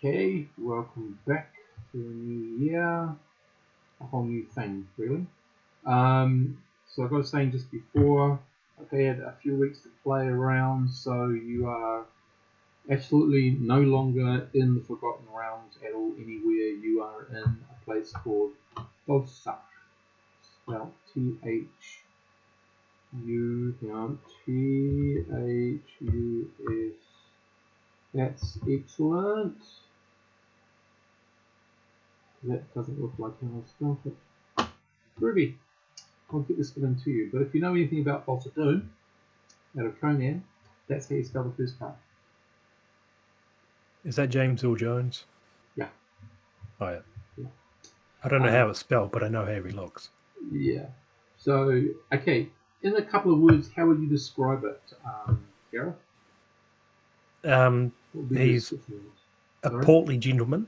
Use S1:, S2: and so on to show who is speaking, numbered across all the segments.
S1: Okay, welcome back to a new year, a whole new thing, really. So like I was saying just before, I've had a few weeks to play around, so you are absolutely no longer in the Forgotten Realms at all anywhere. You are in a place called Thulsa, spelled Thus. That's excellent. That doesn't look like how I spelled it. Ruby, I'll get this given to you. But if you know anything about Thulsa Doom, out of Conan, that's how you spell the first part.
S2: Is that James Earl Jones?
S1: Yeah.
S2: Oh, yeah.
S1: Yeah.
S2: I don't know how it's spelled, but I know how he looks.
S1: Yeah. So, okay, in a couple of words, how would you describe it, Gareth?
S2: He's a portly gentleman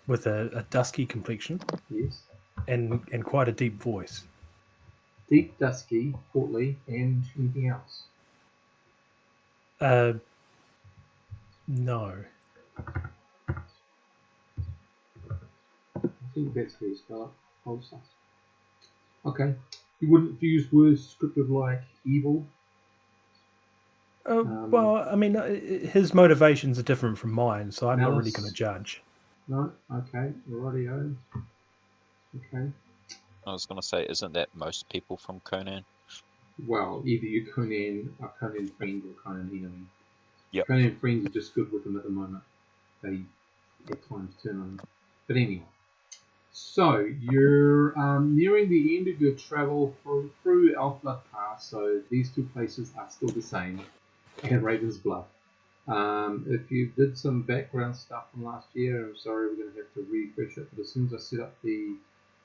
S2: with a dusky complexion.
S1: Yes.
S2: And quite a deep voice.
S1: Deep, dusky, portly, and anything else?
S2: No.
S1: I think that's how you spell it. Thulsa. Okay. You wouldn't use words descriptive like evil?
S2: Well, I mean, his motivations are different from mine, so I'm not really going to judge.
S1: No? Okay. Rightio. Okay.
S3: I was going to say, isn't that most people from Conan?
S1: Well, either you're Conan, a Conan friend, or Conan enemy.
S3: Yep.
S1: Conan friends are just good with him at the moment. They at times turn on him. But anyway. So, you're nearing the end of your travel through Elfblood Pass, so these two places are still the same, and Raven's Blood. If you did some background stuff from last year, I'm sorry we're going to have to refresh it, but as soon as I set up the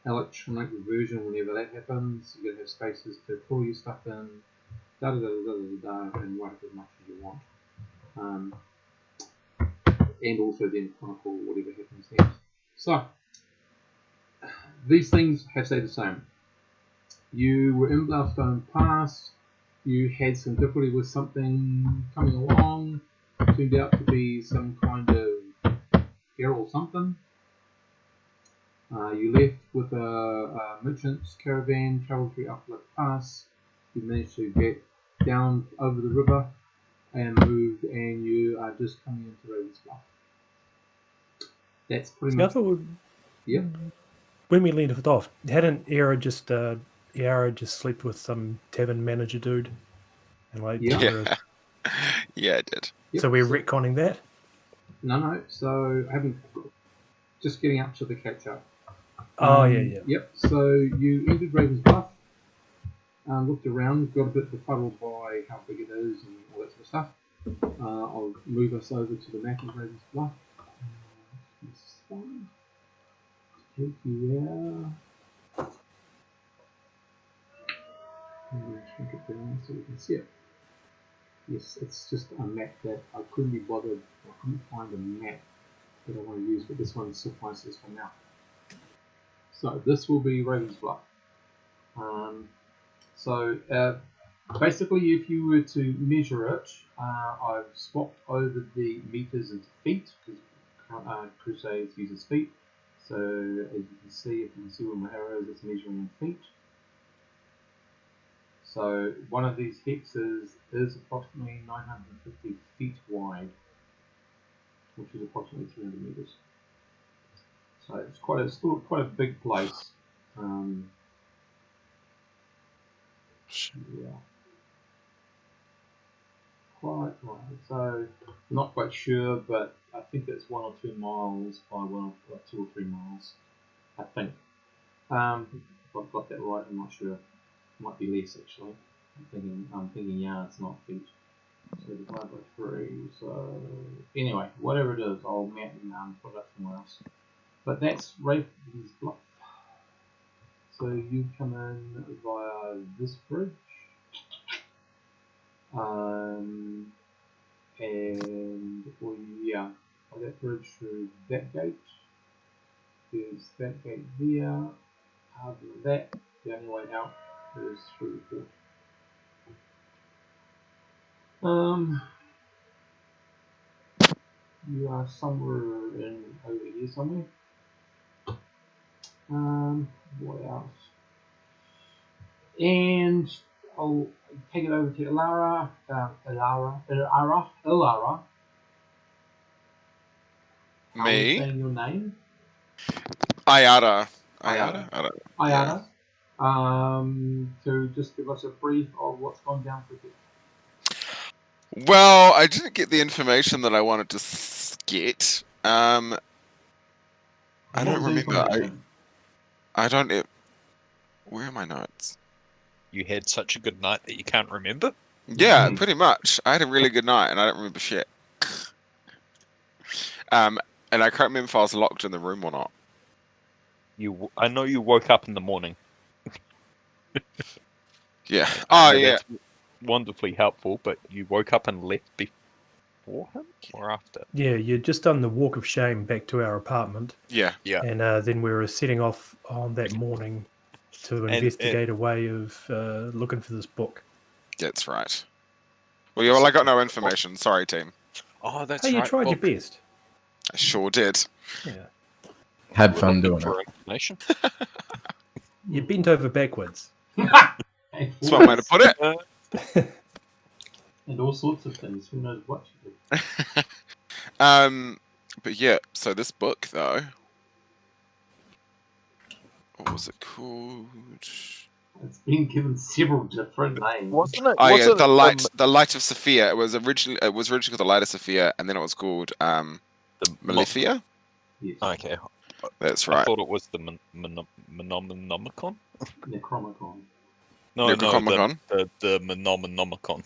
S1: electronic version, whenever that happens, you're going to have spaces to pull your stuff in, and write as much as you want. And also then chronicle whatever happens next. So, these things have stayed the same. You were in Bluffstone Pass, you had some difficulty with something coming along, turned out to be some kind of feral something. You left with a merchant's caravan, travelled through Upland Pass, you managed to get down over the river and moved, and you are just coming into Raven's Bluff. That's pretty much. Yep.
S2: When we left it off, hadn't Era just slept with some tavern manager dude? And like,
S3: yeah, it did.
S2: Yep. So we're retconning that?
S1: No. So I haven't. Just getting up to the catch up.
S2: Oh, yeah.
S1: Yep. So you entered Raven's Bluff, looked around, got a bit befuddled by how big it is and all that sort of stuff. I'll move us over to the map of Raven's Bluff. This one. Take you there. And shrink it down so you can see it. Yes, it's just a map that I couldn't be bothered. I couldn't find a map that I want to use, but this one suffices for now. So this will be Raven's Bluff. Basically, if you were to measure it, I've swapped over the meters into feet because Crusades uses feet. So as you can see, if you can see where my arrow is, it's measuring in feet. So one of these hexes is approximately 950 feet wide, which is approximately 300 meters. So it's still quite a big place. Yeah. Quite right. So not quite sure, but I think it's 1 or 2 miles by 2 or 3 miles. I think. If I've got that right, I'm not sure. It might be less actually. I'm thinking yards, not feet. So divided by 3. So anyway, whatever it is, I'll map and put it up somewhere else. But that's Raven's Bluff. So you come in via this bridge. By that bridge through that gate. There's that gate there. Other than that, the only way out is through the port. You are somewhere in over here somewhere. What else? And I'll take it over to Ilara. Ilara. How are we
S4: Me?
S1: saying your name?
S4: Ayada.
S1: Ayada.
S4: Ayada? I don't, yeah.
S1: Ayada. To just give us a brief of what's gone down for you.
S4: Well, I didn't get the information that I wanted to get. I
S1: What
S4: don't
S1: was the
S4: remember.
S1: information?
S4: I don't. Where are my notes?
S3: You had such a good night that you can't remember?
S4: Yeah, pretty much. I had a really good night, and I don't remember shit. And I can't remember if I was locked in the room or not.
S3: I know you woke up in the morning.
S4: Yeah.
S3: I
S4: Oh,
S3: know
S4: yeah.
S3: that's wonderfully helpful, but you woke up and left before him or after?
S2: Yeah, you'd just done the walk of shame back to our apartment,
S4: Yeah.
S3: Yeah.
S2: and then we were setting off on that morning to investigate a way of looking for this book.
S4: That's right. Well, yeah, well, I got no information. Sorry, team.
S3: Oh, that's
S2: Hey, you
S3: right.
S2: tried your
S3: book.
S2: best.
S4: I sure did.
S2: Yeah,
S5: Had
S3: We're
S5: fun
S3: looking
S5: doing
S3: for
S5: it.
S3: information.
S2: you bent over backwards.
S4: That's one way to put it.
S1: And all sorts of things. Who knows what you did?
S4: But yeah. So this book, though, what was it called?
S1: It's been given several different names.
S3: Wasn't it?
S4: Oh yeah,
S3: wasn't
S4: the light of Sophia. It was originally called the Light of Sophia, and then it was called
S3: the
S4: Malithia.
S1: Yes.
S3: Okay.
S4: That's
S3: I
S4: right.
S3: thought it was the Menomonomicon.
S1: Necromicon.
S3: No,
S4: Necromicon.
S3: the Menomonomicon.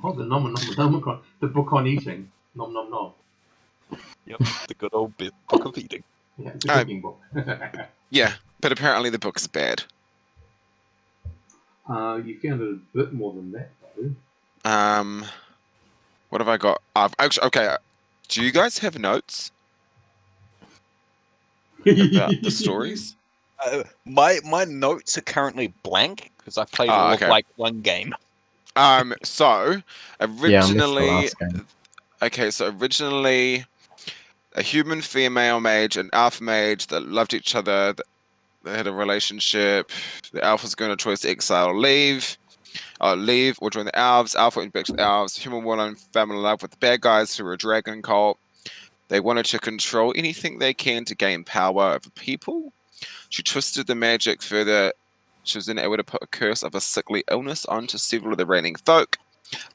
S1: Oh, the Nomicon. The book on eating. Nom nom nom.
S3: Yep, the good old book of eating.
S1: Yeah, it's a cooking book.
S4: Yeah, but apparently the book's bad.
S1: You found it a bit more than that, though.
S4: What have I got? Actually, okay. Do you guys have notes about the stories?
S3: My notes are currently blank because I played all
S4: okay.
S3: of like one game.
S4: So
S5: Yeah, I missed the
S4: originally,
S5: last game.
S4: okay, so originally, a human female mage and alpha mage that loved each other. They had a relationship. The alpha's going to choose to exile or leave or join the elves. Alpha went back to the elves. Human woman fell in love with the bad guys who were a dragon cult. They wanted to control anything they can to gain power over people. She twisted the magic further. She was then able to put a curse of a sickly illness onto several of the reigning folk.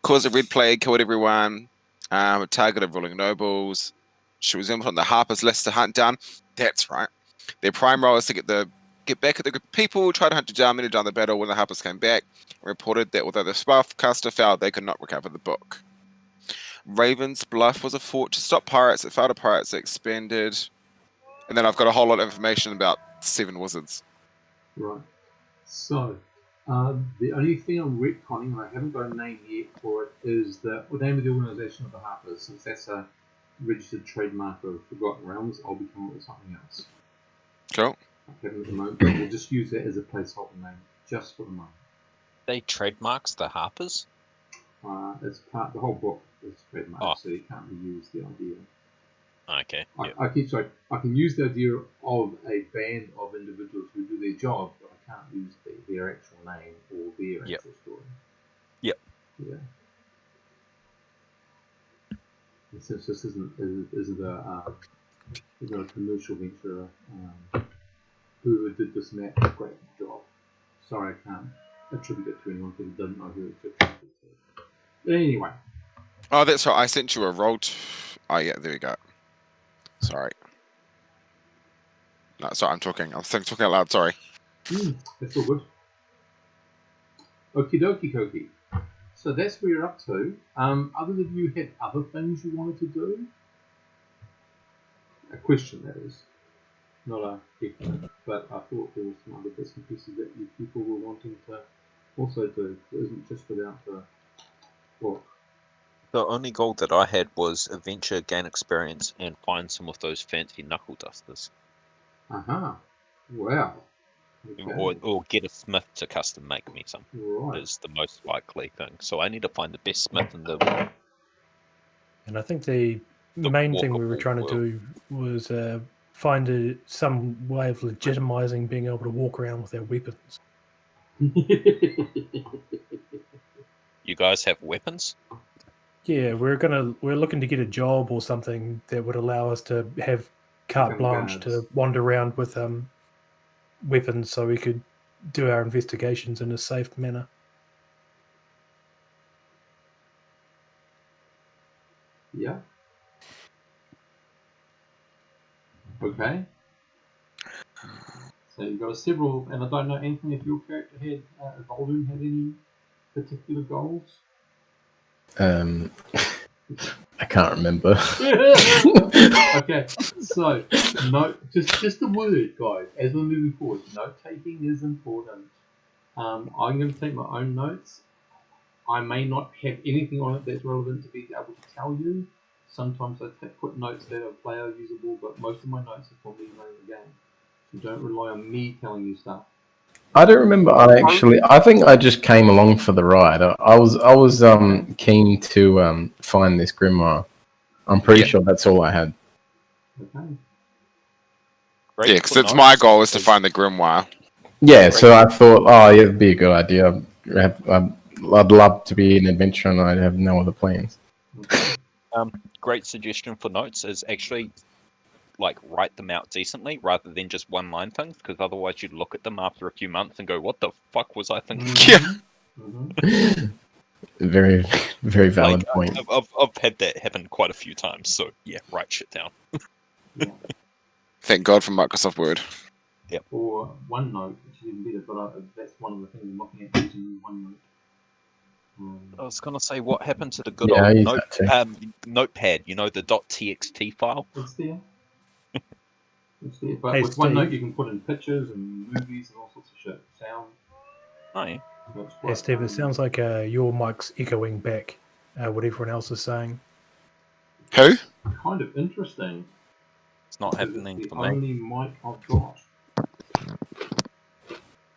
S4: Caused a red plague, killed everyone. Targeted ruling nobles. She was then put on the Harper's list to hunt down. That's right. Their prime role is to get back at the group of people, try to hunt down, many down the battle when the Harpers came back, and reported that although the spellcaster failed, they could not recover the book. Raven's Bluff was a fort to stop pirates. It failed to pirates, it expanded. And then I've got a whole lot of information about 7 wizards.
S1: Right. So, the only thing I'm retconning, and I haven't got a name yet for it, is the name of the organisation of the Harpers. Since that's a registered trademark of Forgotten Realms, I'll be coming up with something else.
S4: Cool.
S1: I haven't at the moment, but we'll just use that as a placeholder name, just for the moment.
S3: They trademarks the Harpers.
S1: It's part. The whole book is trademarked,
S3: Oh.
S1: so you can't reuse the idea.
S3: Okay. Yep.
S1: I can use the idea of a band of individuals who do their job, but I can't use their actual name or their
S3: Yep.
S1: actual story.
S3: Yep.
S1: Yeah. And since this isn't a commercial venture, whoever did this map did a great job. Sorry, I can't attribute it to anyone because I didn't know who it's attributed to. But anyway.
S4: Oh, that's right. I sent you a roll. Oh, yeah, there we go. Sorry. No, sorry, I'm talking out loud. Sorry.
S1: That's all good. Okie dokie Koki. So that's where you're up to. Other than you had other things you wanted to do? A question, that is. Not a definite. But I thought there were some other bits and pieces that you people were wanting to also do. It isn't just about the book.
S3: The only goal that I had was adventure, gain experience, and find some of those fancy knuckle dusters.
S1: Wow. Okay.
S3: Or get a smith to custom make me some.
S1: Right.
S3: Is the most likely thing. So I need to find the best smith in the
S2: And I think the
S3: The
S2: main thing we were
S3: walkable
S2: trying to
S3: world.
S2: do was find some way of legitimizing being able to walk around with our weapons.
S3: You guys have weapons?
S2: Yeah, we're looking to get a job or something that would allow us to have carte
S1: Become
S2: blanche
S1: guards.
S2: to wander around with weapons, so we could do our investigations in a safe manner.
S1: Yeah. Okay. So you've got several, and I don't know, Anthony, if your character had, Voldoon had any particular goals?
S5: I can't remember.
S1: Okay, so just the word, guys. As we're moving forward, note taking is important. I'm going to take my own notes. I may not have anything on it that's relevant to be able to tell you. Sometimes I put notes that are player usable, but most of my notes are for me running the game. So don't rely on me telling you stuff.
S5: I don't remember. I think I just came along for the ride. I was keen to find this grimoire. I'm pretty
S4: Yeah.
S5: sure that's all I had.
S1: Okay.
S3: Great
S4: Yeah, because
S3: for
S4: it's my
S3: notes
S4: goal is to
S3: is-
S4: find the grimoire.
S5: Yeah, so I thought, oh, yeah, it'd be a good idea. I'd love to be an adventurer, and I'd have no other plans.
S1: Okay.
S3: Great suggestion for notes is actually like write them out decently rather than just one-line things, because otherwise you'd look at them after a few months and go, "What the fuck was I thinking?"
S4: Yeah.
S1: Mm-hmm.
S5: Very, very valid
S3: Like
S5: point.
S3: I've had that happen quite a few times. So yeah, write shit down.
S1: Yeah.
S4: Thank God for Microsoft Word.
S1: Or OneNote, which is even better, but that's one of the things I'm looking at using OneNote.
S3: I was gonna say, what happened to the good
S5: Yeah, I
S3: old
S5: use that too.
S3: notepad? You know, the .txt file.
S1: It's there. It's there. But
S2: Hey,
S1: with OneNote,
S2: Steve.
S1: you can put in pictures and movies and all sorts of shit. Sound.
S3: Oh yeah.
S1: So it's
S2: Hey,
S1: quite,
S2: Steve, it sounds like your mic's echoing back what everyone else is saying.
S4: Who?
S1: kind of interesting.
S3: It's not
S1: Because it's
S3: happening
S1: the
S3: for me.
S1: only mic I've got.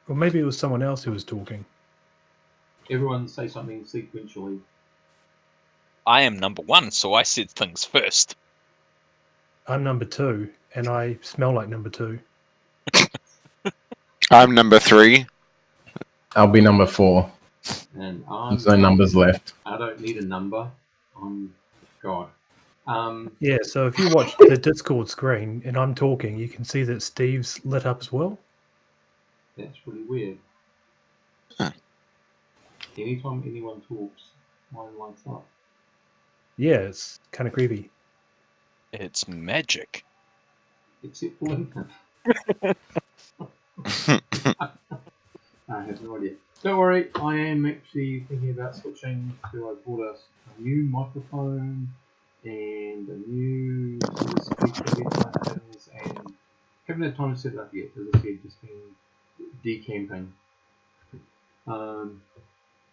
S2: Or maybe it was someone else who was talking.
S1: Everyone say something sequentially.
S3: I am number one, so I said things first.
S2: I'm number 2, and I smell like number 2.
S4: I'm number 3.
S5: I'll be number 4.
S1: And
S5: There's no numbers left.
S1: I don't need a number. I'm God.
S2: Yeah, so if you watch the Discord screen and I'm talking, you can see that Steve's lit up as well.
S1: That's really weird.
S4: Huh.
S1: Anytime anyone talks, mine lights up.
S2: Yeah, it's kind of creepy.
S3: It's magic.
S1: Except for Lincoln. I have no idea. Don't worry, I am actually thinking about switching to. I bought a new microphone and a new sort of speaker headphones, and haven't had time to set it up yet. As I said, just been decamping.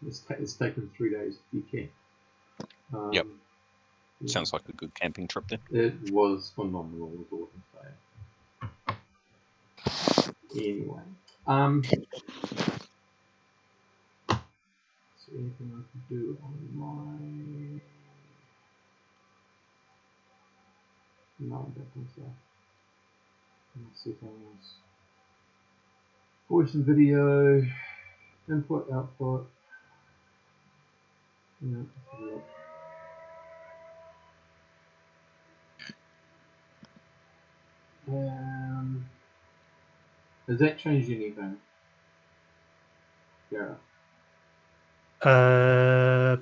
S1: It's taken 3 days to decamp.
S3: Yep.
S1: Yeah.
S3: Sounds like a good camping trip then.
S1: It was phenomenal, is all I can say. Anyway, is there anything I can do on my? No, I don't think so. Settings, voice and video, input, output. Yeah, let's have a look. Has that changed anything? Yeah.
S2: I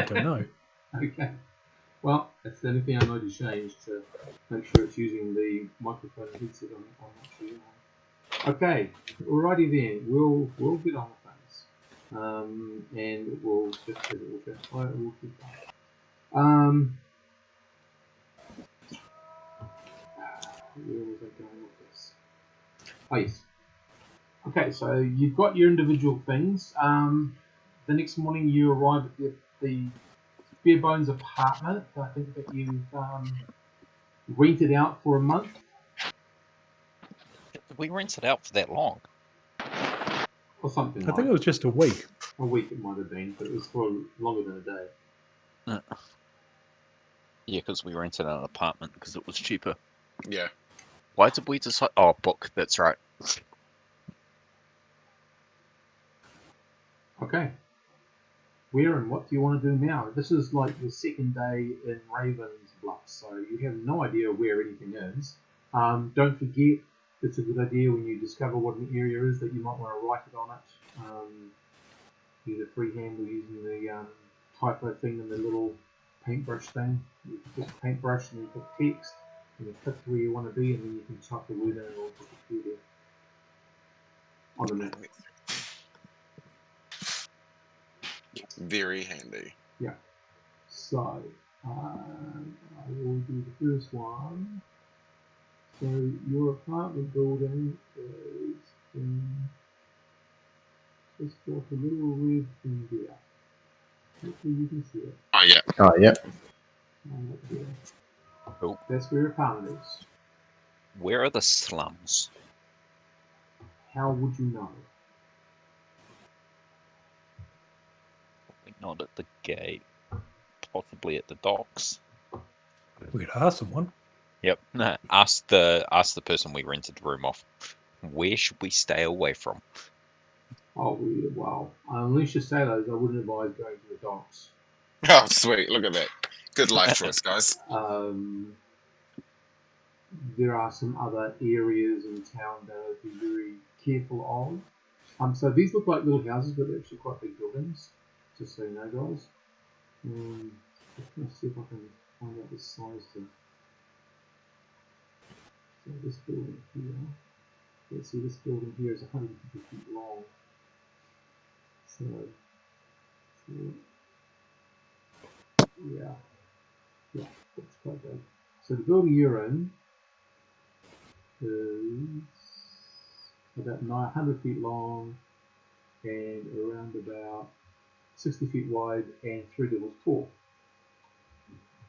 S2: don't know.
S1: Okay. Well, that's the only thing I know to change to make sure it's using the microphone and headset I'm actually on. Okay, alrighty then. We'll get on with things, and we'll just as it will transpire, we'll keep going. Where was I going with this? Oh yes. Okay, so you've got your individual things. The next morning you arrive at the Barebones apartment. I think that you've rented out for a month.
S3: We rented out for that long.
S1: or something
S2: I
S1: like
S2: think it was just a week.
S1: a week. It might have been, but it was for longer than a day.
S3: Yeah, because we rented an apartment because it was cheaper.
S4: Yeah.
S3: Why did we decide? Oh, book. That's right.
S1: Okay. Where and what do you want to do now? This is like the second day in Raven's Bluff, so you have no idea where anything is. Don't forget, it's a good idea when you discover what an area is that you might want to write it on it. Either freehand or using the typo thing and the little paintbrush thing. You can pick a paintbrush and you put text, and you click to where you want to be, and then you can type the word in and it'll just appear there on the map.
S4: Very handy.
S1: Yeah. So, I will do the first one. So, your apartment building is in just got a little red thing there. Hopefully you can see it.
S4: Oh, yeah.
S5: Oh, yep.
S1: Right there.
S3: Cool.
S1: That's where your apartment is.
S3: Where are the slums?
S1: How would you know?
S3: Probably not at the gate. Possibly at the docks.
S2: We could ask someone.
S3: Yep. Nah, ask the person we rented the room off. Where should we stay away from?
S1: Oh, well, unless you're sailors, I wouldn't advise going to the docks.
S4: Oh, sweet. Look at that. Good life choice, guys.
S1: There are some other areas in town that I'd be very careful of. So these look like little houses, but they're actually quite big buildings, just so you know, guys. Let's see if I can find out the size to. So this building here, let's see, this building here is 150 feet long. So yeah, that's quite big. So the building you're in is about 900 feet long and around about 60 feet wide and 3 levels tall.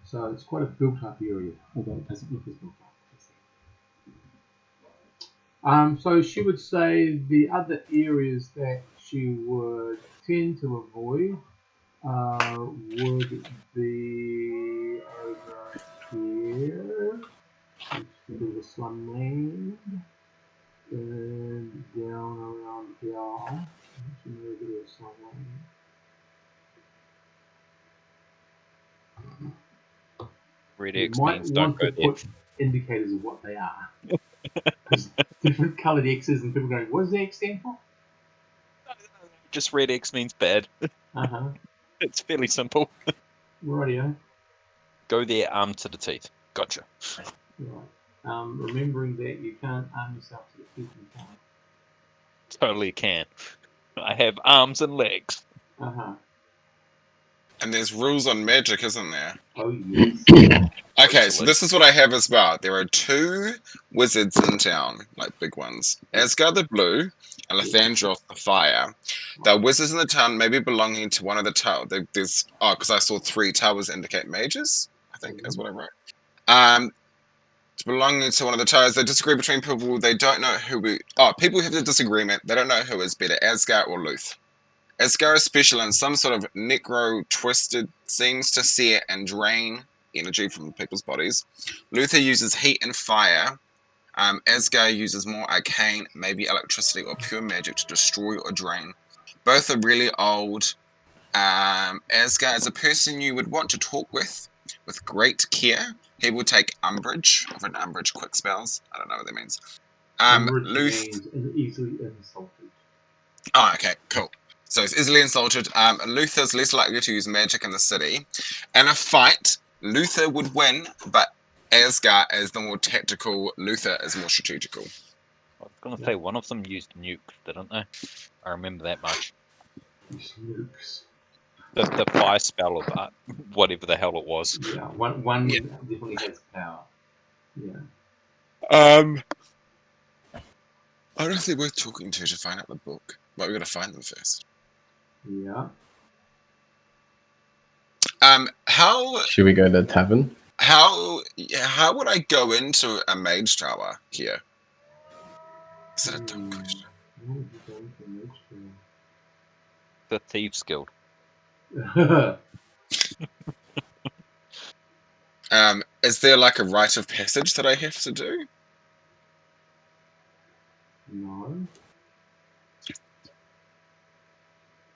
S1: So it's quite a built-up area, although it doesn't look as built up. So she would say the other areas that she would tend to avoid would be over here, which would be the slum land, and down around here, which is a little bit of slum land.
S3: Red
S1: You
S3: X
S1: might
S3: means don't
S1: want to
S3: go there.
S1: put indicators of what they are. Because different coloured X's and people going, what does the X stand for?
S3: Just red X means bad.
S1: Uh-huh.
S3: It's fairly simple.
S1: Rightio.
S3: Go there armed to the teeth. Gotcha.
S1: Right. Remembering that you can't arm yourself to the teeth and can't.
S3: Totally can. I have arms and legs.
S1: Uh-huh.
S4: And there's rules on magic, isn't there?
S1: Oh, yes.
S4: Okay, so this is what I have as well. There are 2 wizards in town, like big ones. Asgard the Blue and Lathandros the Fire. The wizards in the town maybe belonging to one of the towers. There's because I saw 3 towers indicate mages, I think is what I wrote. It's belonging to one of the towers. They disagree between people. They don't know people have a disagreement. They don't know who is better, Asgard or Luth. Asgard is special in some sort of necro-twisted, seems to sear and drain energy from people's bodies. Luther uses heat and fire. Asgard uses more arcane, maybe electricity or pure magic to destroy or drain. Both are really old. Asgard is a person you would want to talk with great care. He will take umbrage. I've written umbrage quick spells. I don't know what that means.
S1: Luth means easily insulted.
S4: Oh, okay, cool. So it's easily insulted. Luther's less likely to use magic in the city. In a fight, Luther would win, but Asgard is the more tactical, Luther is more strategical.
S3: I was going to say, one of them used nukes, didn't they? I remember that much.
S1: Nukes.
S3: The fire spell of whatever the hell it was.
S1: Yeah, one definitely has power. Yeah.
S4: I don't know if they're worth talking to find out the book. But we've got to find them first.
S1: Yeah.
S4: How
S5: Should we go to the tavern?
S4: How would I go into a mage tower here? Is that a dumb question?
S1: How would you go into a mage tower?
S3: The Thieves Guild.
S4: Is there like a rite of passage that I have to do?
S1: No.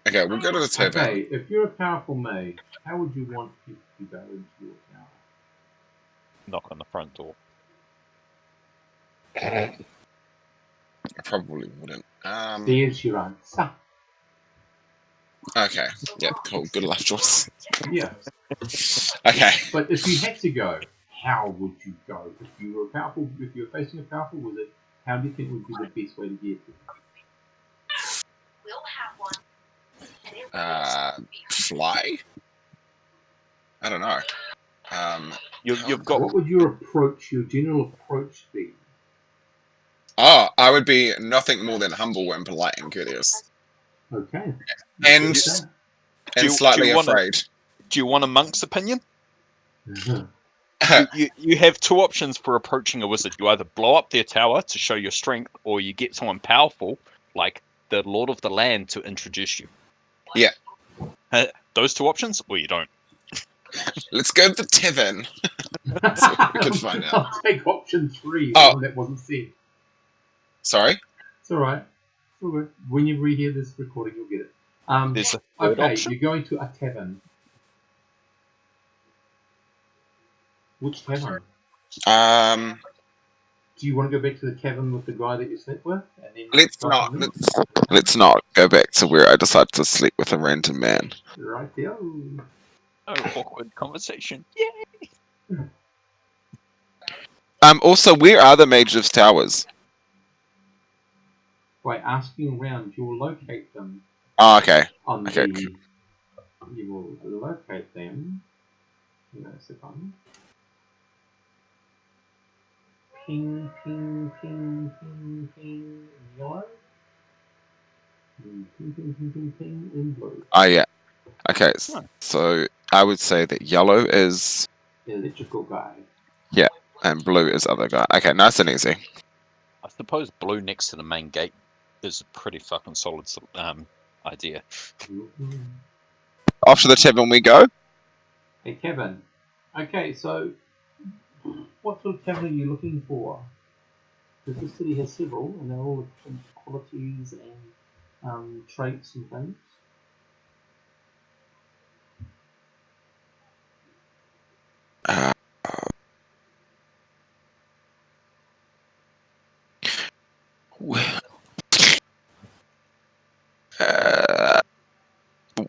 S4: Okay, we'll go to the tavern.
S1: Okay, if you're a powerful mage, how would you want people to go into your tower?
S3: Knock on the front door.
S4: I probably wouldn't.
S1: There's your answer.
S4: Okay. Yep. Cool. Good life choice.
S1: Yeah.
S4: Okay.
S1: But if you had to go, how would you go? If you were powerful, if you were facing a powerful wizard, how do you think would be the best way to get there?
S4: Fly. I don't know.
S3: You've got.
S1: What would your general approach be?
S4: Oh, I would be nothing more than humble and polite and courteous,
S1: Okay.
S4: and
S3: Do you
S4: slightly
S3: wanna-
S4: afraid.
S3: Do you want a monk's opinion?
S1: Uh-huh.
S3: You have two options for approaching a wizard. You either blow up their tower to show your strength, or you get someone powerful, like the Lord of the Land, to introduce you.
S4: Yeah.
S3: Those two options, or you don't.
S4: Let's go to the tavern. So we can find out.
S1: I'll take option 3.
S4: Oh.
S1: The one that wasn't said.
S4: Sorry.
S1: It's alright. It's all good. When you rehear this recording, you'll get it.
S3: There's a third
S1: Okay,
S3: option.
S1: you're going to a tavern. Which tavern? Do you want to go back to the tavern with the guy that you slept with? And then
S4: Let's
S1: go
S4: not.
S1: from there?
S4: Let's not go back to where I decided to sleep with a random man.
S1: Right there.
S3: Oh, awkward conversation.
S4: Also, where are the Mage's Towers?
S1: By asking around, you'll locate them
S4: Oh, okay.
S1: on
S4: Okay,
S1: the. You will locate them. Hang on a second. Ping, ping, ping, ping, ping, yellow. And ping, ping, ping, ping, ping, in blue.
S4: Oh, yeah. Okay, so I would say that yellow is
S1: Electrical guy.
S4: and blue is other guy. Okay, nice and easy.
S3: I suppose blue next to the main gate is a pretty fucking solid idea.
S1: Mm-hmm.
S4: Off to the tavern we go.
S1: Hey, Kevin. Okay, so what sort of tavern are you looking for? Because the city has several, and they're all different qualities and traits and things.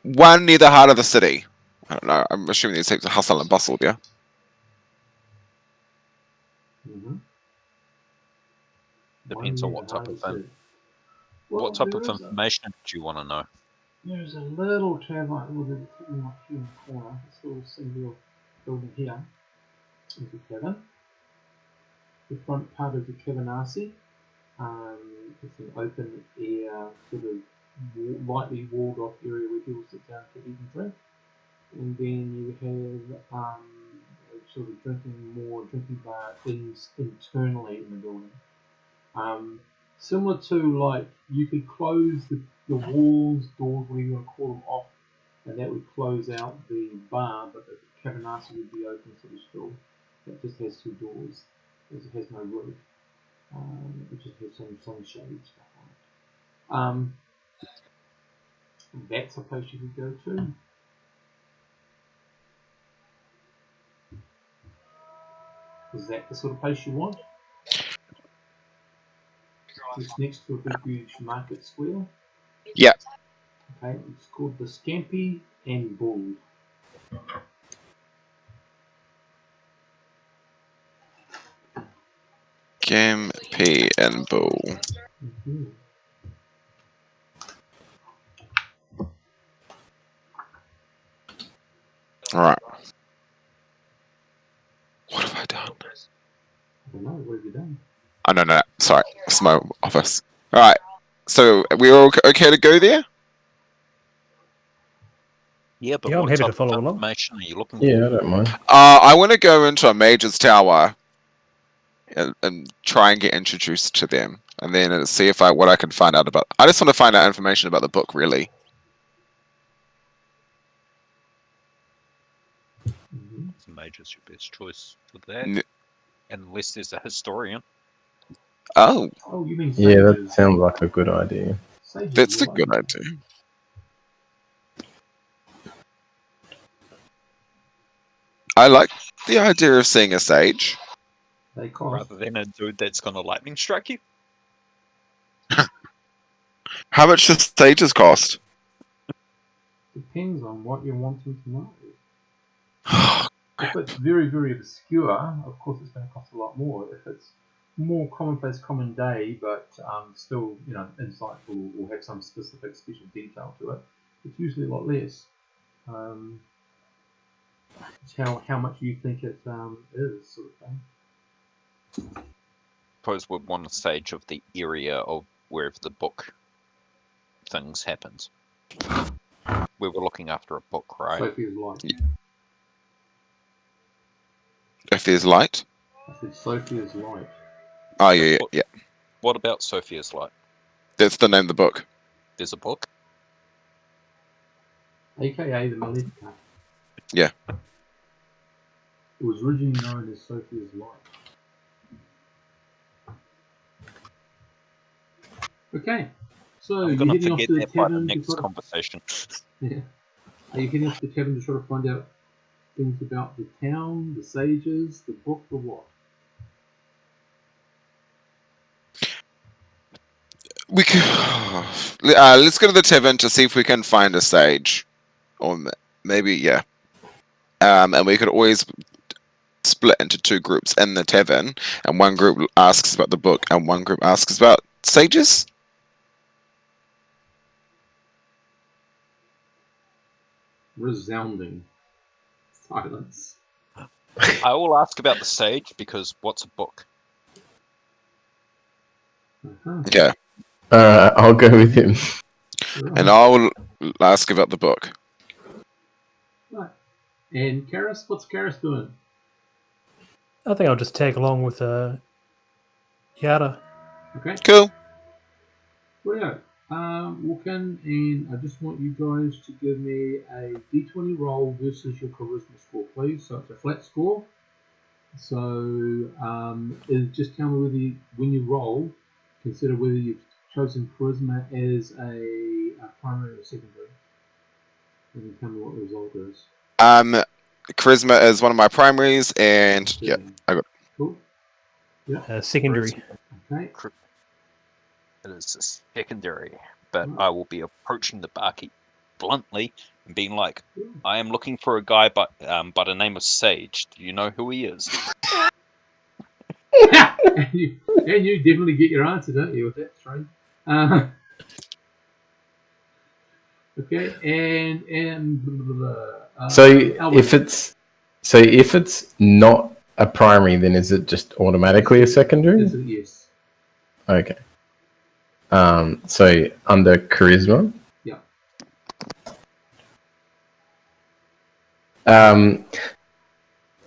S4: One near the heart of the city. I don't know. I'm assuming there's heaps of hustle and bustle there.
S1: Mm-hmm.
S3: Depends on what type of thing. What type of information do you want to know?
S1: There's a little tavern with a tavern up here in the corner. This little single building here is a tavern. The front part of the Cavernasi. It's an open air, sort of lightly walled off area where people sit down to eat and drink. And then you have a sort of drinking bar internally in the building. Similar to like you could close the walls, doors, whatever you want to call them, off, and that would close out the bar, but the Cavernasi would be open sort of still. It just has two doors, because it has no roof. It just has some sunshade stuff on it. That's a place you could go to. Is that the sort of place you want? It's next to a big huge market square.
S4: Yeah.
S1: Okay, it's called the Scampi and Bull.
S4: Scampi and Bull.
S1: Mm-hmm.
S4: Alright. What have I done?
S1: I don't know, what have you done?
S4: Oh, no. Sorry. It's my office. Alright. So, we're all okay to go there?
S3: Yeah, but
S2: Yeah, I'm
S3: what
S2: happy to
S3: type
S2: follow
S3: of
S2: along.
S3: information are you looking
S5: Yeah, I don't mind.
S4: I want to go into a Mage's Tower and try and get introduced to them. And then see if what I can find out about. I just want to find out information about the book, really.
S3: because the mage is your best choice for that.
S4: N-
S3: Unless there's a historian.
S4: Oh,
S1: Oh, you mean
S5: Yeah, that
S1: sages?
S5: sounds like a good idea.
S1: Sages
S4: that's
S1: are
S4: a good
S1: like-
S4: idea. I like the idea of seeing a sage.
S1: They cost.
S3: Rather than a dude that's gonna lightning strike you.
S4: How much does sages cost?
S1: Depends on what you're wanting to know. If it's very, very obscure, of course it's going to cost a lot more. If it's more commonplace, common day, but still, insightful or have some specific special detail to it, it's usually a lot less. It's how much you think it is, sort of thing.
S3: Suppose we'd want a sage of the area of wherever the book things happened. We were looking after a book, right?
S1: Sophia's light.
S4: If there's light.
S1: I said Sophia's light.
S4: Oh yeah.
S3: What about Sophia's Light?
S4: That's the name of the book.
S3: There's a book?
S1: AKA the Malefica.
S4: Yeah.
S1: It was originally known as Sophia's Light. Okay, so
S3: I'm
S1: you're
S3: gonna
S1: heading off
S3: forget
S1: to the
S3: that by the
S1: tavern to
S3: next
S1: sort of,
S3: conversation.
S1: yeah. Are you heading off to the tavern to try to find out things about the town, the sages, the book, or what?
S4: We can. Let's go to the tavern to see if we can find a sage, or maybe yeah. And we could always split into two groups in the tavern, and one group asks about the book, and one group asks about sages.
S1: Resounding silence.
S3: I will ask about the sage because what's a book?
S1: Uh-huh.
S4: Okay,
S5: I'll go with him.
S4: and I'll ask about the book.
S1: Right. And Karis, what's Karis doing?
S2: I think I'll just tag along with Yada.
S1: Okay.
S4: Cool.
S1: Brilliant. Walk in, and I just want you guys to give me a d20 roll versus your charisma score, please. So it's a flat score. So just tell me whether when you roll, consider whether you've chosen charisma as a primary or secondary. And then tell me what the result is.
S4: Charisma is one of my primaries, and yeah, I got.
S1: Cool.
S2: Secondary.
S1: Okay.
S3: It is a secondary, but
S1: Right.
S3: I will be approaching the barkeep bluntly and being like, I am looking for a guy by the name of Sage. Do you know who he is?
S1: and you definitely get your answer, don't you, with that string? Okay, and
S5: So
S1: Albert.
S5: if it's not a primary, then is it just automatically a secondary?
S1: Yes.
S5: Okay. So under charisma.
S1: Yeah.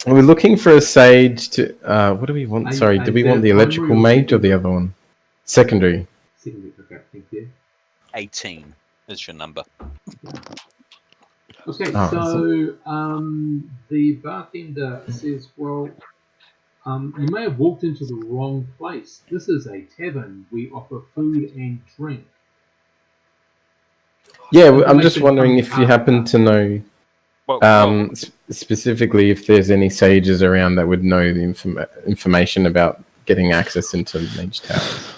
S5: We're looking for a sage to. What do we want? Sorry, do we
S1: the
S5: want the electrical
S1: primary or
S5: mage or the other one? Secondary.
S1: Secondary. Okay, thank you.
S3: 18 is your number.
S1: Okay,
S5: Oh,
S1: so the bartender says, "Well, you may have walked into the wrong place. This is a tavern. We offer food and drink."
S5: Yeah, I'm just wondering if you happen to know
S3: Well,
S5: specifically if there's any sages around that would know the information about getting access into Mage Towers.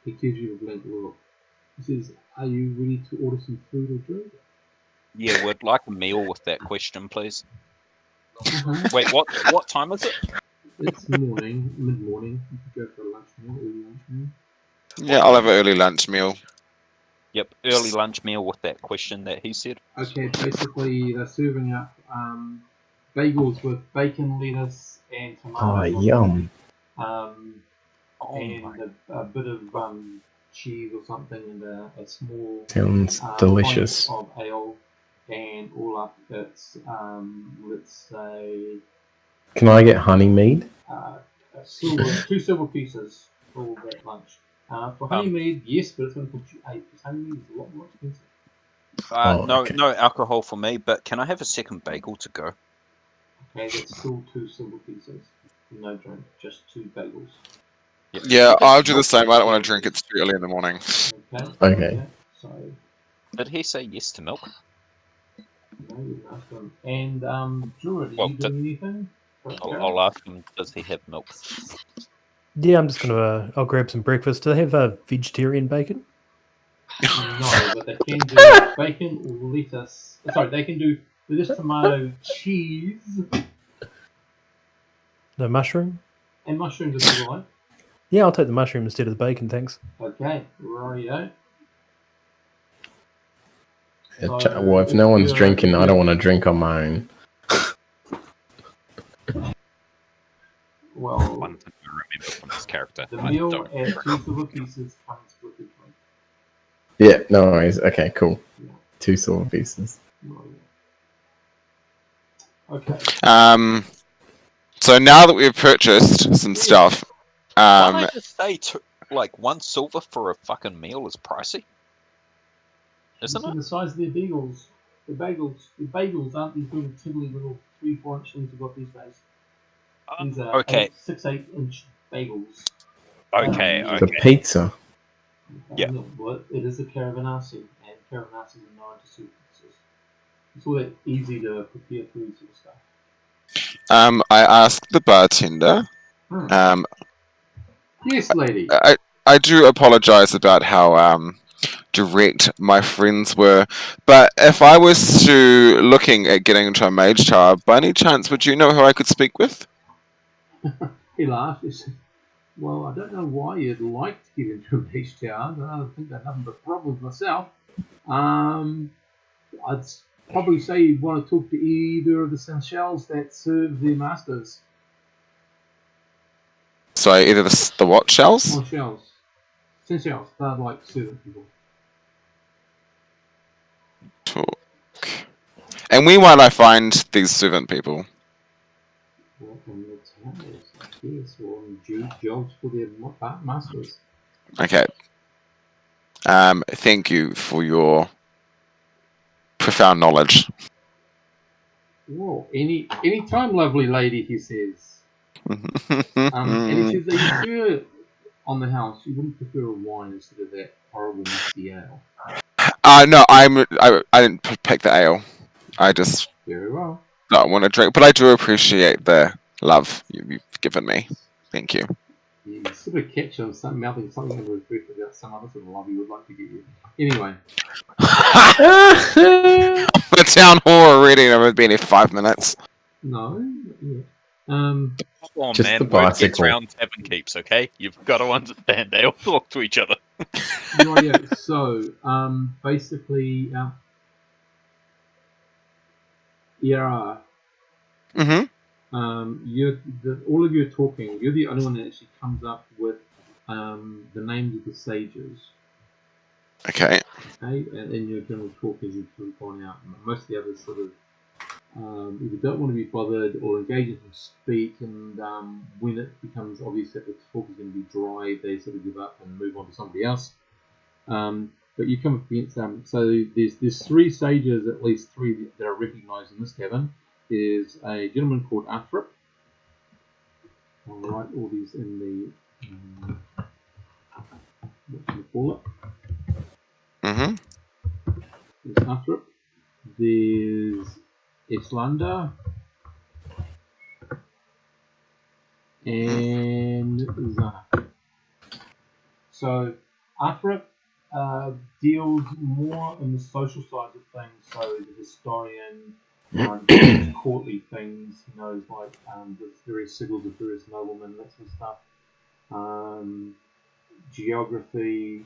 S1: He gives you a blank look. He says, "Are you ready to order some food or drink?"
S3: yeah, we'd like a meal with that question, please.
S1: Uh-huh.
S3: Wait, what time is it?
S1: It's morning, mid-morning. You could go for a lunch meal, early lunch meal.
S4: Yeah, I'll have an early lunch meal.
S3: Yep, early lunch meal with that question that he said.
S1: Okay, basically they're serving up bagels with bacon, lettuce, and
S5: Oh,
S1: tomatoes.
S5: yum!
S1: And a bit of cheese or something, and a small
S5: Sounds delicious.
S1: pint of ale, and all up it's let's say
S5: Can I get honey mead?
S1: two silver pieces for that lunch. For honey mead, yes, but it's going to cost you 8 because honey mead is a lot more expensive.
S3: No alcohol for me, but can I have a second bagel to go?
S1: And it's still 2 silver pieces. No drink, just 2 bagels.
S4: Yeah, I'll do the same. I don't want to drink it too early in the morning.
S1: Okay.
S5: Okay.
S1: Yeah, so,
S3: Did he say yes to milk?
S1: no, you can ask them. And, Druid, are
S3: Well,
S1: you doing anything?
S3: I'll ask him, does he have milk?
S2: Yeah, I'm just gonna. I'll grab some breakfast. Do they have vegetarian bacon?
S1: No, but they can do bacon or lettuce. Sorry, they can do lettuce, tomato, cheese,
S2: No mushroom?
S1: and mushrooms if you like.
S2: Yeah, I'll take the mushroom instead of the bacon, thanks.
S1: Okay, rightio.
S5: Well, if no one's drinking, I don't want to drink on my own.
S1: Well,
S3: One thing I remember from this character.
S1: the
S3: I
S1: meal
S3: don't
S1: at 2 silver pieces comes with a drink.
S5: Yeah, no worries. Okay, cool.
S1: Yeah.
S5: 2 silver pieces.
S1: Rightio. Okay.
S4: So now that we've purchased some stuff,
S3: Can't I just say, 1 silver for a fucking meal is pricey? Isn't
S1: You see
S3: it?
S1: the size of their bagels. The bagels aren't these little tiddly little 3-4 inch things we've got these days. These are
S3: Okay.
S1: 6-8 inch bagels.
S3: Okay,
S1: Yeah.
S5: The
S3: okay.
S5: pizza.
S3: Yeah.
S1: Well, it is a caravanassi, and caravanassis are known to soup pieces. It's all that easy to prepare food sort of stuff.
S4: I asked the bartender.
S1: Yes, lady.
S4: I do apologize about how direct my friends were, but if I was to looking at getting into a mage tower, by any chance would you know who I could speak with?
S1: He laughed. He said, well, I don't know why you'd like to get into a beach tower. I think they're nothing but problems myself. I'd probably say you'd want to talk to either of the Seychelles that serve their masters.
S4: So either the what shells?
S1: Or shells. Seychelles, they're like servant people.
S4: Talk. And meanwhile, I find these servant people.
S1: Well, on the towers, I guess, or on jobs for their masters.
S4: Okay. Thank you for your profound knowledge.
S1: Whoa, any time, lovely lady, he says. And he says that you sure on the house you wouldn't prefer a wine instead of that horrible misty ale.
S4: No, I didn't pick the ale. I just
S1: Very well.
S4: don't want to drink, but I do appreciate the love you've given me. Thank you.
S1: You sort of catch him mouthing something under his breath about some other sort of love he would like to get you. Anyway.
S4: The town hall already, and I've been here 5 minutes.
S1: No, not yet.
S3: Come on,
S5: Just
S3: man.
S5: the
S3: Word gets
S5: bicycle.
S3: round 7 keeps, okay? You've got to understand. They all talk to each other.
S1: Right, yeah. So, basically, yeah.
S4: Mm-hmm.
S1: All of you are talking. You're the only one that actually comes up with the names of the sages.
S4: Okay.
S1: Okay, and in your general talk, as you've sort of gone out, most of the others sort of either don't want to be bothered or engage in speak, and when it becomes obvious that the talk is going to be dry, they sort of give up and move on to somebody else. But you come up against so there's 3 sages, at least 3 that are recognised in this cabin. There's a gentleman called Athrop. I'll write all these in the what do you call it?
S4: Mm-hmm.
S1: There's Athrop. There's Islander and Zana. So Athrop deals more in the social side of things. So the historian, courtly things. He knows like the various sigils of various noblemen, that sort of stuff. Geography,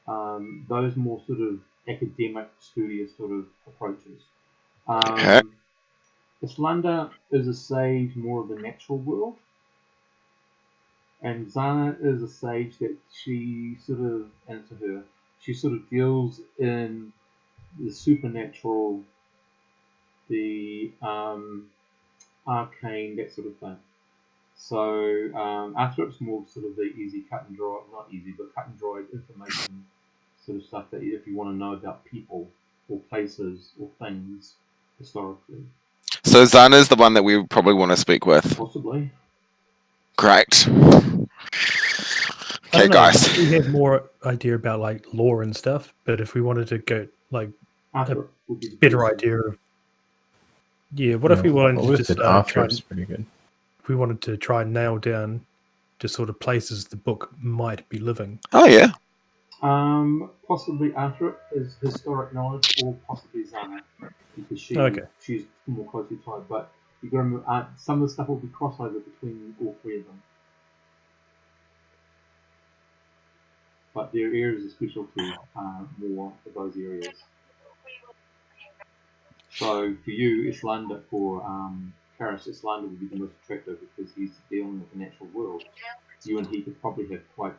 S1: those more sort of academic, studious sort of approaches.
S4: Okay.
S1: Islander is a sage more of the natural world, and Zana is a sage that she sort of, and to her, she sort of deals in the supernatural, the arcane, that sort of thing. So Athrop's more sort of the easy cut and dry, not easy, but cut and dried information sort of stuff that if you want to know about people or places or things historically.
S4: So Zana's the one that we probably want to speak with.
S1: Possibly.
S4: Great.
S2: I
S4: Okay,
S2: don't know,
S4: guys.
S2: we had more idea about like lore and stuff, but if we wanted to go like
S1: Arthur would be the
S2: better
S1: person.
S2: idea of what if we wanted
S5: Well,
S2: to
S5: we
S2: just
S5: said
S2: try
S5: Arthur's
S2: and,
S5: pretty good.
S2: if we wanted to try and nail down just sort of places the book might be living.
S4: Oh yeah.
S1: Possibly Arthur is historic knowledge, or possibly Zana, because she's more closely tied. But you got to remember, some of the stuff will be crossover between all three of them. But their areas of specialty are more of those areas. So for you, Islander, for Karis, Islander would be the most attractive because he's dealing with the natural world. You and he could probably have quite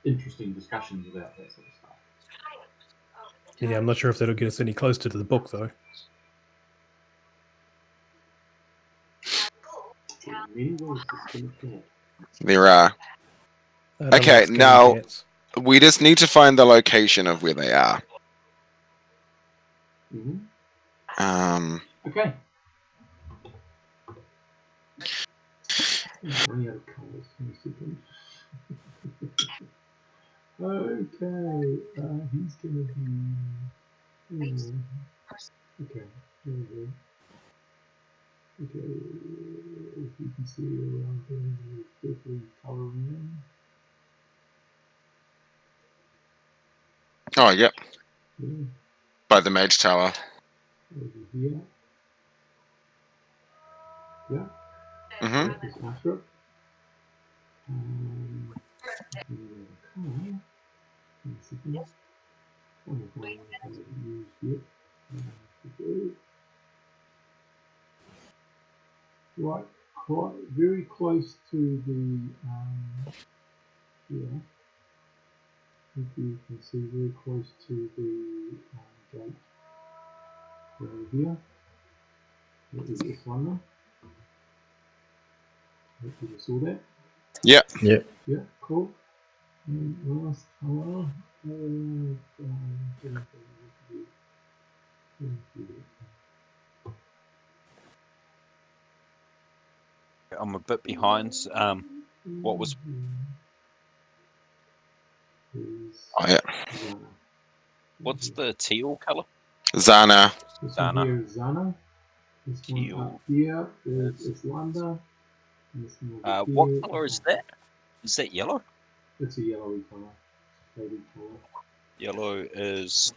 S1: interesting discussions about that sort of stuff.
S2: Yeah, I'm not sure if that'll get us any closer to the book though.
S1: In many ways, to skin a cat.
S4: There are.
S2: I don't
S4: Okay,
S2: like skinny
S4: now
S2: cats.
S4: we just need to find the location of where they are.
S1: Mm-hmm. Okay. I'm running out of colours. Okay, he's gonna be. Okay, there we go. Okay, if you can see around there, purple colour in.
S4: Oh, yep.
S1: Yeah,
S4: By the Mage Tower.
S1: over here. Yeah,
S4: Mm-hmm.
S1: that is Arthur. One second. One of them I haven't used yet. Right, quite very close to the yeah. If you can see, very close to the gate over here. That is Islanda. Hope you saw that.
S4: Yep.
S5: Yep.
S1: Yeah, cool. And last colour.
S3: I'm a bit behind. What was
S4: Oh, yeah.
S1: Zana.
S3: what's the teal color?
S4: Zana.
S1: This
S3: Zana.
S1: one here is Zana. This one
S3: Teal.
S1: up here is Islanda. And this one over
S3: What
S1: here
S3: color is that? Is that yellow?
S1: It's a yellowy colour. Faded colour.
S3: Yellow is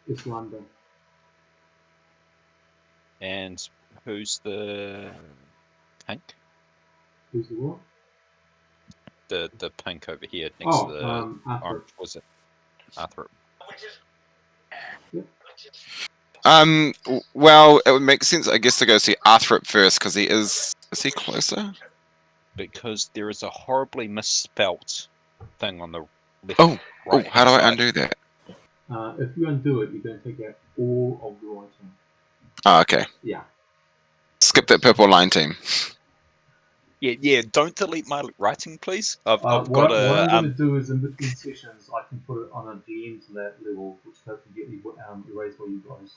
S1: Islanda.
S3: and who's the pink?
S1: Who's the what?
S3: The pink over here next to the
S1: Arthur.
S3: orange. Was it Arthur?
S1: Yep.
S4: Well, it would make sense, I guess, to go see Arthrop first because he is he closer?
S3: Because there is a horribly misspelt thing on the left.
S4: Oh,
S3: right
S4: how do I
S3: side.
S4: undo that?
S1: If you undo it, you're going to take out all of the writing.
S4: Oh, okay.
S1: Yeah.
S4: Skip that purple line team.
S3: Yeah. Don't delete my writing, please. I've
S1: What
S3: got
S1: I'm going
S3: a
S1: to do is in between sessions, I can put it on a DM to that level, which doesn't get erased by you guys,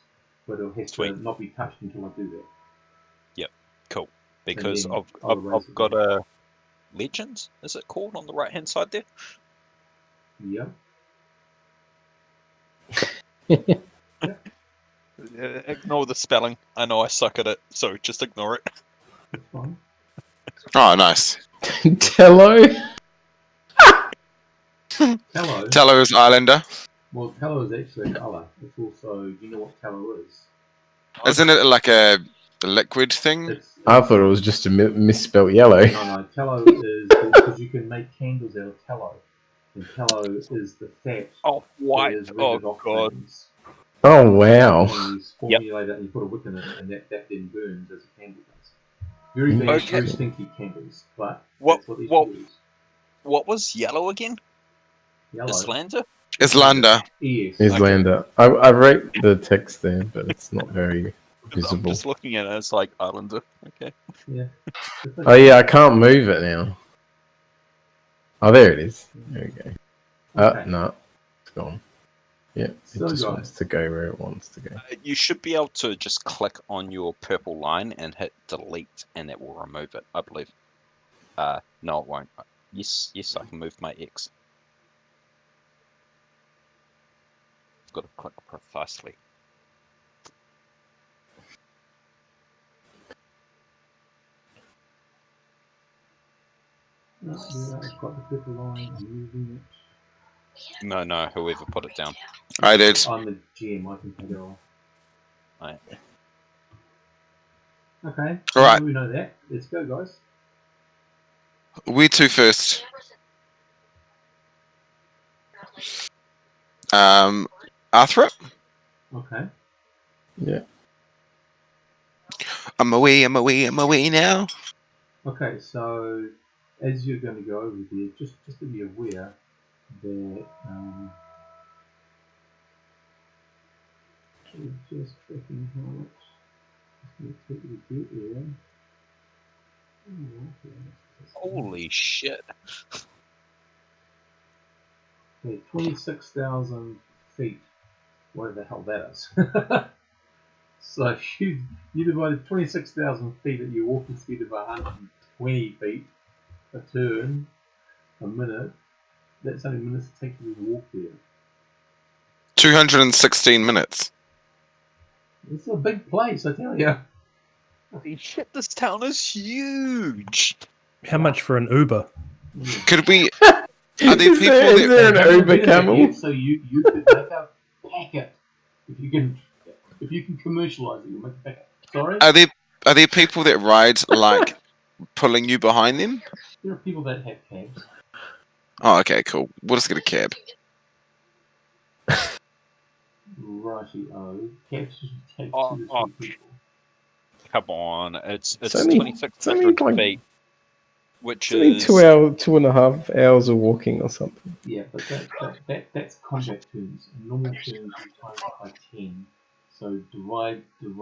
S1: but it'll have
S3: Sweet.
S1: to not be touched until I do that.
S3: cool because
S1: then I'll erase
S3: I've
S1: it
S3: got
S1: again.
S3: a legends. Is it called on the right hand side there?
S1: Yeah.
S3: Ignore the spelling. I know I suck at it, so just ignore it.
S1: That's fine.
S4: Oh, nice.
S5: Tello.
S1: Tallow.
S4: Tello is Islander.
S1: Well, tallow is actually a colour. It's also, do you know what tallow is?
S4: Isn't it like a liquid thing?
S5: I thought it was just a misspelt yellow.
S1: No. Tallow is because you can make candles out of tallow, and tallow is the fat
S3: Oh,
S1: that
S3: white.
S1: is
S3: Oh
S1: rendered off
S3: god.
S1: things.
S5: Oh wow!
S1: And you formulate it and you put a wick in it, and that then burns as a candle does. Very bad,
S3: Okay.
S1: very stinky candles, but
S3: What-
S1: that's what these
S3: what-
S1: use.
S3: What was yellow again?
S1: Yellow.
S3: Islander?
S4: Islander.
S1: Yes.
S5: Islander. I wrote the text there, but it's not very
S3: I'm
S5: visible.
S3: just looking at it. It's like Islander. Okay.
S1: Yeah.
S5: Oh yeah, I can't move it now. Oh, there it is. There we go.
S1: Okay.
S5: No, it's gone. Yeah, it
S1: So
S5: just
S1: guys.
S5: wants to go where it wants to go.
S3: You should be able to just click on your purple line and hit delete, and it will remove it, I believe. No, it won't. Yes, I can move my X. Got to click precisely.
S1: Yeah, I've got the purple line. I'm using it.
S3: No, whoever put it down.
S4: I did.
S1: I'm the GM. I can take it off.
S3: Right.
S1: Okay.
S4: All right.
S1: We know that. Let's go, guys.
S4: We two first. Arthur?
S1: Okay.
S5: Yeah.
S4: I'm away now.
S1: Okay. So, as you're going to go over there, just to be aware that we're just checking how much it's going to take you to get there. Oh, okay.
S3: Holy shit.
S1: Okay, 26,000 feet. Whatever the hell that is. So if you divided 26,000 feet at your walking speed of 120 feet a turn a minute. That's how many minutes it takes you to walk there.
S4: 216 minutes.
S1: It's a big place, I tell you.
S3: Holy shit, this town is huge.
S2: How much for an Uber?
S4: Could we? Are there
S5: Is
S4: people
S5: there, is
S4: that?
S5: there an
S1: Haven't
S5: Uber
S1: been there
S5: camel?
S1: yet, so you could make a packet if you can commercialize it. You make a packet. Sorry,
S4: Are there people that ride like pulling you behind them?
S1: there are people that have cabs.
S4: Oh, okay, cool. We'll just get a cab.
S1: Righty-o. Cabs usually take
S3: Oh,
S1: 2 to 3
S3: oh.
S1: people.
S3: Come on, it's
S5: only-
S3: 2,600
S5: like-
S3: feet, which
S5: It's only
S3: is
S5: 2.5 hours of walking or something.
S1: Yeah, but that's combat turns. In normal turns, you times it by 10. So divide. I don't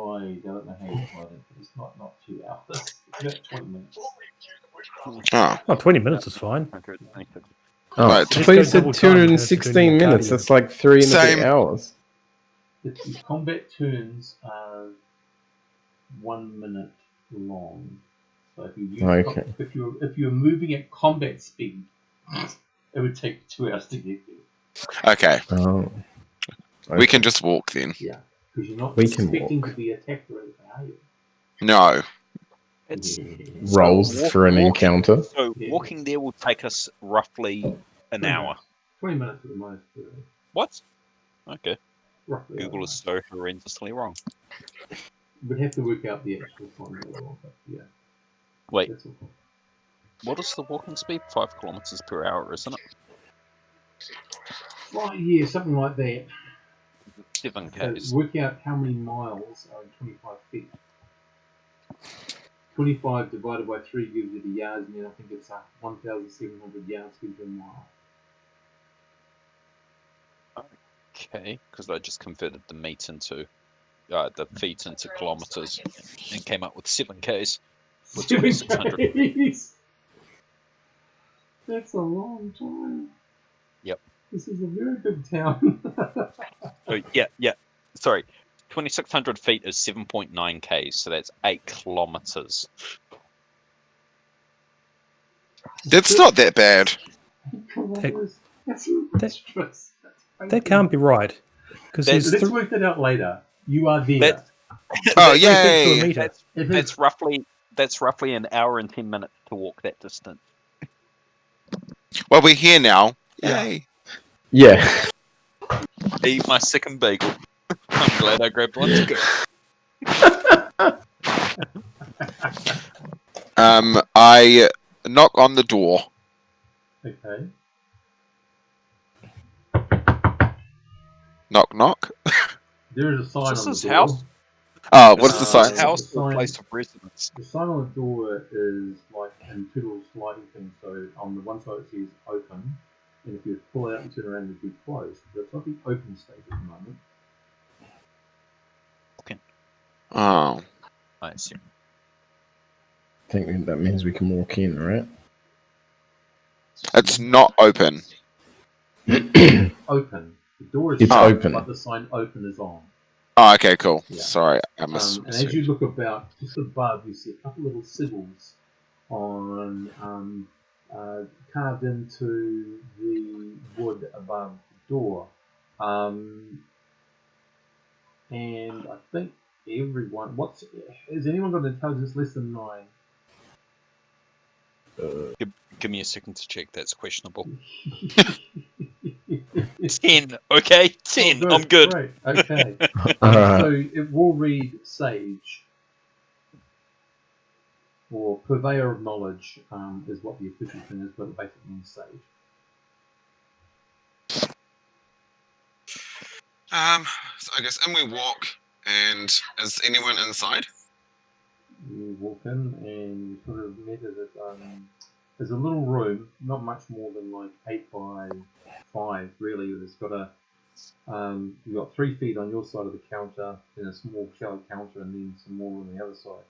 S1: know how you divide it, but it's not 2 hours. It's about 20 minutes.
S4: Oh,
S2: 20 minutes is fine.
S3: 126.
S5: Oh,
S4: Right,
S5: I
S2: just
S5: thought you
S2: go
S5: said
S2: double time,
S5: 216
S2: you're
S5: minutes.
S2: cardio.
S5: That's like 3 and a
S4: Same.
S5: bit hours.
S1: The combat turns are 1 minute long. So if you use
S5: Okay.
S1: if you're moving at combat speed, it would take 2 hours to get there.
S4: okay.
S5: Oh.
S4: We can just walk then.
S1: Yeah, because you're not
S5: We can
S1: expecting
S5: walk.
S1: to be attacked or anything, are you?
S4: No.
S3: It's
S5: Rolls
S3: So
S5: for an
S3: walking-
S5: encounter.
S3: So walking there will take us roughly an
S1: 20
S3: hour.
S1: minutes. 20 minutes at the most.
S3: What? Okay.
S1: Roughly. I
S3: Google
S1: don't
S3: is so horrendously wrong.
S1: know. We'd have to work out the actual time later, but yeah.
S3: Wait,
S1: That's all.
S3: what is the walking speed? 5 kilometers per hour, isn't it?
S1: Right, yeah, something like that.
S3: 7
S1: So
S3: k's.
S1: work out how many miles are in 25 feet. 25 divided by 3 gives you the yards, and then I think it's 1,700 yards gives you a mile.
S3: Okay, because I just converted the feet into kilometers and came up with 7 k's. For 2,600.
S1: K's. That's a long time.
S3: Yep.
S1: This is a very big town.
S3: Oh, yeah. Sorry. 2,600 feet is 7.9 k's, so that's 8 kilometers.
S4: That's not that bad.
S1: That's monstrous.
S2: That can't be right. Because
S3: That's-
S1: Let's work that out later. You are there.
S3: That-
S4: Oh,
S2: to a
S4: yay!
S2: meter.
S3: That's roughly an hour and 10 minutes to walk that distance.
S4: Well, we're here now.
S1: Yeah.
S4: Yay.
S5: Yeah.
S3: Eat my second bagel. I'm glad I grabbed one to go.
S4: I knock on the door.
S1: Okay.
S4: Knock, knock.
S1: There is a sign
S3: This
S1: on
S3: is
S1: the door.
S3: house.
S4: Oh, what's the
S3: Is
S4: sign?
S3: this house
S1: The
S3: or
S1: sign-
S3: place of residence?
S1: The sign on the door is like an internal sliding thing. So on the one side it says open, and if you pull it out and turn around, it'd be closed. But it's not the open state at the moment.
S4: Oh.
S3: I assume.
S5: I think that means we can walk in, right?
S4: It's not open.
S1: Open. The door is
S5: It's
S1: shut,
S5: open.
S1: but the sign "Open" is on.
S4: Oh, okay, cool.
S1: Yeah.
S4: Sorry, I missed.
S1: And as you look about, just above, you see a couple little sigils on carved into the wood above the door. And I think everyone. Is anyone got intelligence less than 9?
S3: Give me a second to check. That's questionable. 10. Okay, 10. I'm good.
S1: Great. Okay.
S5: Alright.
S1: So it will read sage, or purveyor of knowledge, is what the official thing is, but it basically means sage.
S4: So I guess, and we walk, and is anyone inside?
S1: You walk in and you sort of meet it at there's a little room, not much more than like 8 by 5 really. It's got a you've got 3 feet on your side of the counter, then a small shallow counter, and then some more on the other side.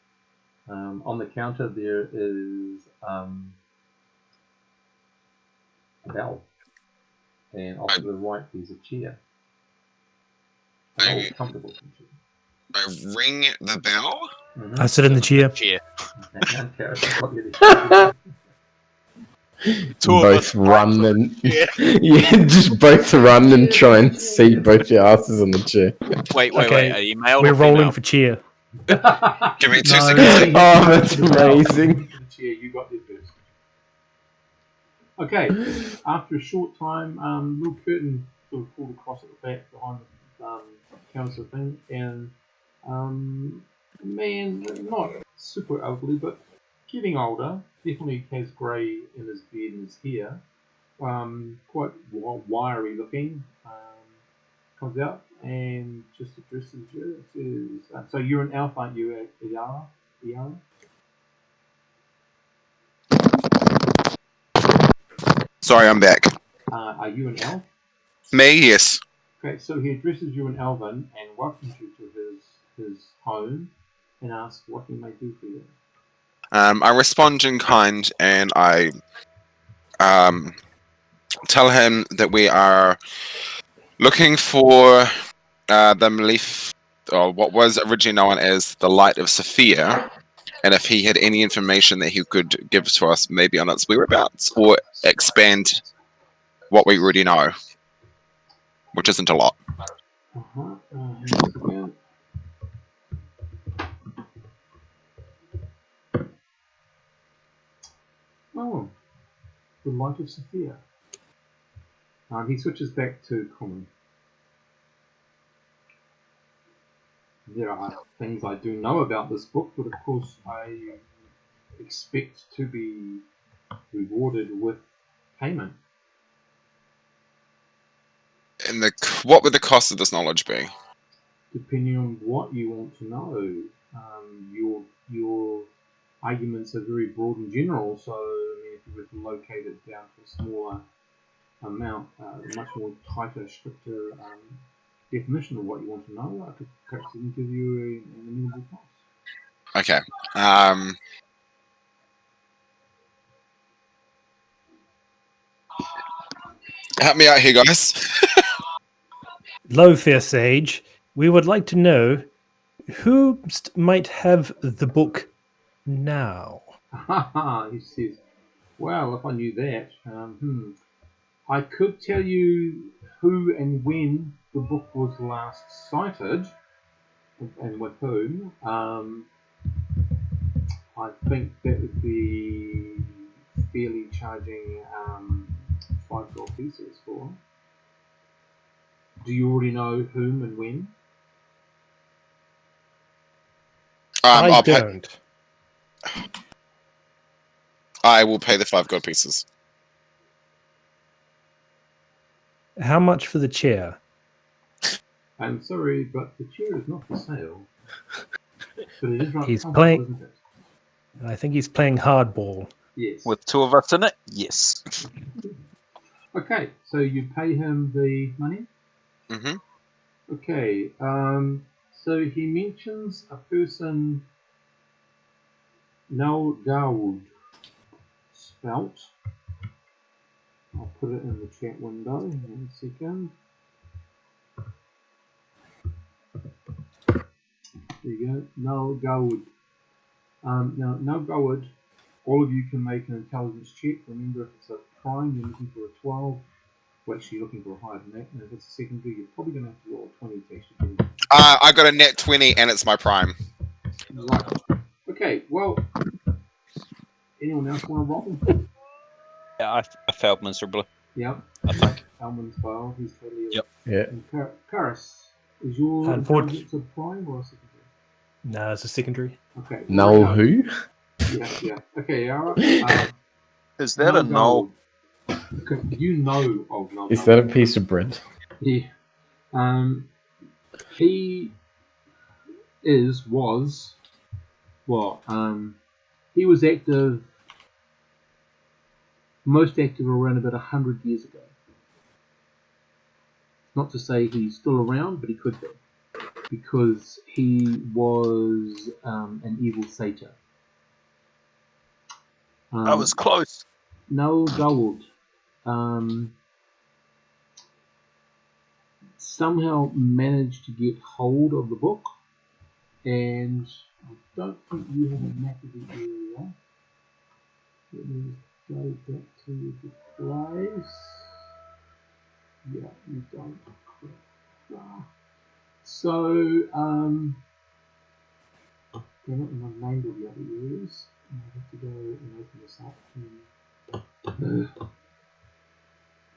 S1: On the counter there is a bell, and off to the right there's a chair. An old comfortable chair.
S4: I ring the bell.
S2: I sit in the chair.
S3: Chair. Two of
S5: Both
S3: us
S5: run and
S3: Yeah.
S5: yeah, just both run and try and see both your asses on the chair.
S3: Wait.
S2: Okay,
S3: Are you male
S2: We're
S3: or
S2: rolling
S3: female?
S2: for chair.
S4: Give me 2
S1: No,
S4: seconds.
S5: Oh, that's amazing.
S1: The chair, you got there first. Okay, after a short time, little curtain sort of pulled across at the back behind the counter thing, and a man, not super elderly, but getting older, definitely has grey in his beard and his hair, quite wiry looking, comes out and just addresses you. Says, so you're an elf, aren't you, Iara?
S4: Sorry, I'm back.
S1: Are you an elf?
S4: Me, yes.
S1: Okay, so he addresses you in Elven and welcomes you to his home and asks what he may do for you.
S4: I respond in kind, and I tell him that we are looking for the Malif, or what was originally known as the Light of Sophia, and if he had any information that he could give to us, maybe on its whereabouts, or expand what we already know, which isn't a lot.
S1: Again. Oh, the Light of Sophia. He switches back to common. There are things I do know about this book, but of course I expect to be rewarded with payment.
S4: And what would the cost of this knowledge be?
S1: Depending on what you want to know. Your arguments are very broad and general, so I mean, if you were to locate it down to a smaller amount, a much more tighter, stricter definition of what you want to know, I could perhaps even give you an amenable cost.
S4: Okay. Help me out here, guys.
S2: Lo, fair sage, we would like to know who might have the book now.
S1: He says, well, if I knew that, I could tell you who and when the book was last cited, and with whom. I think that would be fairly charging 5 gold pieces for. Do you already know whom and when?
S2: I don't.
S4: I will pay the 5 gold pieces.
S2: How much for the chair?
S1: I'm sorry, but the chair is not for sale. But it is right.
S2: He's
S1: comfortable,
S2: playing-
S1: isn't it?
S2: I think he's playing hardball.
S1: Yes.
S3: With 2 of us in it? Yes.
S1: Okay, so you pay him the money.
S4: Mm-hmm.
S1: Okay. So he mentions a person, Nal Dawood, spelt. I'll put it in the chat window in a second. There you go. No Gowood. Now, no Gowood. All of you can make an intelligence check. Remember, if it's a prime, you're looking for a 12. Well, actually, you're looking for a higher than that. And if it's a secondary, you're probably going to have to roll a 20 to actually get it.
S4: I got a net 20 and it's my prime.
S1: Right. Okay, well, anyone else want to roll?
S3: Yeah, I failed miserably.
S1: Yep.
S3: I think.
S1: Almond's failed. He's totally.
S3: Yep.
S5: Yeah.
S1: And Karis, is your intelligence a prime or a secondary?
S2: No, it's a secondary.
S1: Okay.
S5: Null
S1: Rico.
S5: who?
S1: Yeah. Okay, alright.
S3: Is that a null?
S1: Okay, you know of null.
S5: Is that a piece of bread?
S1: Yeah. He was what? He was active, most active around about 100 years ago. Not to say he's still around, but he could be. Because he was an evil satyr.
S3: That was close.
S1: Noel Gould somehow managed to get hold of the book, and I don't think you have a map of the area. Let me just go back to the place. Yeah, you don't. So, they're not in my named all the other areas. I have to go and open this up.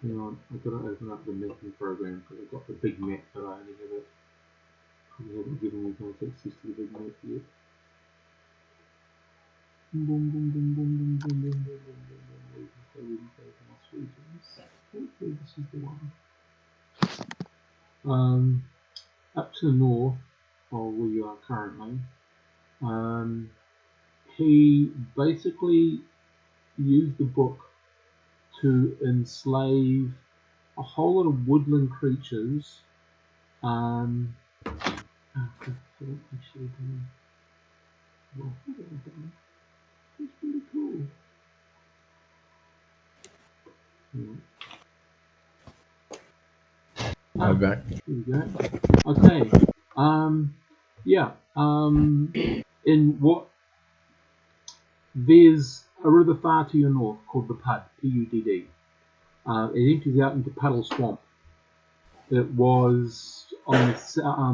S1: Hang on, I've got to open up the mapping program because I've got the big map, but I only have it. Probably haven't given you guys access to the big map yet. Hopefully this is the one. Up to the north of where you are currently, he basically used the book to enslave a whole lot of woodland creatures. Actually, well, it's pretty cool.
S5: I'm back.
S1: Here we go. Okay. Yeah. In what? There's a river far to your north called the Pudd, P-U-D-D. It empties out into Puddle Swamp. It was on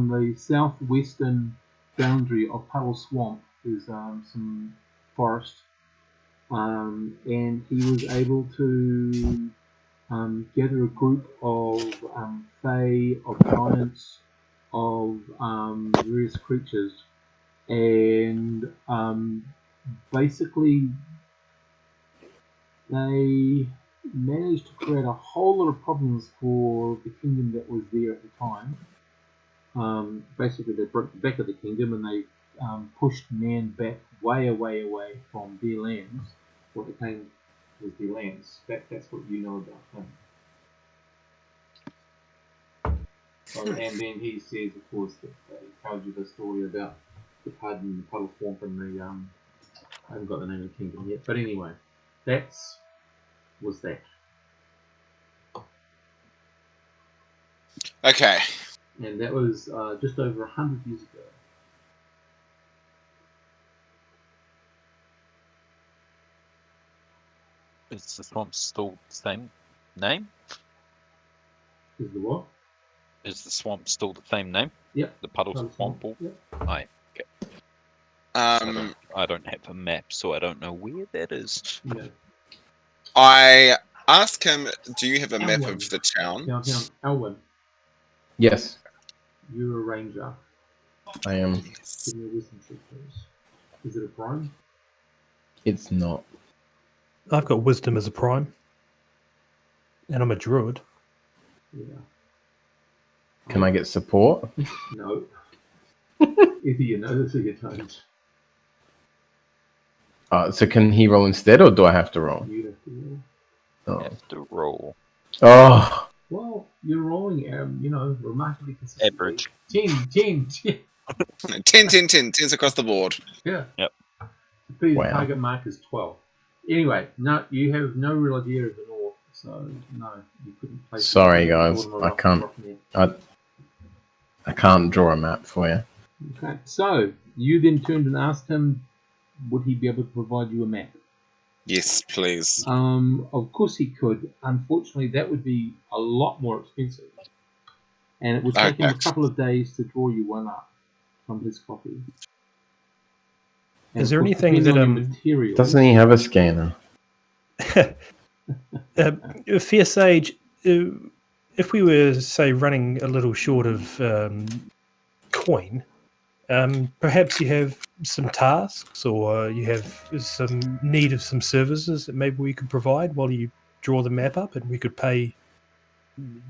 S1: the southwestern boundary of Puddle Swamp. There's some forest, and he was able to gather a group of fae, of giants, of various creatures, and basically they managed to create a whole lot of problems for the kingdom that was there at the time. Basically, they broke the back of the kingdom and they pushed man back way from their lands. What they claimed was their lands. That's what you know about him. And then he says, of course, that he told you the story about the Pudd and the Puddle Swamp and the I haven't got the name of the kingdom yet, but anyway, was that.
S4: Okay.
S1: And that was just over 100 years ago.
S3: Is the swamp still the same name?
S1: Is the what?
S3: Is the swamp still the same name?
S1: Yep.
S3: The Puddle
S1: Puddle
S3: Swamp?
S1: Swamp, yep.
S3: Aye. Okay. I don't have a map, so I don't know where that is.
S1: Yeah.
S4: I ask him, do you have a map
S1: Elwyn.
S4: of the town?
S1: Downtown Elwyn,
S5: Yes,
S1: you're a ranger.
S5: I am.
S1: Give me a wisdom check, please. Is it a prime?
S5: It's not.
S2: I've got wisdom as a prime. And I'm a druid.
S1: Yeah.
S5: Can I get support?
S1: No. Either you know this or you don't.
S5: So can he roll instead, or do I have to roll?
S1: You'd have to roll.
S5: Oh.
S3: Have to roll.
S5: Oh.
S1: Well, you're rolling, remarkably consistently.
S3: Average.
S1: 10.
S4: 10, 10s across the board.
S1: Yeah.
S3: Yep.
S1: The
S5: Wow.
S1: target mark is 12. Anyway, no, you have no real idea of the north, so no, you couldn't place.
S5: Sorry, guys. I can't draw a map for you.
S1: Okay, so you then turned and asked him, would he be able to provide you a map?
S4: Yes, please.
S1: Of course he could. Unfortunately, that would be a lot more expensive, and it would take him a
S4: Okay.
S1: couple of days to draw you one up from his copy. And
S2: Is
S1: of
S2: there
S1: course,
S2: anything
S1: depending
S2: that
S1: on your materials,
S5: Doesn't he have a scanner?
S2: Fair Sage, if we were, say, running a little short of coin, perhaps you have some tasks or you have some need of some services that maybe we could provide while you draw the map up, and we could pay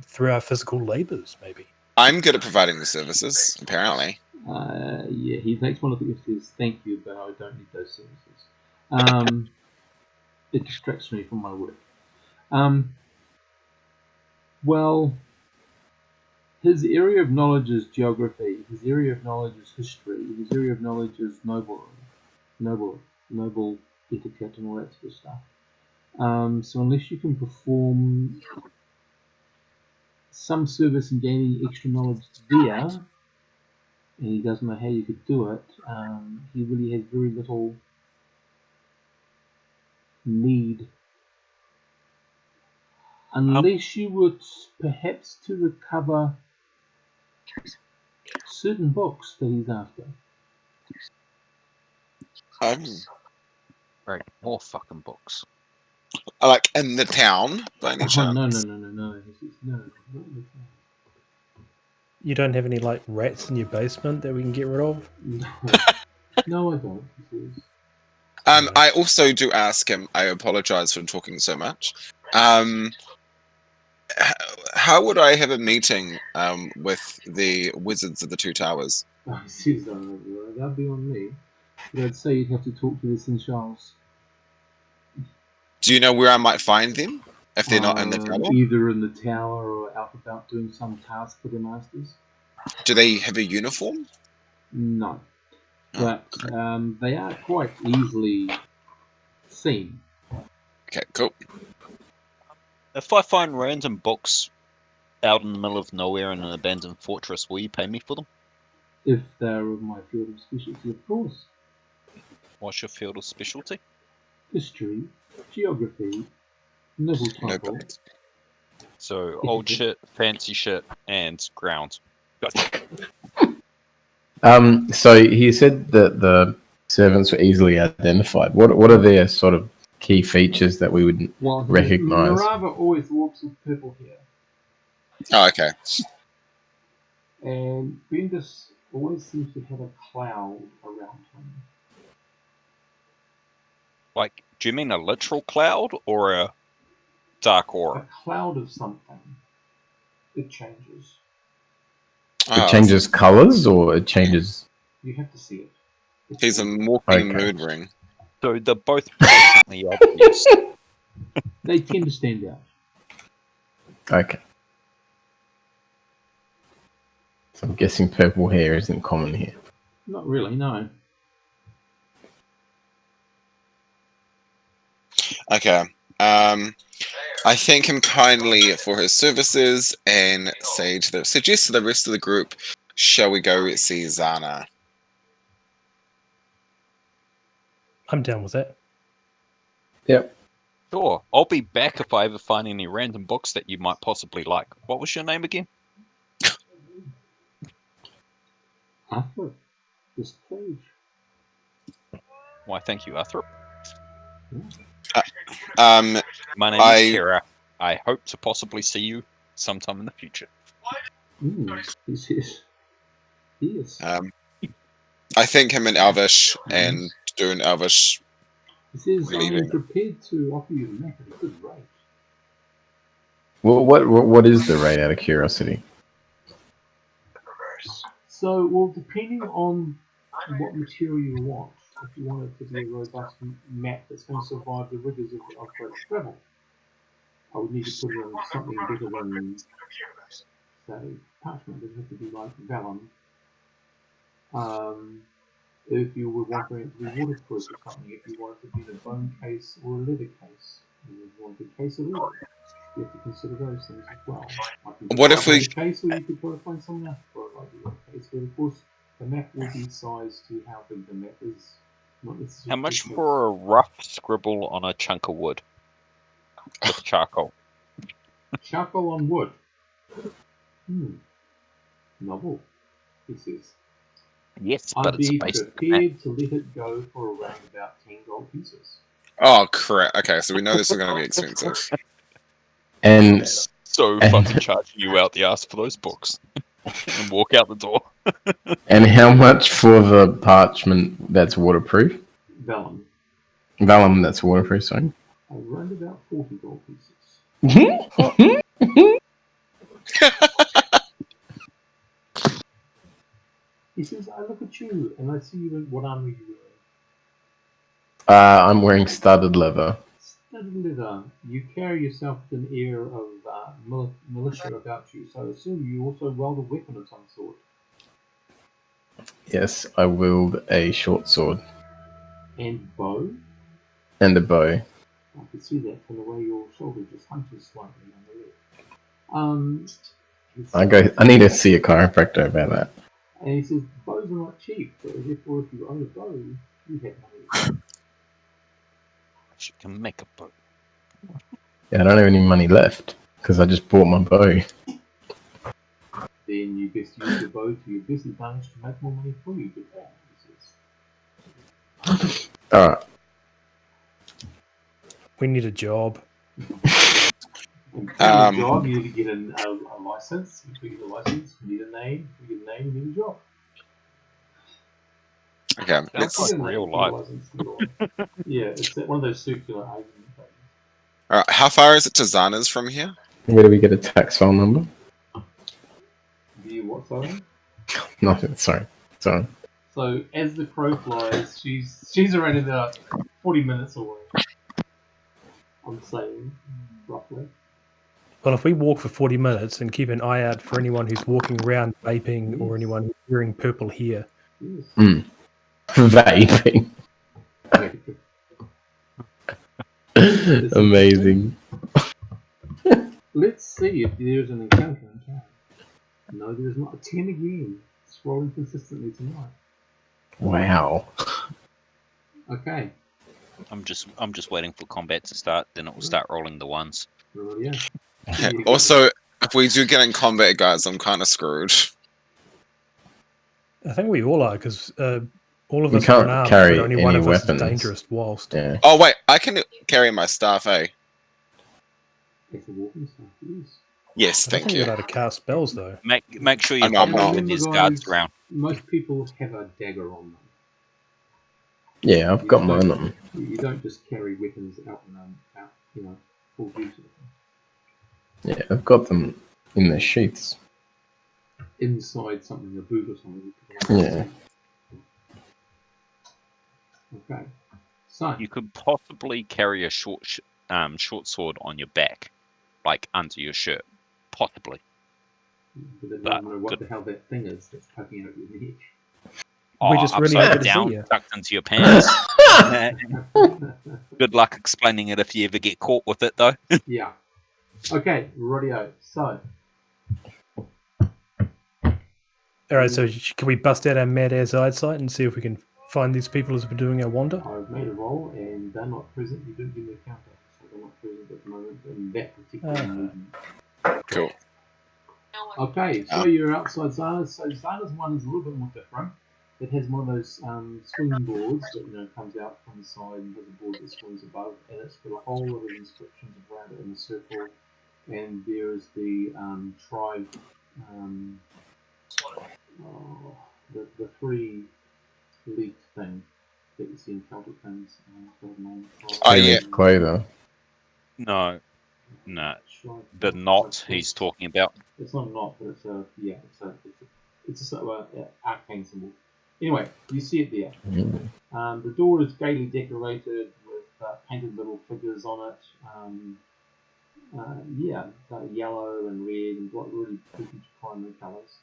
S2: through our physical labors, maybe.
S4: I'm good at providing the services, apparently.
S1: yeah, he takes one look at you and says, "Thank you, but I don't need those services." It distracts me from my work. Well, his area of knowledge is geography. His area of knowledge is history. His area of knowledge is noble etiquette, and all that sort of stuff. So unless you can perform some service in gaining extra knowledge there, and he doesn't know how you could do it, he really has very little need. Unless you were perhaps to recover certain books that he's after.
S3: Right, more fucking books.
S4: Like in the town, by any
S1: Oh,
S4: chance?
S1: no. He says, no, not in the town.
S2: You don't have any like rats in your basement that we can get rid of?
S1: No, I don't. He says.
S4: I also do ask him, I apologize for talking so much. How would I have a meeting with the Wizards of the Two Towers?
S1: Oh, he says, that'd be on me. But I'd say you'd have to talk to the St. Charles.
S4: Do you know where I might find them if they're not in the tower?
S1: Either in the tower or out about doing some task for the masters.
S4: Do they have a uniform?
S1: No.
S4: Oh,
S1: But they are quite easily seen.
S4: okay, cool.
S3: If I find random books out in the middle of nowhere in an abandoned fortress, will you pay me for them?
S1: If they're of my field of specialty, of course.
S3: What's your field of specialty?
S1: History, geography, naval
S4: No
S1: title.
S4: bad.
S3: So old shit, fancy shit, and ground. Gotcha.
S5: So he said that the servants were easily identified. What are their sort of key features that we would
S1: Well,
S5: recognize?
S1: Narava always walks with purple hair.
S4: Oh, okay.
S1: And Bendis always seems to have a cloud around him.
S3: Like, do you mean a literal cloud or a dark aura?
S1: A cloud of something. It changes.
S5: It changes colors, or it changes.
S1: You have to see it.
S4: He's a walking
S5: Okay.
S4: mood ring.
S3: So they're both blatantly obvious.
S1: They tend to stand out.
S5: Okay. So I'm guessing purple hair isn't common here.
S1: Not really, no.
S4: Okay. I thank him kindly for his services and suggest to the rest of the group, shall we go see Zana?
S2: I'm down with that.
S5: Yep.
S3: Sure, I'll be back if I ever find any random books that you might possibly like. What was your name again?
S1: Arthur, this page.
S3: Why, thank you, Arthur. My name is Kara. I hope to possibly see you sometime in the future.
S1: He says. Yes.
S4: I thank him in Elvish and do an Elvish.
S1: He says, I'm
S4: leaving.
S1: prepared to offer you the map at a good rate.
S5: Well, what is the rate, out of curiosity?
S1: So, well, depending on what material you want, if you want it to be a robust map that's going to survive the rigors of great travel, I would need to put it on something better than, say, parchment. It would have to be like vellum. If you would want it to be waterproof or something, if you want it to be in a bone case or a leather case, you would want a case of leather. You have to consider those things as well.
S4: What if we-
S1: a case, or you could try to find someone else for it, like a case, but of course The map will be sized to how big the map is. Not necessarily
S3: How much
S1: distance.
S3: for a rough scribble on a chunk of wood with charcoal?
S1: Charcoal on wood. Novel, he says.
S3: Yes,
S1: I'd
S3: but it's
S1: be
S3: based on
S1: prepared to let it go for around about 10 gold pieces.
S4: Oh, correct. Okay, so we know this is going to be expensive.
S5: And
S3: so
S5: And-
S3: fucking charging you out the ass for those books and walk out the door.
S5: and how much for the parchment that's waterproof?
S1: Vellum.
S5: Vellum that's waterproof, sorry.
S1: Around about 40 gold pieces. He says, I look at you and I see you in what armor you wear.
S5: I'm wearing studded leather.
S1: Studded leather. You carry yourself with an air of militia about you, so I assume you also wield a weapon of some sort.
S5: Yes, I wield a short sword
S1: And bow.
S5: and a bow.
S1: I can see that from the way your shoulder just hunches slightly on the leg.
S5: I need to see a chiropractor about that.
S1: And he says, bows are not cheap, so therefore if you own a bow, you have money.
S3: You can make a boat.
S5: Yeah, I don't have any money left because I just bought my bow.
S1: Then you best use your bow to your best advantage to make more money for you. Good plan, he says.
S5: Alright.
S2: We need a job.
S1: And to get a job, you need to get a license. You get a license, you need a name. You get a name, you need a job.
S4: Okay,
S3: That's
S4: let's.
S3: like real life.
S1: Yeah, it's one of those circular argument things.
S4: All right, how far is it to Zana's from here?
S5: Where do we get a tax file number?
S1: Do you what, sorry?
S5: Nothing, sorry.
S1: So as the crow flies, she's around about 40 minutes away. I'm saying, roughly.
S2: Well, if we walk for 40 minutes and keep an eye out for anyone who's walking around vaping or anyone who's wearing purple hair.
S1: Yes.
S5: Vaping. Amazing.
S1: Let's see if there's an encounter in town. No, there's not. A 10 again. It's rolling consistently tonight.
S5: Wow.
S1: Okay.
S3: I'm just waiting for combat to start, then it will start rolling the ones.
S1: Well, yeah.
S4: Also, if we do get in combat, guys, I'm kind of screwed.
S2: I think we all are, because all of
S5: We
S2: us
S5: can't
S2: are unarmed,
S5: carry
S2: but only one
S5: any
S2: of us
S5: weapons.
S2: is dangerous whilst.
S5: Yeah.
S4: Oh wait, I can carry my staff, eh?
S1: It's a walking staff, yes.
S4: Yes,
S2: I don't
S4: thank
S2: think
S4: you.
S2: you're allowed to cast spells, though.
S3: Make sure you
S4: I'm
S3: hop
S4: not.
S3: on when there's guards around.
S1: Most people have a dagger on them.
S5: Yeah, I've got mine on.
S1: You don't just carry weapons out, full use of them.
S5: Yeah, I've got them in their sheaths.
S1: Inside something, a boot or something.
S5: Yeah.
S1: Okay. So
S3: You could possibly carry a short sword on your back, like under your shirt, possibly.
S1: but I
S3: But
S1: don't know what
S3: good.
S1: the hell that thing is that's poking out your neck.
S2: We just really
S3: upside
S2: happy to see
S3: down,
S2: you.
S3: tucked into your pants. Good luck explaining it if you ever get caught with it, though.
S1: Yeah. Okay, radio. So
S2: All right, so can we bust out our mad ass eyesight and see if we can find these people as we're doing our wander?
S1: I've made a roll and they're not present. You didn't give me a counter, so they're not present at the moment in that particular movement.
S4: Cool.
S1: Okay, so you're outside Zana's. So Zana's one is a little bit more different. It has one of those swing boards that comes out from the side and has a board that swings above, and it's got a whole lot of inscriptions around it in a circle. And there is the tribe, the three leaf thing that you see in Celtic things.
S4: Oh, yeah.
S5: Quaver.
S3: No, the knot he's talking about.
S1: It's not a knot, but it's a sort of arcane symbol. Anyway, you see it there. The door is gaily decorated with painted little figures on it. Yellow and red and really pretty primary colours.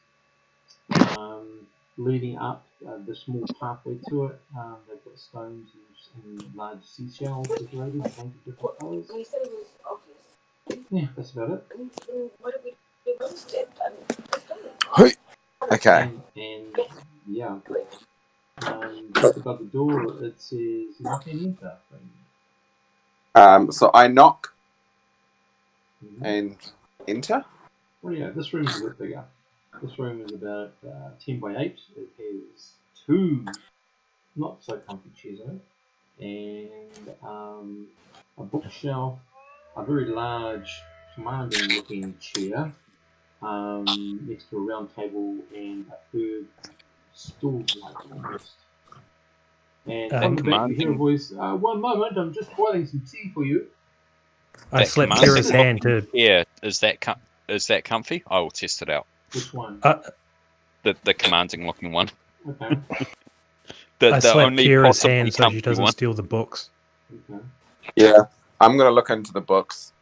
S1: Leading up the small pathway to it, they've got stones and large seashells decorated, painted different colours.
S6: When you said it was obvious.
S1: Yeah, that's about it.
S6: What did we do about it?
S4: Okay.
S1: And Yeah. Just above the door, it says "Knock and enter."
S4: So I knock
S1: Mhm.
S4: and enter.
S1: Oh yeah, this room is a bit bigger. This room is about 10 by 8. It has 2 not so comfy chairs in it, and a bookshelf, a very large, commanding looking chair next to a round table, and a third stool like almost. And
S2: That
S1: from the back, you hear a
S3: commanding-
S1: voice, "One moment, I'm just boiling some tea for you."
S2: I
S3: That
S2: slapped
S3: commanding
S2: Kira's hand to.
S3: looking chair, is that comfy? I will test it out.
S1: Which one?
S3: The commanding looking one.
S1: Okay.
S3: The
S2: I
S3: the
S2: slapped
S3: only
S2: Kira's
S3: possibly
S2: hand so she
S3: comfy
S2: doesn't
S3: one.
S2: steal the books.
S1: Okay.
S4: Yeah, I'm gonna look into the books.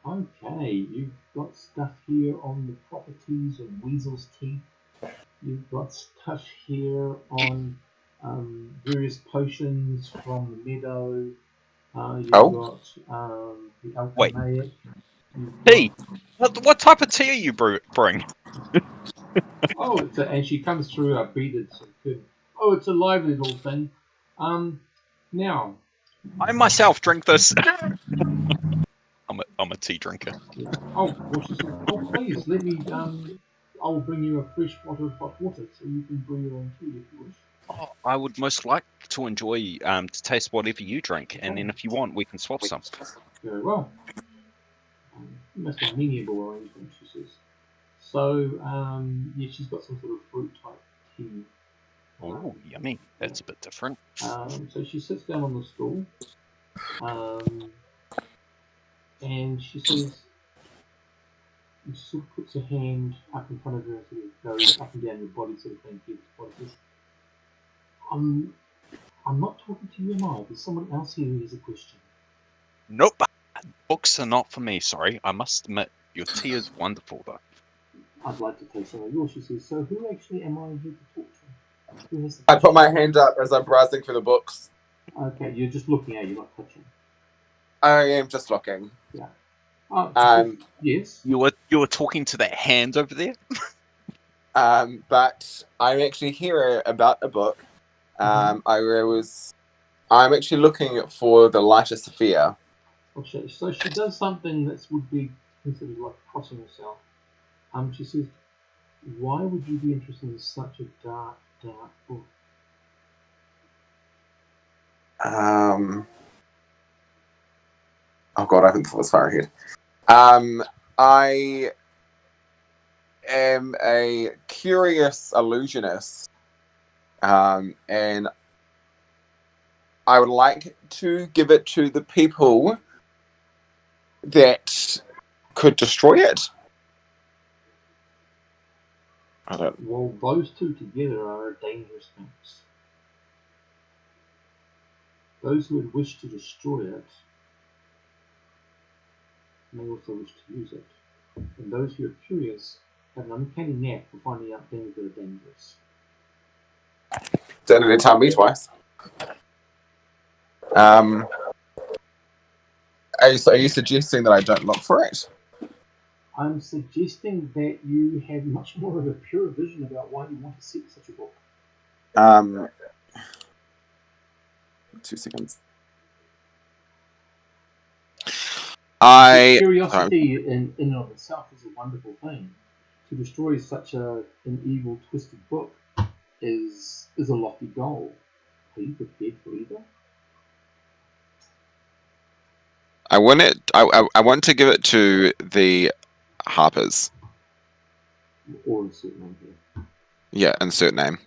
S1: Okay, you've got stuff here on the properties of Weasel's teeth. You've got stuff here on various potions from the meadow. You've
S4: Oh.
S1: got the
S3: Wait.
S1: alchemaic. You've
S3: Tea.
S1: got,
S3: What type of tea are you brewing?
S1: oh, and she comes through a beaded curtain. Oh, it's a lively little thing. Now,
S3: I myself drink this. I'm a tea drinker.
S1: yeah. Oh, well, she says, "Oh, please let me. I'll bring you a fresh bottle of hot water so you can brew your own tea if you wish."
S3: Oh, I would most like to enjoy to taste whatever you drink, and then if you want, we can swap some.
S1: Very well. Most amenable arrangement, she says. So, yeah, she's got some sort of fruit type tea.
S3: Oh, yummy. That's a bit different.
S1: So she sits down on the stool, and she says, and she sort of puts her hand up in front of her and sort of goes up and down your body, sort of thing. Body says, I'm not talking to you, am I? There's someone else here who has a question.
S3: Nope. Books are not for me, sorry. I must admit, your tea is wonderful, though.
S1: I'd like to taste some of yours, she says. So who actually am I here to talk to? Who has the
S4: I put my hand up as I'm browsing through the books.
S1: Okay, you're just looking at, you're not touching.
S4: I am just looking.
S1: Yeah. Oh, yes.
S3: You were talking to that hand over there?
S4: But I'm actually here about a book. I'm actually looking for the Lighter Sophia.
S1: Okay, so she does something that would be considered like crossing herself. She says, "Why would you be interested in such a dark book?"
S4: Oh god, I haven't thought this far ahead. I am a curious illusionist, and I would like to give it to the people that could destroy it. I don't.
S1: Well, those two together are a dangerous mix. Those who would wish to destroy it may also wish to use it. And those who are curious have an uncanny knack for finding out things that are dangerous.
S4: Don't need to tell me twice. Are you suggesting that I don't look for it?
S1: I'm suggesting that you have much more of a pure vision about why you want to seek such a book.
S4: 2 seconds.
S1: Curiosity in and of itself is a wonderful thing. To destroy such an evil, twisted book is a lofty goal. Are you prepared for either?
S4: I want it. I want to give it to the Harpers.
S1: Or insert name here.
S4: Yeah, insert name.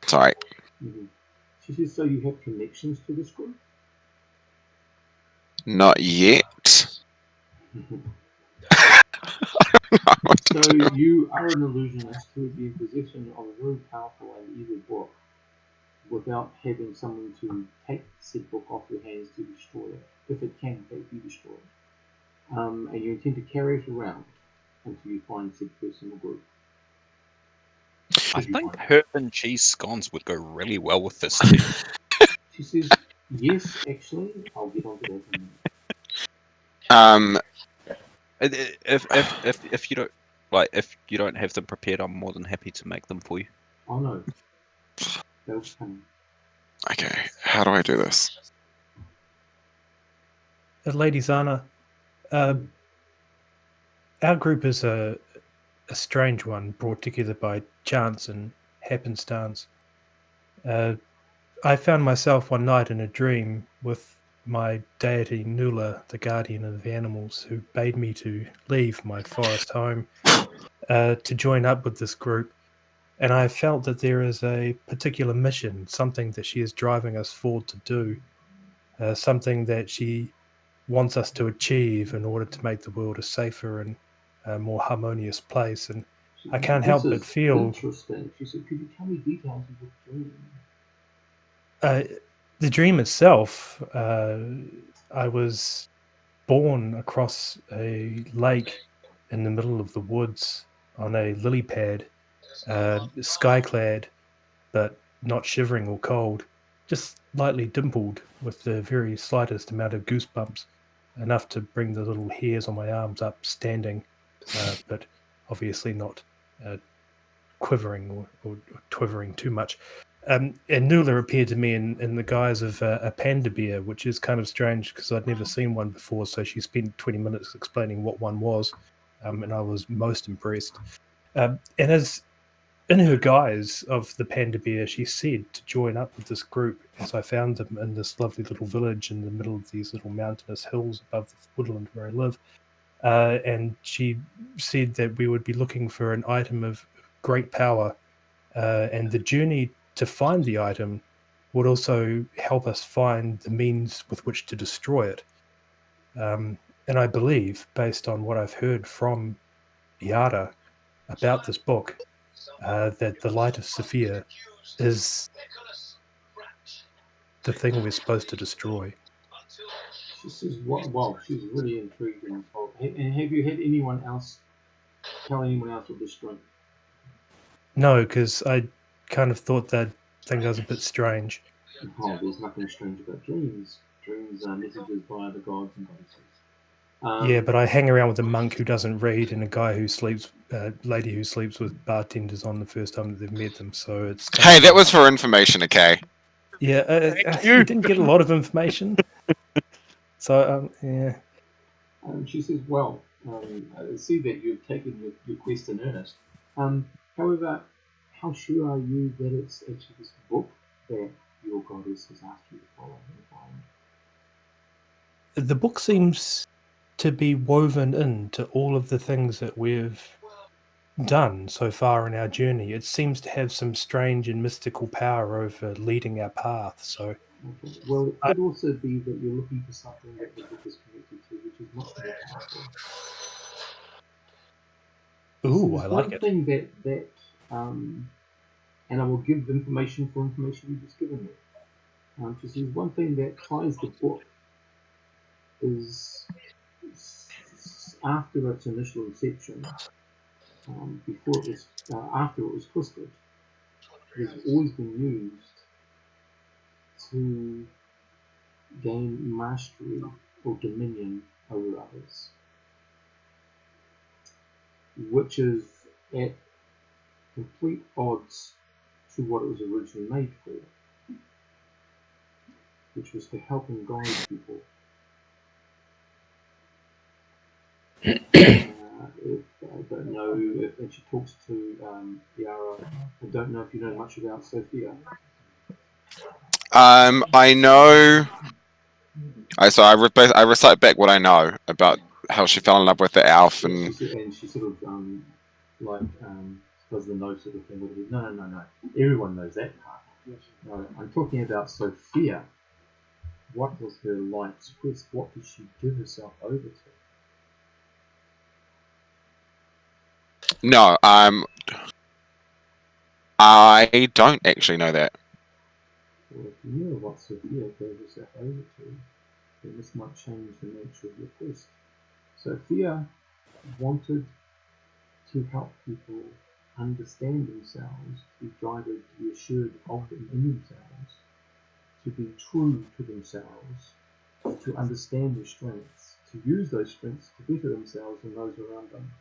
S4: Sorry.
S1: Mm-hmm. She says, so you have connections to this group?
S4: Not yet.
S1: So you are an illusionist who would be in possession of a very powerful and evil book without having someone to take said book off your hands to destroy it, if it can be destroyed. And you intend to carry it around until you find said person or group.
S3: I think herb and cheese scones would go really well with this tea.
S1: She says, yes, actually, I'll get onto that in a minute.
S3: If you don't if you don't have them prepared, I'm more than happy to make them for you.
S1: Oh no. That was funny.
S4: Okay, how do I do this?
S2: Lady Zana, our group is a strange one brought together by chance and happenstance. I found myself one night in a dream with my deity Nula, the guardian of the animals, who bade me to leave my forest home to join up with this group. And I felt that there is a particular mission, something that she is driving us forward to do, something that she wants us to achieve in order to make the world a safer and more harmonious place. And I can't
S1: This
S2: help but
S1: is
S2: feel
S1: interesting. She said, "Could you tell me details of your dream?"
S2: the dream itself. I was born across a lake in the middle of the woods on a lily pad, sky-clad, but not shivering or cold, just lightly dimpled with the very slightest amount of goosebumps, enough to bring the little hairs on my arms up standing, but obviously not quivering or twivering too much. And Nula appeared to me in the guise of a panda bear, which is kind of strange because I'd never seen one before. So she spent 20 minutes explaining what one was, and I was most impressed. And as in her guise of the panda bear, she said to join up with this group as I found them in this lovely little village in the middle of these little mountainous hills above the woodland where I live. And she said that we would be looking for an item of great power, and the journey to find the item would also help us find the means with which to destroy it. And I believe, based on what I've heard from Iara about this book, that the Light of Sophia is the thing we're supposed to destroy.
S1: She says, "Wow, she's really intrigued and told." And have you had anyone else tell anyone else of this dream?
S2: No, because I kind of thought that thing was a bit strange.
S1: Oh, there's nothing strange about dreams. Dreams are messages via the gods and goddesses.
S2: Yeah, but I hang around with a monk who doesn't read and a guy who sleeps, lady who sleeps with bartenders on the first time that they've met them. So it's kind
S4: Hey,
S2: of
S4: that was for information, okay?
S2: yeah. You didn't get a lot of information, so yeah.
S1: She says, "Well, I see that you've taken your quest in earnest. However, how sure are you that it's actually this book that your goddess has asked you to follow and find?"
S2: The book seems to be woven into all of the things that we've done so far in our journey. It seems to have some strange and mystical power over leading our path. So
S1: Okay. Well, it
S2: I,
S1: could also be that you're looking for something that the book is connected to, which is much more powerful. So
S2: ooh, I
S1: there's
S2: like
S1: one
S2: it.
S1: thing and I will give information for information you've just given me. So there's one thing that ties the book is after its initial inception, before it was after it was twisted, it has always been used to gain mastery or dominion over others, which is at complete odds to what it was originally made for, which was to help and guide people. I don't know if, and she talks to Yara. I don't know if you know much about Sophia.
S4: I know. I recite back what I know about how she fell in love with the elf,
S1: Yeah,
S4: and
S1: she sort of does the no sort of thing with it. No. Everyone knows that part. No, I'm talking about Sophia. What was her life's quest? What did she give herself over to?
S4: no, I don't actually know that.
S1: Well, if you know what Sophia gave herself over to, then this might change the nature of your quest. Sophia wanted to help people understand themselves, to be guided, to be assured of them in themselves, to be true to themselves, to understand their strengths, to use those strengths to better themselves and those around them.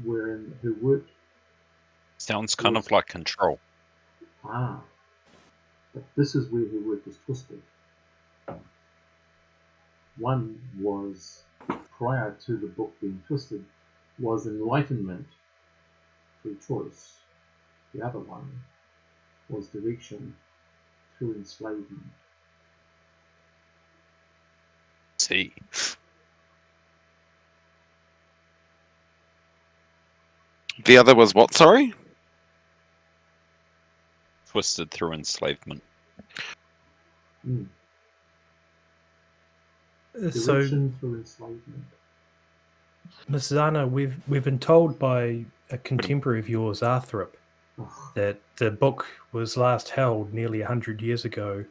S1: Wherein her work
S3: Sounds kind of like Control.
S1: Ah. But this is where the word is twisted. One was, prior to the book being twisted, was enlightenment, free choice. The other one was direction through enslavement.
S3: See.
S4: The other was what? Sorry.
S3: Twisted through enslavement.
S1: Mm.
S2: So,
S1: Direction through enslavement.
S2: Miss Zana, we've been told by a contemporary of yours, Arthurip,
S1: Ugh.
S2: that the book was last held nearly 100 years ago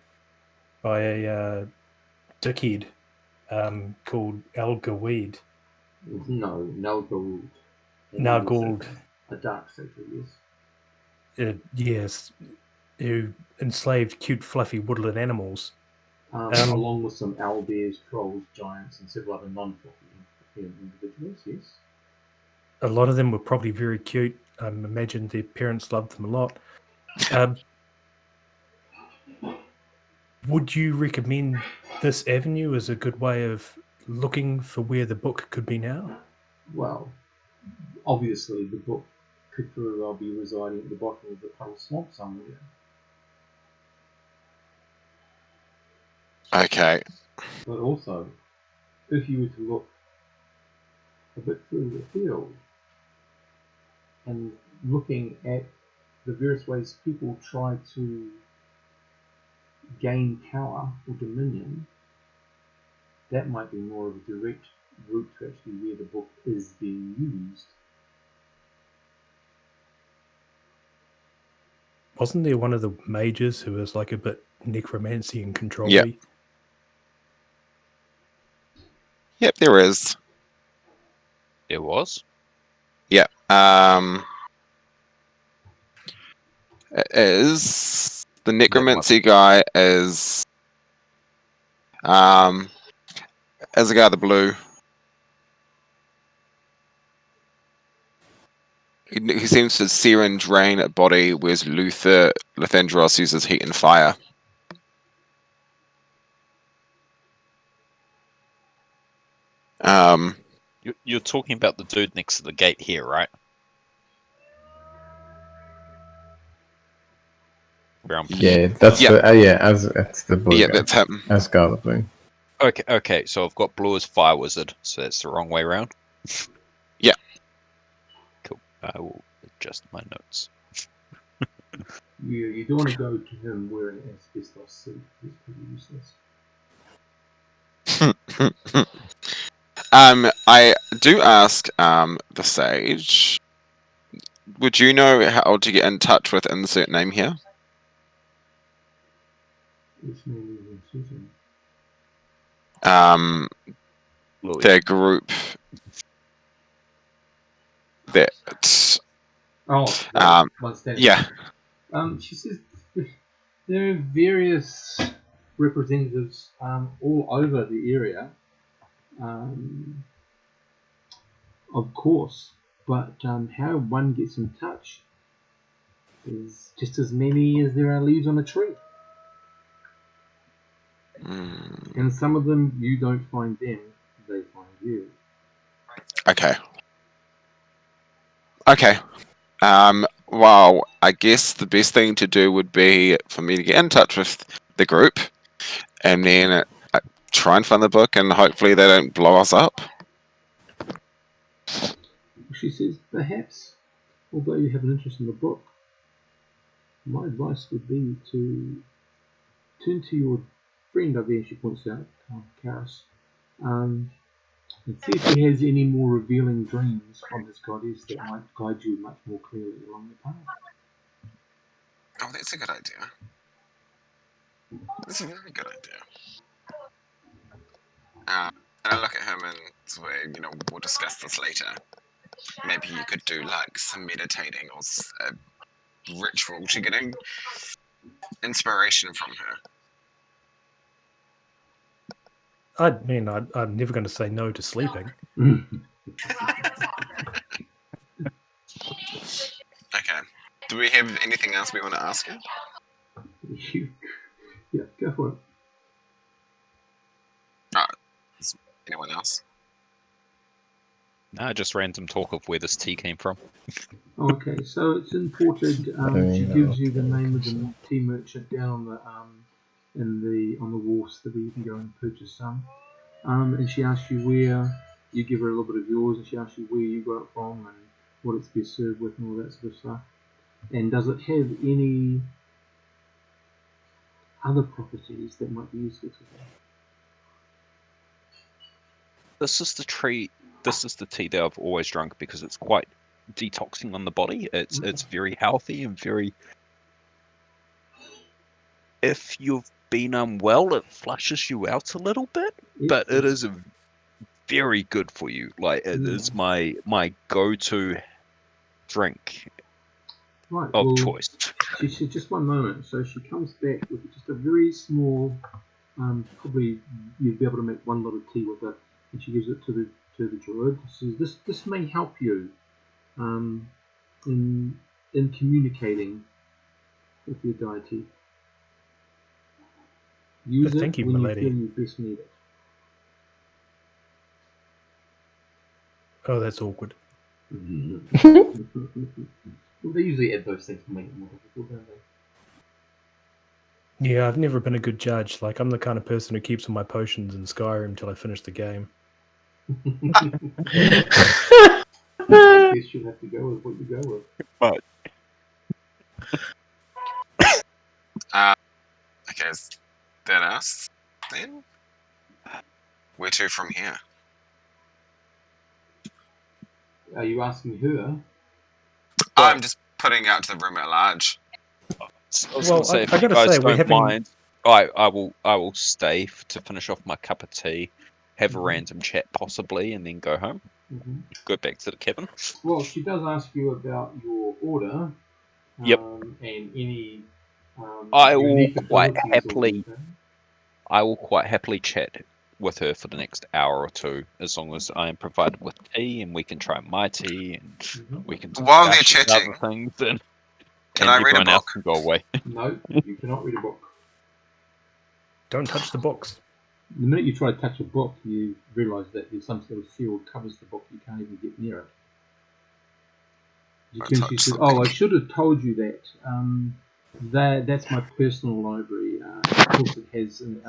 S2: by a dickhead called Al Gaweed.
S1: No, Nalgold.
S2: Nalgold,
S1: A dark sacred, yes.
S2: yes, who enslaved cute, fluffy woodland animals.
S1: Along with some owlbears, trolls, giants, and several other non-fluffy individuals, yes.
S2: A lot of them were probably very cute. I imagine their parents loved them a lot. Would you recommend this avenue as a good way of looking for where the book could be now?
S1: Well, obviously the book could very well be residing at the bottom of the Puddle Swamp somewhere.
S4: Okay.
S1: But also, if you were to look a bit further afield and looking at the various ways people try to gain power or dominion, that might be more of a direct route to actually where the book is being used.
S2: Wasn't there one of the mages who was like a bit necromancy and control-y?
S4: Yep. Yep, there is.
S3: There was.
S4: Yeah. It is the necromancy guy is as a guy the blue. He seems to sear and drain a body, whereas Lathendros uses heat and fire.
S3: You're talking about the dude next to the gate here, right? Brown pants.
S5: Yeah, that's that's the blue
S4: Yeah,
S5: guy.
S4: that's him.
S5: Asgard the blue.
S3: Okay, so I've got blue as fire wizard, so that's the wrong way around.
S4: Yeah.
S3: Cool. I will adjust my notes.
S1: You don't want to go to him wearing an asbestos suit. He's pretty useless.
S4: I do ask the sage, would you know how to get in touch with insert name here?
S1: Which name is uncertain.
S3: Louis.
S4: Their group that
S1: One step.
S4: yeah.
S1: She says there are various representatives all over the area, of course, but how one gets in touch is just as many as there are leaves on a tree. And some of them, you don't find them, they find you.
S4: Okay. Well, I guess the best thing to do would be for me to get in touch with the group, and then try and find the book, and hopefully they don't blow us up.
S1: She says, perhaps, although you have an interest in the book, my advice would be to turn to your friend over there, she points out, Karis, and see if he has any more revealing dreams from his goddess that might guide you much more clearly along the path.
S4: Oh, that's a good idea. That's a very good idea. And I look at him and sort of, we'll discuss this later. Maybe you could do like some meditating or a ritual to getting inspiration from her.
S2: I mean, I'm never going to say no to sleeping.
S4: Okay. Do we have anything else we want to ask her?
S1: Yeah, go for it.
S4: Anyone else?
S3: No, just random talk of where this tea came from.
S1: Okay, so it's imported. She gives you the name of the tea merchant down on the wharfs that you can go and purchase some. And she asks you where. You give her a little bit of yours, and she asks you where you got it from and what it's best served with and all that sort of stuff. And does it have any other properties that might be useful to her?
S3: This is the tree. This is the tea that I've always drunk because it's quite detoxing on the body. It's very healthy and very. If you've been unwell, it flushes you out a little bit, but it is very good for you. Like it is my go-to drink
S1: Right,
S3: of choice.
S1: She said, just one moment. So she comes back with just a very small, probably you'd be able to make one lot of tea with it, and she gives it to the druid. She says, this may help you in communicating with your deity. Use
S2: Thank
S1: it
S2: you,
S1: when you
S2: milady.
S1: feel you best need it.
S2: Oh, that's awkward.
S1: Well, they usually add those things to make it more difficult, don't they?
S2: Yeah, I've never been a good judge. Like, I'm the kind of person who keeps all my potions in Skyrim until I finish the game.
S1: I guess you'll have to go with what you go with.
S4: Okay, is that us then? Where to from here?
S1: Are you asking her?
S4: I'm just putting out to the room at large.
S3: I was
S2: Well,
S3: going to say,
S2: I
S3: if you
S2: gotta
S3: guys
S2: say, we're
S3: don't
S2: having-
S3: mind, I will stay to finish off my cup of tea, have a random chat possibly, and then go home. Go back to the cabin.
S1: Well, she does ask you about your order.
S3: Yep.
S1: And any
S3: I will
S1: unique
S3: quite
S1: abilities
S3: happily.
S1: or anything.
S3: I will quite happily chat with her for the next hour or two, as long as I am provided with tea and we can try my tea and we can
S4: While they're
S3: discuss
S4: chatting,
S3: other things and
S4: can I read a
S3: everyone else
S4: book?
S3: can go away.
S1: No, you cannot read a book.
S2: Don't touch the books.
S1: The minute you try to touch a book, you realise that there's some sort of seal covers the book. You can't even get near it.
S4: Or
S1: She
S4: touch
S1: said,
S4: something.
S1: I should have told you that. That's my personal library. Of course, it has in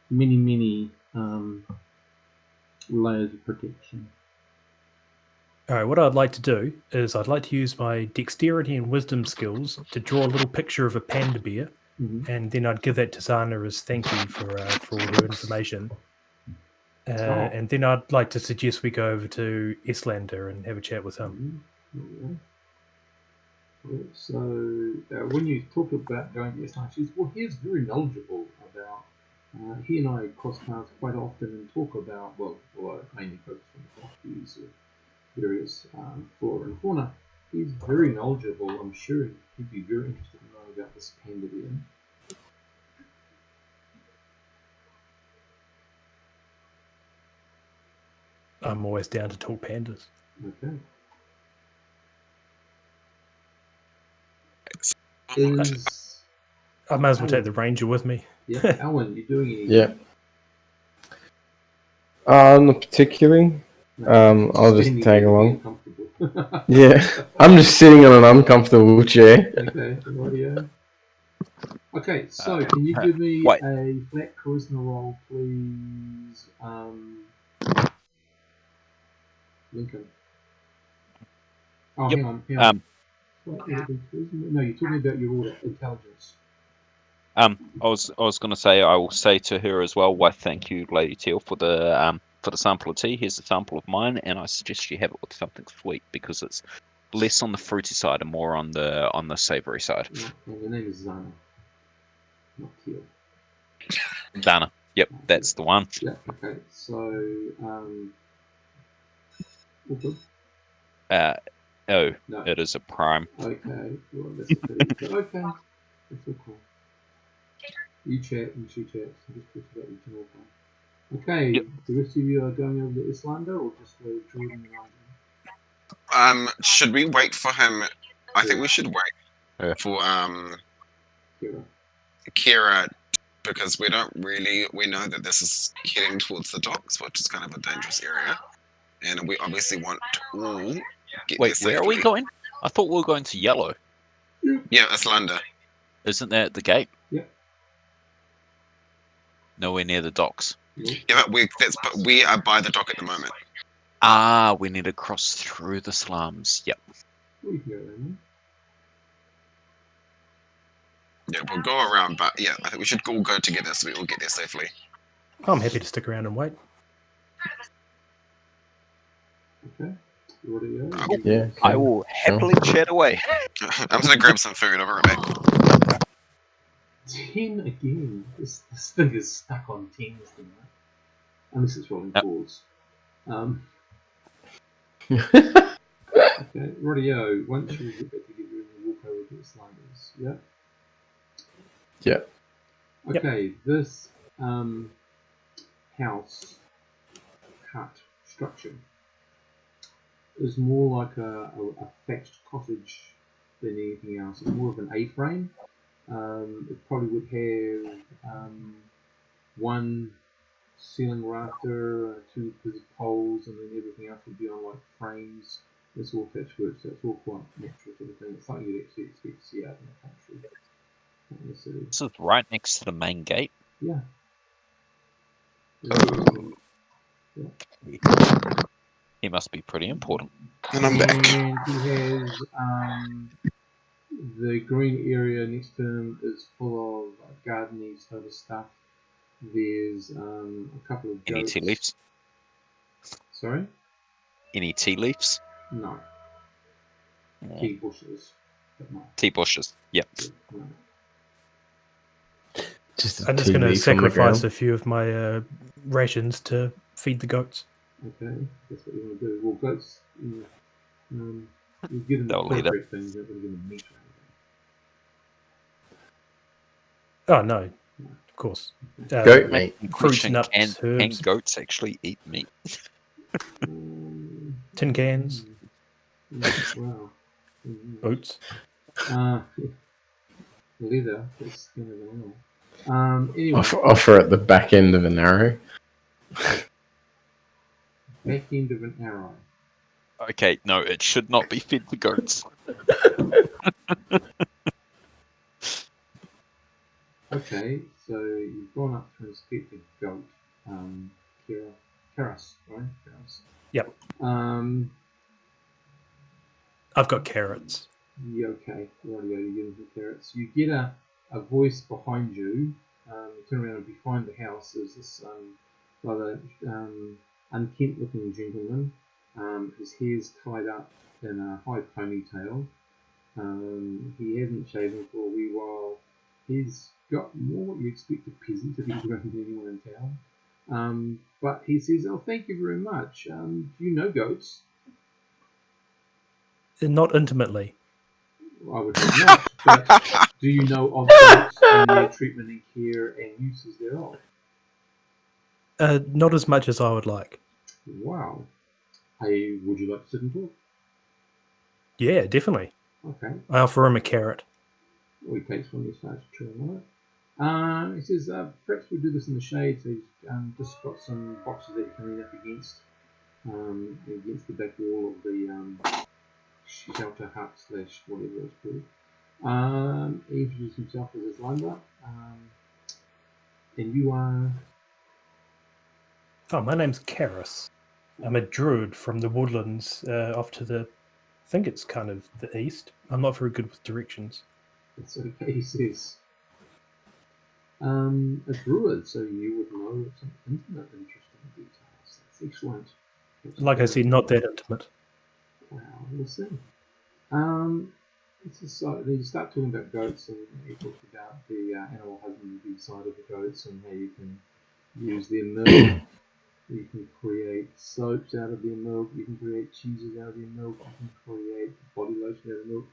S1: many layers of protection.
S2: All right, what I'd like to do is I'd like to use my dexterity and wisdom skills to draw a little picture of a panda bear, and then I'd give that to Zana as thank you for all her information. And then I'd like to suggest we go over to Islander and have a chat with him.
S1: So when you talk about going to Iceland, she says, well, he's very knowledgeable about. He and I cross paths quite often and talk about, mainly focus on the properties of various flora and fauna. He's very knowledgeable. I'm sure he'd be very interested in knowing about this panda bear.
S2: I'm always down to talk pandas.
S1: Okay.
S2: I might as well take the ranger with me.
S1: Yeah, Alan, you doing anything?
S5: Yeah. Not particularly. I'll just tag along. Yeah, I'm just sitting on an uncomfortable chair.
S1: Okay, radio. Okay, so can you give me a flat charisma roll, please, Lincoln? Oh,
S3: Yep.
S1: hang on. What, would it be charisma? No, you're talking about your order, intelligence.
S3: I was going to say I will say to her as well. Why, thank you, Lady Teal, for the sample of tea. Here's a sample of mine, and I suggest you have it with something sweet because it's less on the fruity side and more on the savoury side.
S1: Right, and your name is Zana, not Teal.
S3: Dana. Yep, that's the one.
S1: Yeah. Okay. So, all good?
S3: No,
S1: No.
S3: it is a prime.
S1: Okay. Well, that's okay. Okay. That's all cool. You chat and she chats. And just talks about each and all time. Okay.
S3: Yep.
S1: The rest of you are going over to Islander or just Jordan and London?
S4: Should we wait for him I think we should wait
S3: Yeah.
S4: for
S1: Kira.
S4: Kira, because we know that this is heading towards the docks, which is kind of a dangerous area, and we obviously want to all get
S3: Wait,
S4: there
S3: where are we
S4: safely.
S3: going? I thought we were going to Yellow.
S4: Yeah, it's Landa.
S3: Isn't that at the gate?
S1: Yep.
S3: Nowhere near the docks.
S1: Nope.
S4: Yeah, but we are by the dock at the moment.
S3: Ah, we need to cross through the slums. Yep.
S1: Well, you can go around
S4: Yeah, we'll go around, but yeah, I think we should all go together so we all get there safely.
S2: I'm happy to stick around and wait.
S1: there. Okay. You already go?
S4: Cool.
S5: Yeah. Okay.
S3: I will happily chat away.
S4: I'm just gonna grab some food. I'll be right back.
S1: 10 again. This thing is stuck on 10s tonight. Unless it's rolling
S3: Yep.
S1: 4s. Okay, rightio. Once you get back together, we'll walk over to the sliders. Yeah?
S5: Yeah.
S1: Okay, this house, hut, structure is more like a thatched cottage than anything else. It's more of an A-frame. It probably would have one ceiling rafter, two poles, and then everything else would be on like frames. It's all thatched work, so it's all quite natural sort of thing. It's something you'd actually expect to see out in the country, not in the city.
S3: This is right next to the main gate.
S1: Yeah.
S3: He must be pretty important.
S4: And I'm back.
S1: And he has the green area next to him is full of gardening sort of stuff. There's a couple of
S3: Any
S1: goats.
S3: tea leaves?
S1: Sorry?
S3: Any tea leaves?
S1: No.
S3: Yeah.
S1: Tea bushes. But no.
S3: Tea bushes. Yep.
S1: Yeah, no.
S5: Just
S2: I'm just going to
S5: TV from the
S2: sacrifice
S5: ground.
S2: a few of my rations to feed the goats.
S1: Okay, that's what you want to do. Well, goats, you give them the
S3: They'll eat it.
S1: appropriate things, you're not going to give them meat or anything.
S2: Oh, no, of course.
S5: Goat meat.
S2: Fruits,
S3: Question,
S2: nuts,
S3: can
S2: herbs,
S3: goats actually eat meat?
S2: tin cans,
S1: Wow.
S2: boots.
S1: Leather, that's skin of an animal. Anyway,
S5: Offer at the back end of an arrow.
S1: back end of an arrow.
S3: Okay, no, it should not be fed to goats.
S1: Okay, so you've gone up to inspect a goat. Karas, right? Karas.
S2: Yep. I've got carrots.
S1: Yeah, okay. Rightio, you get some carrots. You get a voice behind you. You turn around and behind the house is this rather unkempt looking gentleman. His hair's tied up in a high ponytail. He hasn't shaven for a wee while. He's got more what you expect a peasant if he's around anyone in town. But he says, "Oh, thank you very much. Do you know goats?"
S2: Not intimately.
S1: I would hope not. But do you know of goats and their treatment and care and uses thereof?
S2: Not as much as I would like.
S1: Wow. Hey, would you like to sit and talk?
S2: Yeah, definitely.
S1: Okay.
S2: I offer him a carrot.
S1: Well, he takes one and he starts chewing on it. He says, perhaps we'll do this in the shade. So he's just got some boxes that you can lean up against the back wall of the shelter hut slash whatever it's called. He introduced himself as his Landa. And you are...
S2: Oh, my name's Karis. I'm a druid from the woodlands off to the... I think it's kind of the east. I'm not very good with directions.
S1: That's okay, he says. A druid, so you would know some intimate, interesting details. That's excellent.
S2: Like I said, not that intimate.
S1: Wow, we'll see. It's just so you start talking about goats, and he talks about the animal husbandry side of the goats and how you can use their milk. You can create soaps out of their milk. You can create cheeses out of their milk. You can create body lotion out of milk.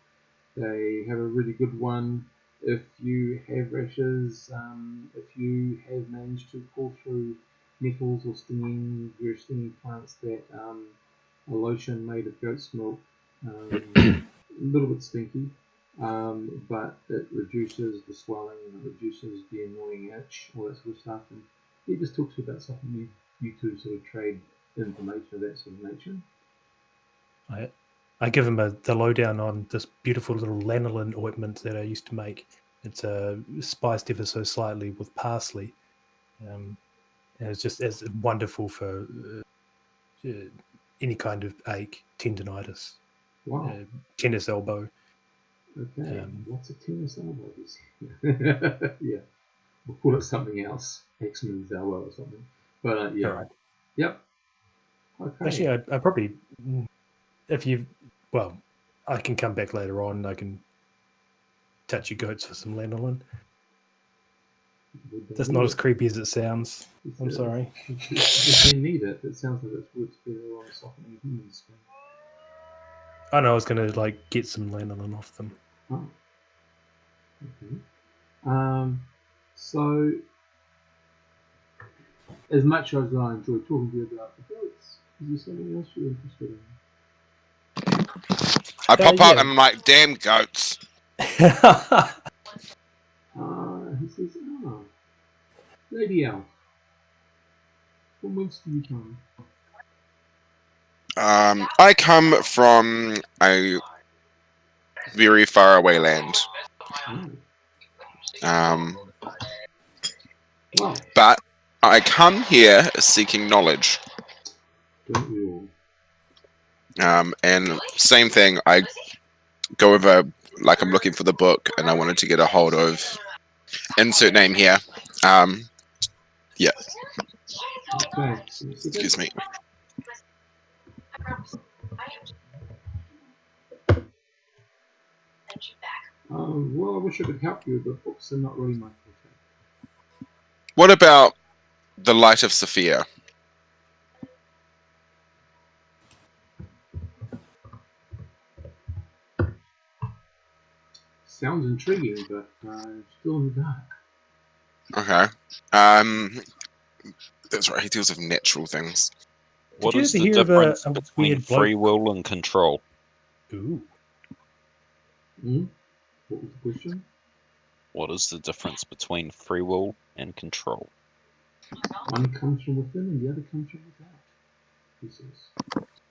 S1: They have a really good one if you have rashes, if you have managed to pull through nettles or very stinging plants, that a lotion made of goat's milk little bit stinky, but it reduces the swelling and it reduces the annoying itch, all that sort of stuff. And he just talks about something you two sort of trade information of that sort of nature.
S2: I give him the lowdown on this beautiful little lanolin ointment that I used to make. It's spiced ever so slightly with parsley. And it's wonderful for any kind of ache, tendonitis,
S1: Wow.
S2: tennis elbow.
S1: Okay. What's a tennis elbow? Yeah. We'll call it something else. X-Men's elbow or something. But yeah.
S2: Right.
S1: Yep. Okay.
S2: Actually, I probably, if you, well, I can come back later on. I can touch your goats for some lanolin. That's not as creepy as it sounds. I'm sorry.
S1: If they need it, it sounds like it's works better on softening human skin.
S2: I know I was going to get some lanolin off them.
S1: Oh. Okay. So, as much as I enjoy talking to you about the goats, is there something else you're interested in?
S4: I pop
S2: yeah.
S4: up and I'm like, damn goats.
S1: He says, Lady Elf, from whence do you come?
S4: I come from a very far away land.
S1: Well,
S4: But I come here seeking knowledge.
S1: don't we all?
S4: And same thing, I go over, like I'm looking for the book and I wanted to get a hold of insert name here. Yeah.
S1: Okay.
S4: Excuse me.
S1: Well, I wish I could help you, but books are not really my forte.
S4: What about the Light of Sophia?
S1: Sounds intriguing, but still in the dark.
S4: Okay. That's right, he deals with natural things.
S3: What
S2: you
S3: is
S2: ever
S3: the
S2: hear of
S3: difference
S2: a
S3: between
S2: weird bloke?
S3: free will and control?
S2: Ooh.
S1: What was the question?
S3: What is the difference between free will and control?
S1: One comes from within and the other comes from without, he says.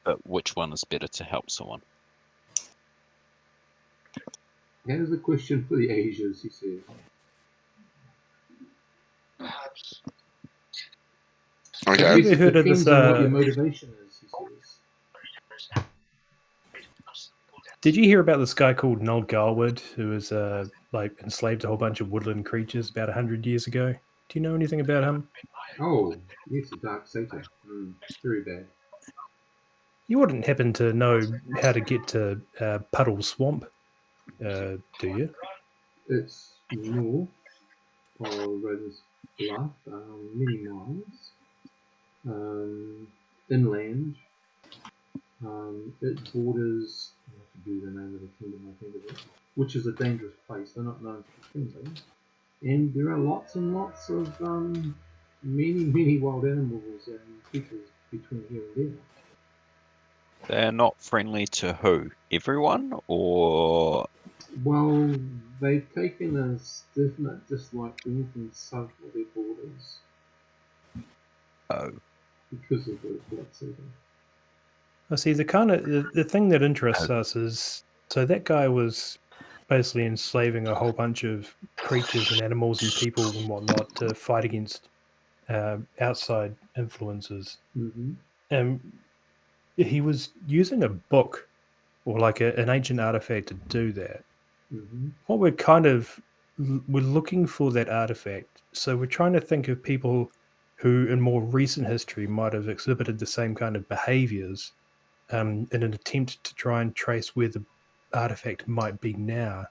S3: But which one is better to help someone?
S1: That is a question for the Asians, he says.
S4: Okay.
S2: Have you ever heard of
S1: Depends
S2: this?
S1: on what your motivation is, he says.
S2: Did you hear about this guy called Noel Garwood who was enslaved a whole bunch of woodland creatures about 100 years ago? Do you know anything about him?
S1: Oh, yes, a dark Satan. Very bad.
S2: You wouldn't happen to know how to get to Puddle Swamp, do you?
S1: It's north of Raven's Bluff, many miles. Inland. It borders, I have to do the name of the kingdom, I think of it, which is a dangerous place. They're not known for friendly. And there are lots and lots of many wild animals and creatures between here and there.
S3: They're not friendly to who? Everyone? Or
S1: Well, they've taken a definite dislike to anything south of their borders because of the Black Satan.
S2: I see. The thing that interests us is so that guy was basically enslaving a whole bunch of creatures and animals and people and whatnot to fight against outside influences.
S1: Mm-hmm.
S2: And he was using a book or like an ancient artifact to do that.
S1: Mm-hmm.
S2: What we're looking for that artifact. So we're trying to think of people who in more recent history might have exhibited the same kind of behaviors in an attempt to try and trace where the artifact might be now.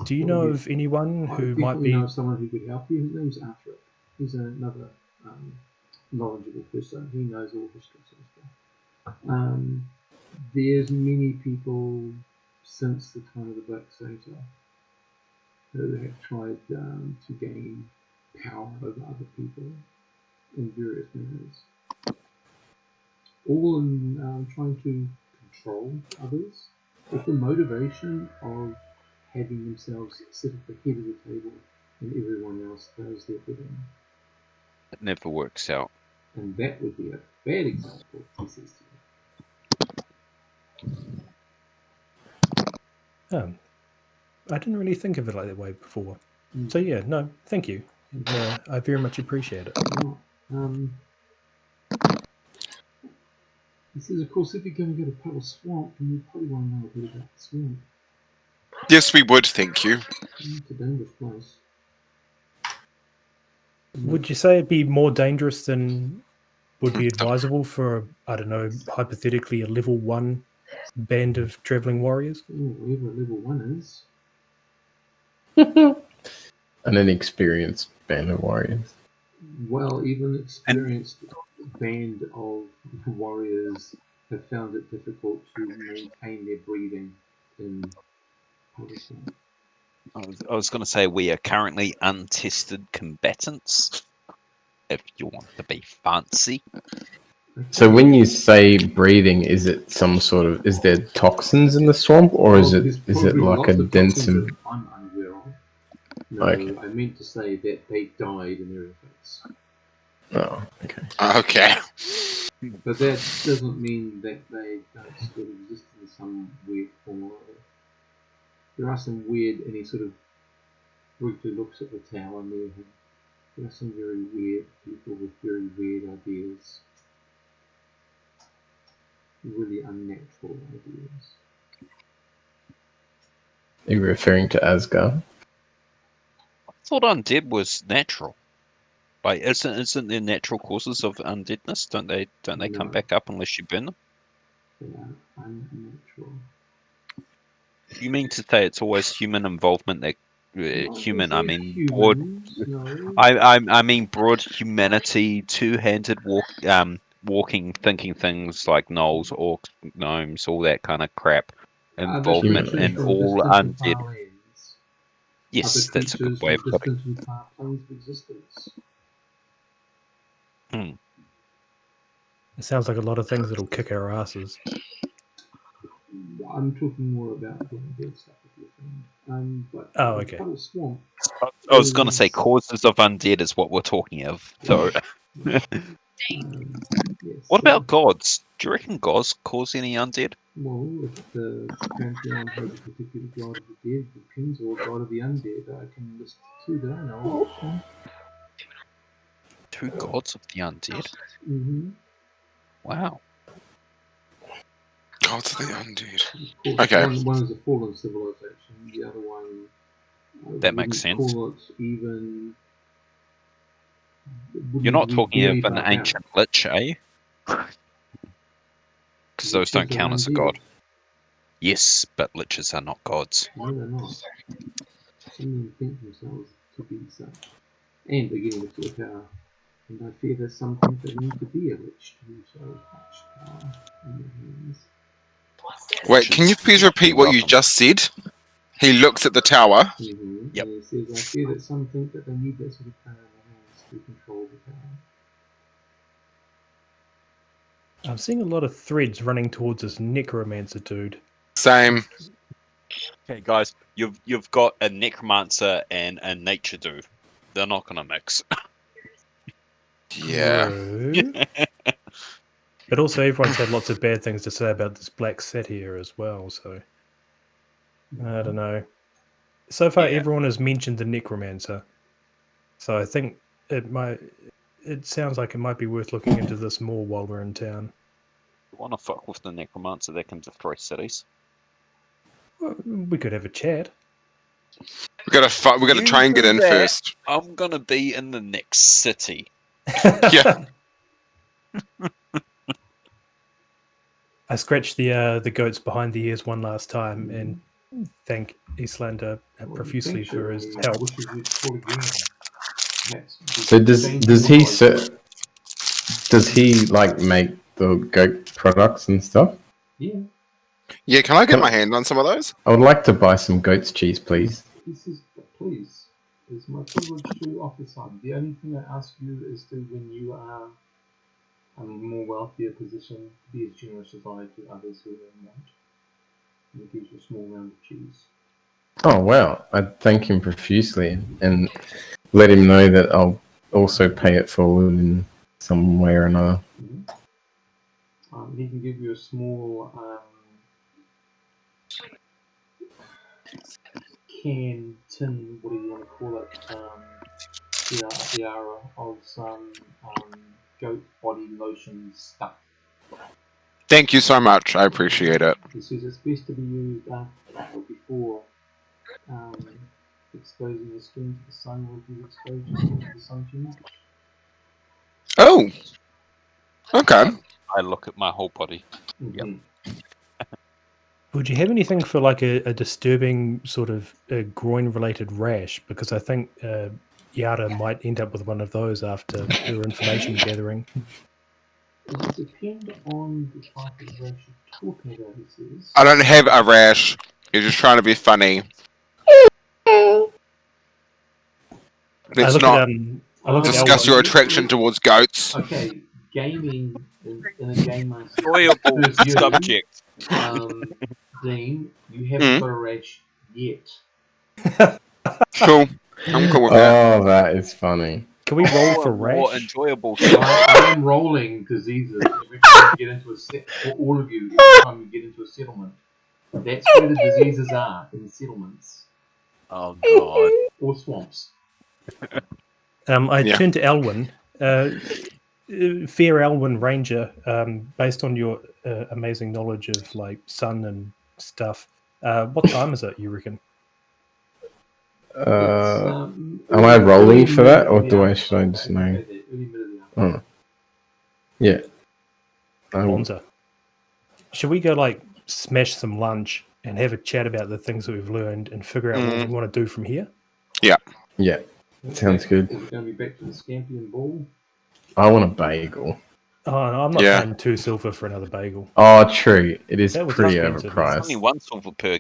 S2: Do you know of anyone who might be?
S1: I know someone who could help you. His name's Arthur. He's another knowledgeable person. He knows all history sort of stuff. There's many people since the time of the Black Satan who have tried to gain power over other people in various manners, all in trying to control others. with the motivation of having themselves sit at the head of the table and everyone else does their bidding.
S3: It never works out.
S1: And that would be a bad example, he says to you.
S2: I didn't really think of it like that way before.
S1: Mm.
S2: So yeah, no, thank you. I very much appreciate it.
S1: Right. He says, of course, if you're going to go to Puddle Swamp, then you probably want to know a bit about the swamp.
S4: Yes, we would, thank you.
S1: It's a dangerous place.
S2: Would you say it'd be more dangerous than would be advisable for, I don't know, hypothetically a level 1 band of traveling warriors?
S1: Whatever level 1 is.
S5: An inexperienced band of warriors.
S1: Well, even experienced band of warriors have found it difficult to maintain their breathing in Puddle Swamp.
S3: I was going to say we are currently untested combatants, if you want to be fancy.
S1: Okay.
S5: So when you say breathing, is it some sort of, is there toxins in the swamp, or is
S1: there's
S5: it
S1: probably
S5: like a
S1: lots of
S5: dense?
S1: toxins that I'm unaware of. No,
S5: Okay.
S1: I meant to say that they died in their infants.
S5: Oh, okay.
S4: Okay.
S1: But that doesn't mean that they don't still exist in some weird form or other. There are some weird, and he sort of briefly looks at the tower near him. There are some very weird people with very weird ideas. Really unnatural ideas.
S5: Are you referring to Asgard?
S3: I thought undead was natural. Like, isn't there natural causes of undeadness? Don't they come
S1: No.
S3: back up unless you burn them?
S1: They are unnatural.
S3: You mean to say it's always human involvement that
S1: Not
S3: human? I
S1: necessarily
S3: mean broad.
S1: humans, no.
S3: I mean broad humanity, two-handed walking, thinking things like gnolls, orcs, gnomes, all that kind of crap.
S1: Other
S3: Involvement
S1: creatures
S3: in
S1: from
S3: all
S1: distant and
S3: undead.
S1: far lands. Other
S3: Yes, that's a good
S1: creatures
S3: way
S1: from
S3: of putting
S1: distant and far planes of existence.
S3: it.
S2: It sounds like a lot of things that'll kick our asses.
S1: I'm talking more about the undead stuff with your friend. But
S2: Oh, okay.
S1: Puddle Swamp
S3: I was going to say
S1: is-
S3: causes of undead is what we're talking of. So,
S1: yes,
S3: what
S1: so,
S3: about gods? Do you reckon gods cause any undead?
S1: well, if the pantheon has a particular god of the dead, depends, or god of the undead, I can list two that I know of.
S3: Two gods of the undead?
S1: Mm-hmm.
S3: Wow.
S4: Gods of the undead.
S1: Of course,
S4: Okay.
S1: one is a fallen civilization, the other one I
S3: That makes
S1: wouldn't
S3: sense.
S1: call it even.
S3: You're not
S1: Wouldn't be
S3: talking of
S1: very
S3: an
S1: far out.
S3: ancient lich, are you? Because those don't
S1: Liches are
S3: count as a
S1: undead.
S3: god. Yes, but liches are not gods.
S1: No, they're not. Some of them think themselves to be such. And they're getting a full power. And I fear that some think they need to be a lich to use so much power in their hands.
S4: Wait, can you please repeat what you just said? He looks at the tower.
S1: Mm-hmm.
S3: Yep.
S1: And he says, I fear that some think that they need that sort of power in their hands to control the power.
S2: I'm seeing a lot of threads running towards this necromancer dude.
S4: Same.
S3: Okay, guys, you've got a necromancer and a nature dude. They're not gonna mix.
S4: Yeah.
S2: True. But also, everyone's had lots of bad things to say about this black satyr as well, so I don't know. So far,
S3: Yeah.
S2: everyone has mentioned the necromancer, so I think it sounds like it might be worth looking into this more while we're in town.
S3: You want to fuck with the necromancer that can destroy cities?
S2: Well, we could have a chat.
S4: We gotta
S3: You
S4: try and get
S3: do
S4: in
S3: that.
S4: first.
S3: I'm gonna be in the next city.
S4: Yeah.
S2: I scratched the goats behind the ears one last time and thank Islander profusely for his help.
S1: Wishes you'd call again.
S5: So does he like make the goat products and stuff?
S1: Yeah.
S4: Yeah, can I get
S5: Can
S4: my
S5: I-
S4: hand on some of those?
S5: I would like to buy some goat's cheese, please.
S1: He says, please, it's my privilege to offer some. The only thing I ask you is to, when you are in a more wealthier position, be as generous as I to others who are in want. And it gives you a small round of cheese.
S5: Oh wow! I thank him profusely and let him know that I'll also pay it forward in some way or another.
S1: He can give you a small can, tin, whatever you want to call it, tiara of some goat body lotion stuff.
S4: Thank you so much. I appreciate it.
S1: He says it's best to be used after or before exposing the skin to the sun, or if you expose your skin to the sun too much.
S4: Oh, okay.
S3: I look at my whole body.
S1: Mm-hmm.
S2: Would you have anything for like a disturbing sort of groin-related rash? Because I think Yara might end up with one of those after her information gathering.
S1: It would depend on the type of rash you're talking about, he says.
S4: I don't have a rash. You're just trying to be funny. Let's not
S2: I look at
S4: discuss
S2: Elwyn.
S4: your attraction towards goats.
S1: Okay, gaming in a game master
S3: Enjoyable
S1: view,
S3: subject.
S1: Dean, you haven't got a rash yet.
S4: Cool. I'm cool with that.
S5: Oh, that is funny.
S2: Can we roll for
S3: More
S2: rash?
S3: enjoyable.
S1: I am rolling diseases every time you get into for all of you, every time you get into a settlement. That's where the diseases are, in settlements.
S3: Oh god.
S1: Or swamps.
S2: I
S4: Yeah.
S2: turn to Elwyn. Fair Elwyn Ranger, based on your amazing knowledge of like sun and stuff, what time is it, you reckon?
S5: Am I rolling for that, or should I just know? Oh. Yeah.
S2: Bonza. Should we go like smash some lunch and have a chat about the things that we've learned and figure out what we want to do from here?
S5: Yeah. Sounds good.
S1: Is it going to be back to the Scampian Ball?
S5: I want a bagel.
S2: Oh, no, I'm not paying 2 silver for another bagel.
S5: Oh, true. It is
S2: That was
S5: pretty
S2: expensive.
S3: Only
S5: overpriced.
S3: 1 silver per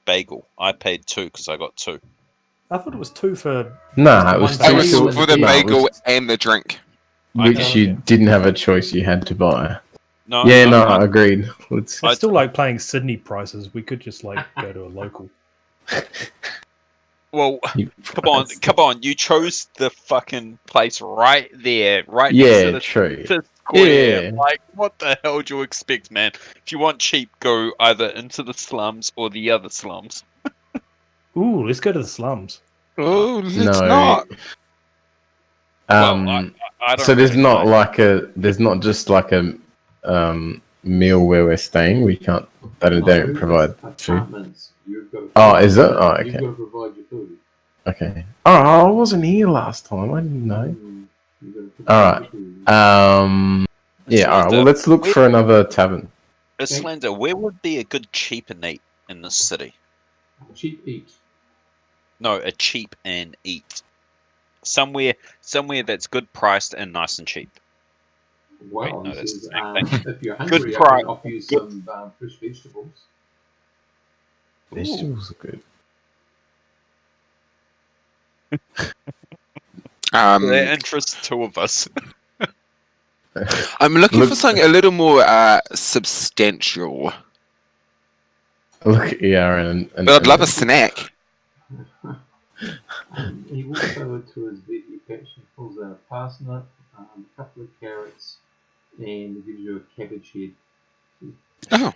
S3: bagel. I paid 2 because I got 2.
S2: I thought it was 2 for...
S5: Nah, it was
S2: One
S4: It
S5: 2
S4: was
S2: bagel
S5: silver.
S4: for the
S5: No, it
S4: bagel
S5: was-
S4: and the drink.
S5: which
S3: Okay.
S5: you didn't have a choice, you had to buy.
S3: No,
S5: No, agreed. Let's.
S2: It's still like playing Sydney prices. We could just like go to a local.
S3: Well,
S5: You
S3: come on. You chose the fucking place right there, right
S5: Yeah,
S3: next to the
S5: true.
S3: square.
S5: Yeah.
S3: Like, what the hell do you expect, man? If you want cheap, go either into the slums or the other slums.
S2: Ooh, let's go to the slums.
S4: Oh, let's
S5: No.
S4: not.
S3: Well, I don't
S5: So there's
S3: really
S5: not
S3: know.
S5: there's not just like a meal where we're staying. We can't. They don't provide food.
S1: Apartments. You've got to
S5: Oh, is it? Oh,
S1: You've
S5: okay.
S1: got to provide your food.
S5: Okay. Oh, I wasn't here last time. I didn't know.
S1: You've got to provide
S5: All right.
S1: your food.
S5: Yeah. All right. Well,
S3: Islander,
S5: let's look for another tavern.
S3: Islander, where would be a good cheap and eat in this city?
S1: Cheap eat.
S3: No, a cheap and eat. Somewhere that's good priced and nice and cheap.
S1: Well,
S3: no,
S1: he
S3: that's
S1: says,
S3: the same thing.
S1: if you're
S3: Good
S1: hungry, I
S3: price.
S1: can offer you some fresh vegetables.
S5: Vegetables are good.
S3: That interests 2 of us.
S4: I'm looking
S5: Look-
S4: for something a little more substantial.
S5: Look at ER and
S4: But I'd love a snack.
S1: He walks over to his veggie patch and pulls out a parsnip, a couple of carrots, and gives you a cabbage head.
S4: Oh,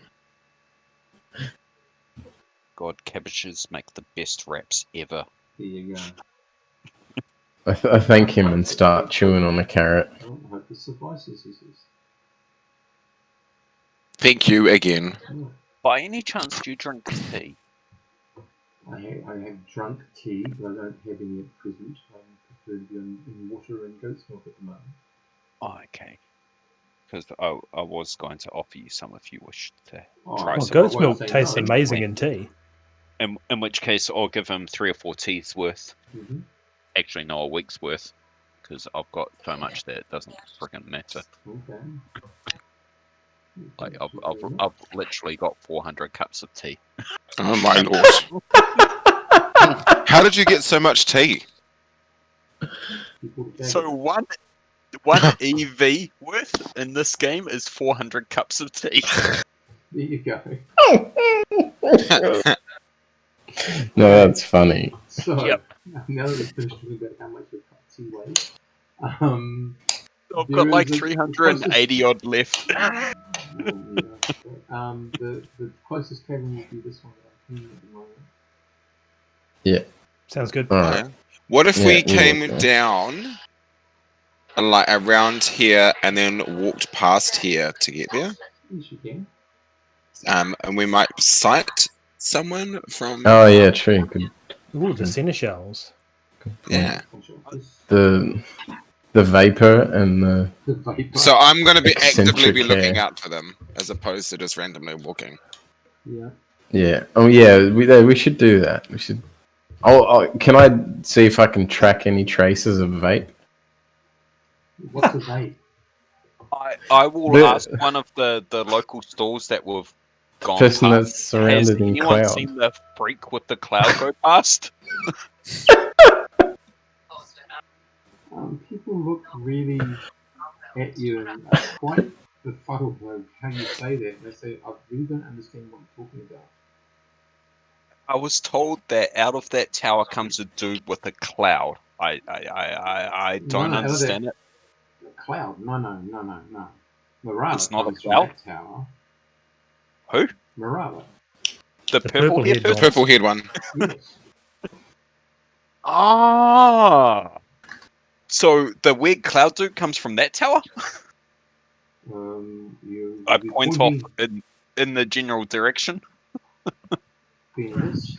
S3: God, cabbages make the best wraps ever.
S1: There you go.
S5: I thank him and start chewing on a carrot.
S1: Well, I hope this suffices, he says.
S4: thank you again.
S1: Oh,
S3: By any chance, do you drink tea?
S1: I have drunk tea, but I don't have any at present. I prefer to be in water and goat's milk at the moment.
S3: Oh, okay. Because I was going to offer you some if you wish to try
S2: Well,
S3: some.
S2: goat's
S1: Well,
S2: milk
S1: say
S2: tastes
S1: no.
S2: amazing in tea.
S3: In which case, I'll give him 3 or 4 teas worth.
S1: Mm-hmm.
S3: Actually, no, a week's worth. Because I've got so much that it doesn't friggin' matter.
S1: Okay.
S3: Like, I've literally got 400 cups of tea.
S4: Oh my lord. How did you get so much tea?
S3: So one EV worth in this game is 400 cups of tea.
S1: There you go.
S5: No, that's funny.
S1: So,
S3: Yep.
S1: now that we've finished talking about how much we've cut tea ways, um,
S3: I've
S1: there
S3: got like
S1: is a-
S3: 380 odd left.
S1: the closest cabin will be this one that I'm in at the moment.
S2: Sounds good.
S5: All right.
S4: Okay. What if
S5: Yeah,
S4: we
S5: we
S4: came
S5: will go.
S4: down like around here and then walked past here to get there?
S1: Yes, you can.
S4: And we might sight someone from.
S5: Oh yeah, true. Good.
S2: Ooh, the seneschals.
S4: Yeah.
S5: The vapor and the
S1: The vapor.
S4: So I'm going to be actively
S5: Eccentric
S4: be looking
S5: hair.
S4: out for them as opposed to just randomly walking.
S1: Yeah.
S5: yeah. Oh yeah, we should do that. We should. Can I see if I can track any traces of vape?
S1: What's a vape?
S3: I will
S5: The-
S3: ask one of the local stores that we've gone
S5: Person
S3: past.
S5: that's surrounded
S3: Has
S5: in
S3: anyone
S5: cloud.
S3: seen the freak with the cloud go past?
S1: People look really at you and are quite befuddled by how you say that. They say, I really don't understand what you're talking about.
S3: I was told that out of that tower comes a dude with a cloud. I don't
S1: No, out of
S3: understand it.
S1: Cloud? No. Morava
S3: It's not a
S1: comes from
S3: cloud?
S1: that tower.
S3: Who?
S1: Morava.
S3: The
S2: The
S3: purple
S2: purple-haired
S3: haired
S2: one.
S4: Purple haired one.
S1: Yes.
S3: Ah. So the weird cloud dude comes from that tower?
S1: You
S3: I
S1: be
S3: point off
S1: pointing
S3: in the general direction.
S1: Venus.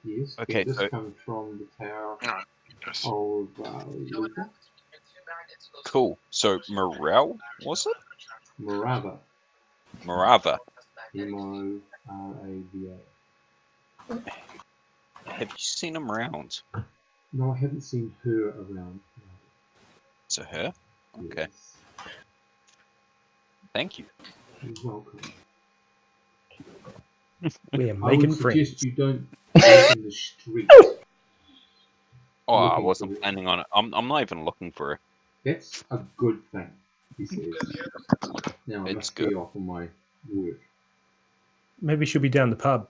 S1: Yes,
S3: Okay,
S1: this
S3: so-
S1: comes from the tower
S4: Yes.
S1: of Luca.
S3: Cool. So Morel, was it?
S1: Morava.
S3: Morava.
S1: Morava.
S3: Have you seen him around?
S1: No, I haven't seen her around.
S3: So her?
S1: No.
S3: Okay.
S1: Yes.
S3: Thank you.
S1: You're welcome.
S2: We are
S1: I would
S2: making
S1: suggest
S2: friends.
S1: you don't walk in the street.
S3: Oh, I
S1: Looking
S3: wasn't
S1: for it.
S3: planning on it. I'm not even looking for it.
S1: That's a good thing, he says. Now I
S3: It's
S1: must
S3: good.
S1: be off on my work.
S2: Maybe she'll be down the pub.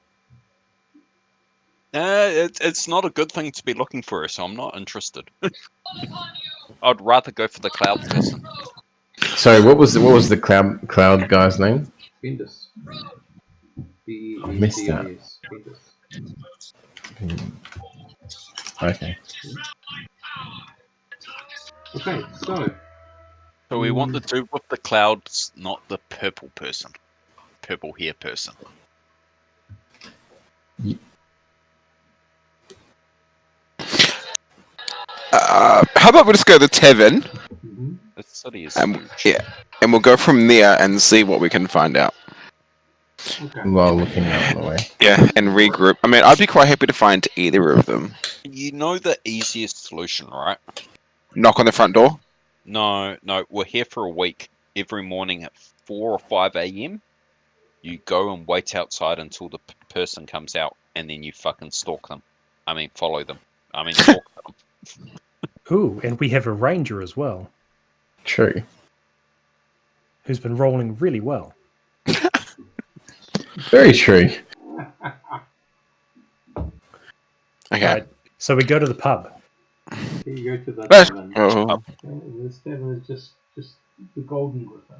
S3: It's not a good thing to be looking for her, so I'm not interested. I'd rather go for the cloud person.
S5: Sorry, what was the cloud guy's name?
S1: Bendis.
S5: I missed that.
S1: Bendis.
S5: Okay.
S1: Okay, so
S3: So we want the dude with the clouds, not the purple person. Purple hair person.
S4: How about we just go to the tavern
S3: The city is
S4: and
S3: huge.
S4: and we'll go from there and see what we can find out.
S1: okay.
S5: While looking out the way.
S4: Yeah, and regroup. I mean, I'd be quite happy to find either of them.
S3: You know the easiest solution, right?
S4: Knock on the front door.
S3: No, we're here for a week. Every morning at 4 or 5 a.m., you go and wait outside until the person comes out, and then you fucking stalk them. I mean, follow them. I mean, talk to them.
S2: Ooh, and we have a ranger as well,
S5: True.
S2: who's been rolling really well.
S5: Very true.
S4: Okay.
S2: Right, so we go to the pub.
S1: Here you go to the
S4: But-
S1: tavern.
S4: oh,
S1: This tavern is just the Golden Griffin.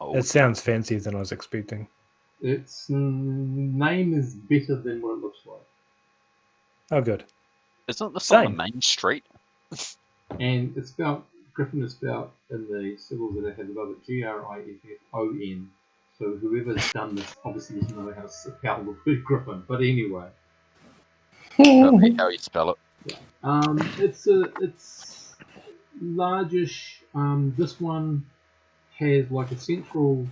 S3: Oh,
S2: It sounds fancier than I was expecting.
S1: Its name is better than what it looks like.
S2: Oh, good.
S3: isn't this on the
S2: Same.
S3: main street?
S1: And it's spelled, Griffin is spelled in the symbols that it has above it, Griffon. So whoever's done this obviously doesn't know how to spell the word Griffin. But anyway,
S3: Probably how you spell it.
S1: it's largish. This one has like a central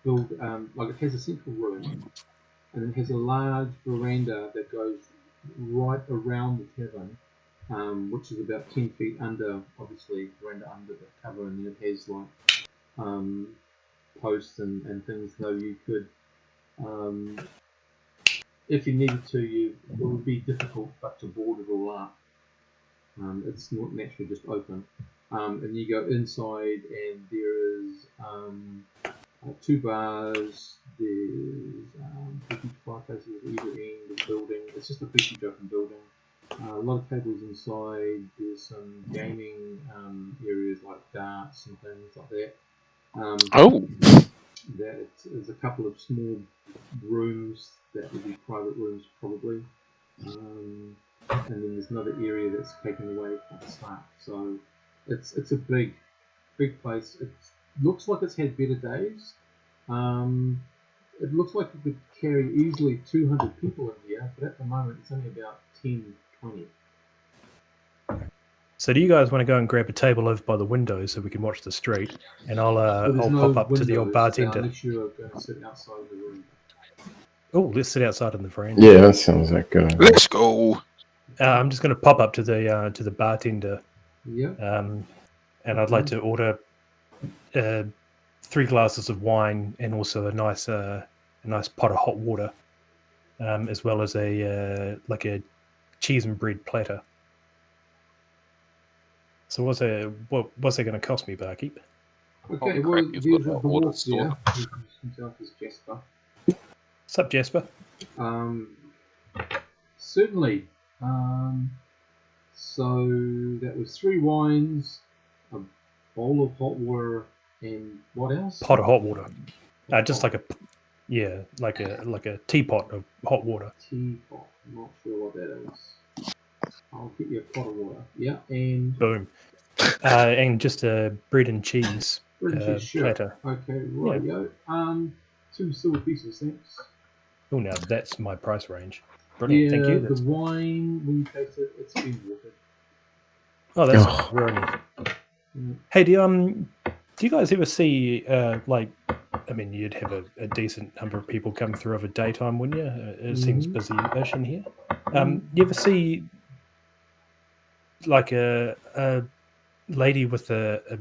S1: build, like it has a central room, and it has a large veranda that goes right around the tavern, which is about 10 feet under, obviously, veranda under the cover, and then it has like posts and things. So you could, if you needed to, it would be difficult, but to board it all up. It's not naturally just open. And you go inside, and there is 2 bars. There's 55 places at either end of the building. It's just a big, huge open building. A lot of tables inside. There's some gaming areas like darts and things like that.
S4: Oh,
S1: There's a couple of small rooms that would be private rooms probably, and then there's another area that's taken away from the staff. So it's a big place. It looks like it's had better days. It looks like it could carry easily 200 people in here, but at the moment it's only about 10, 20.
S2: So do you guys want to go and grab a table over by the window so we can watch the street? And I'll
S1: There's
S2: I'll
S1: no
S2: pop up to the old
S1: windows,
S2: bartender.
S1: unless you're going to sit outside the room.
S2: Oh, let's sit outside in the veranda.
S5: Yeah, that sounds like good. idea.
S4: let's go.
S2: I'm just going to pop up to the bartender,
S1: Yeah.
S2: and I'd like to order 3 glasses of wine and also a nice pot of hot water, as well as a cheese and bread platter. So what's that going to cost me, barkeep?
S1: Okay,
S3: Holy
S1: well,
S3: crap, you've
S1: there's
S3: got
S1: the
S3: orders
S1: walk
S3: stored.
S1: there. You can tell it's Jasper.
S2: What's up, Jasper?
S1: Certainly. So that was 3 wines, a bowl of hot water, and what else?
S2: Pot of hot water. Just like a teapot of hot water.
S1: Teapot. I'm not sure what that is. I'll get you a pot of water. Yeah, and
S2: Boom. And just a bread and cheese
S1: British sure.
S2: platter.
S1: Okay, rightio. 2 silver pieces, thanks.
S2: Oh, now that's my price range. Brilliant, thank you.
S1: The
S2: That's...
S1: wine, when you taste it, it's been watered.
S2: Oh, that's
S5: Oh.
S2: really.
S1: Mm.
S2: Hey, do you guys ever see you'd have a decent number of people come through over daytime, wouldn't you? It seems busy-ish in here. You ever see like a lady with a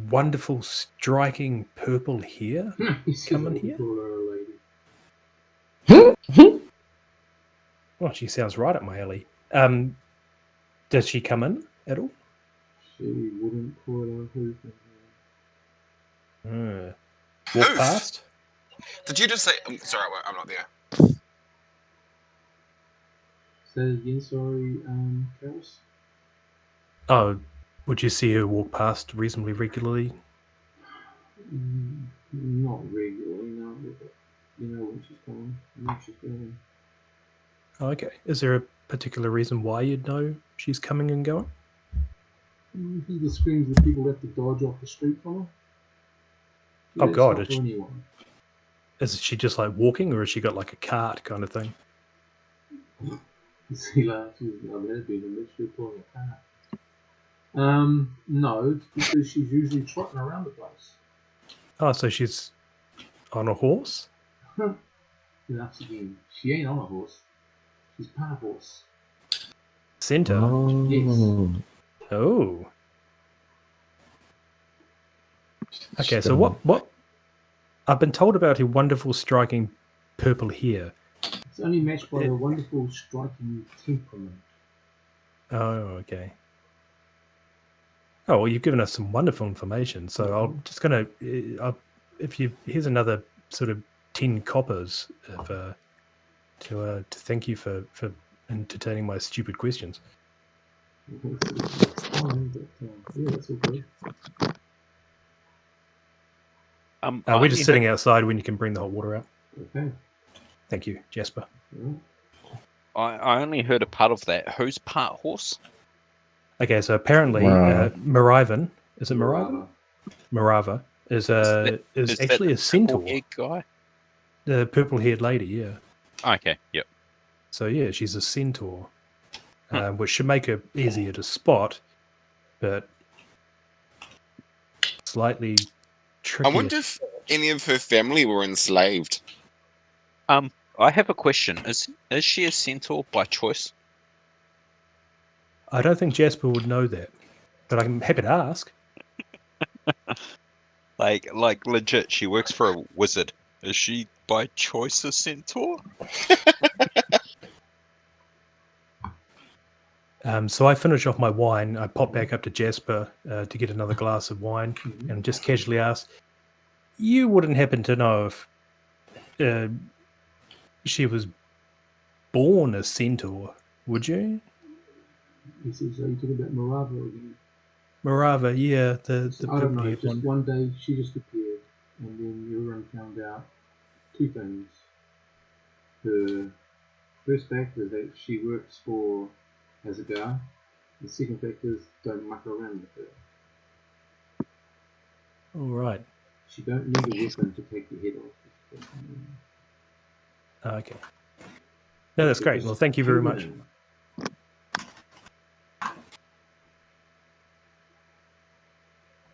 S2: wonderful, striking purple hair come in here? Well, she sounds right up my alley. Does she come in at all?
S1: She wouldn't call it a hoof.
S2: Walk
S4: Hoof?
S2: past?
S4: Did you just say? Sorry, I'm not there.
S1: Say it again, sorry, Carols?
S2: Oh, would you see her walk past reasonably regularly?
S1: Not regularly, no. But you know when she's coming. You know she's going.
S2: Oh, okay. Is there a particular reason why you'd know she's coming and going?
S1: You hear the screams that people have to dodge off the street from her.
S2: Oh,
S1: It's
S2: God,
S1: not
S2: it's-
S1: for anyone.
S2: Is she just like walking, or has she got like a cart kind of thing?
S1: See, like, that'd be the mixture pulling a car. No, it's because she's usually trotting around the place.
S2: Oh, so she's on a horse?
S1: That's again. She ain't on a horse. She's part horse.
S2: Centaur?
S5: Oh.
S1: Yes.
S2: Oh. Okay,
S5: Just,
S2: so what? I've been told about her wonderful, striking purple hair.
S1: It's only matched by a wonderful, striking temperament.
S2: Oh, okay. Oh, well, you've given us some wonderful information. So I'm just gonna, here's another sort of 10 coppers to thank you for entertaining my stupid questions.
S1: It's fine, but yeah, that's all good.
S2: We're just sitting outside when you can bring the hot water out.
S1: Okay.
S2: Thank you, Jasper.
S1: Right.
S3: I only heard a part of that. Who's part horse?
S2: Okay, so apparently
S5: Wow.
S2: Maravan, is it Maravan? Marava is
S3: that
S2: actually
S3: the
S2: a centaur.
S3: purple-haired guy?
S2: The purple-haired lady, yeah.
S3: Okay, yep.
S2: So yeah, she's a centaur, which should make her easier to spot, but slightly
S4: I
S2: tricky.
S4: wonder if any of her family were enslaved.
S3: I have a question. Is she a centaur by choice?
S2: I don't think Jasper would know that, but I'm happy to ask.
S3: Like legit, she works for a wizard. Is she by choice a centaur?
S2: So I finish off my wine. I pop back up to Jasper to get another glass of wine, and just casually ask, "You wouldn't happen to know if she was born a centaur, would you?"
S1: He says, "Are you talking about Morava again?"
S2: Morava, yeah, the
S1: I don't know.
S2: purple-haired
S1: Just
S2: one.
S1: one day she just appeared, and then everyone found out two things. The first fact is that she works for Azagar. The second fact is don't muck around with her.
S2: All right.
S1: She don't need a weapon to take your head off.
S2: Okay. No, that's great. Well, thank you very much.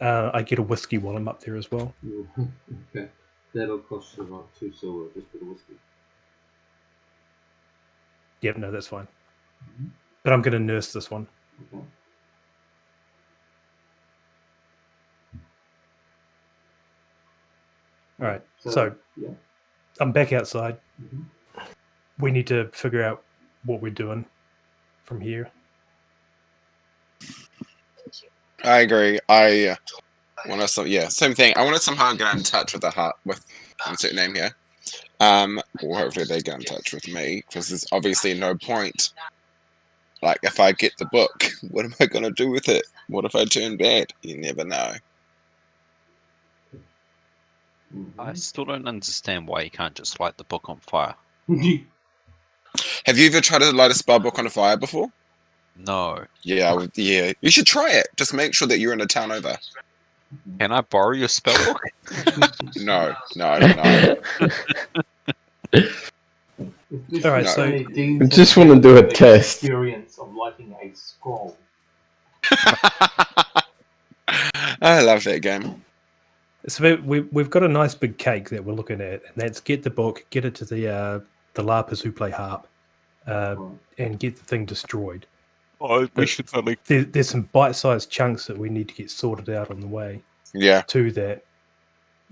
S2: I get a whiskey while I'm up there as well.
S1: Okay, that'll cost you about 2 silver just for the whiskey.
S2: Yep, no, that's fine. But I'm going to nurse this one.
S1: Okay.
S2: All right. So
S1: yeah.
S2: I'm back outside.
S1: Mhm.
S2: We need to figure out what we're doing from here.
S4: I agree. I want to, same thing. I want to somehow get in touch with the heart with insert name here. Or hopefully they get in touch with me because there's obviously no point. Like if I get the book, what am I gonna do with it? What if I turn bad? You never know.
S3: I still don't understand why you can't just light the book on fire.
S4: Have you ever tried to light a spell book on a fire before?
S3: No.
S4: Yeah, yeah. You should try it. Just make sure that you're in a town over.
S3: Can I borrow your spell book?
S4: No.
S2: All right,
S4: No.
S2: so
S5: I just want to do a test.
S1: Experience of lighting a scroll.
S4: I love that game.
S2: So we've got a nice big cake that we're looking at, and that's get the book, get it to the larpers who play harp, and get the thing destroyed.
S3: Oh, we
S2: But
S3: should totally.
S2: There's some bite-sized chunks that we need to get sorted out on the way
S4: Yeah.
S2: to that.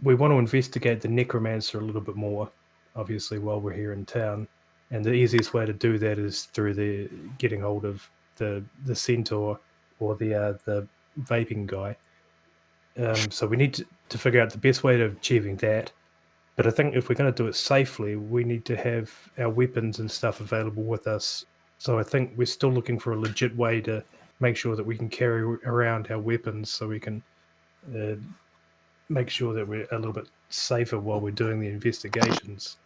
S2: We want to investigate the necromancer a little bit more, obviously, while we're here in town. And the easiest way to do that is through the getting hold of the centaur or the vaping guy. So we need to figure out the best way of achieving that. But I think if we're going to do it safely, we need to have our weapons and stuff available with us. So I think we're still looking for a legit way to make sure that we can carry around our weapons so we can make sure that we're a little bit safer while we're doing the investigations.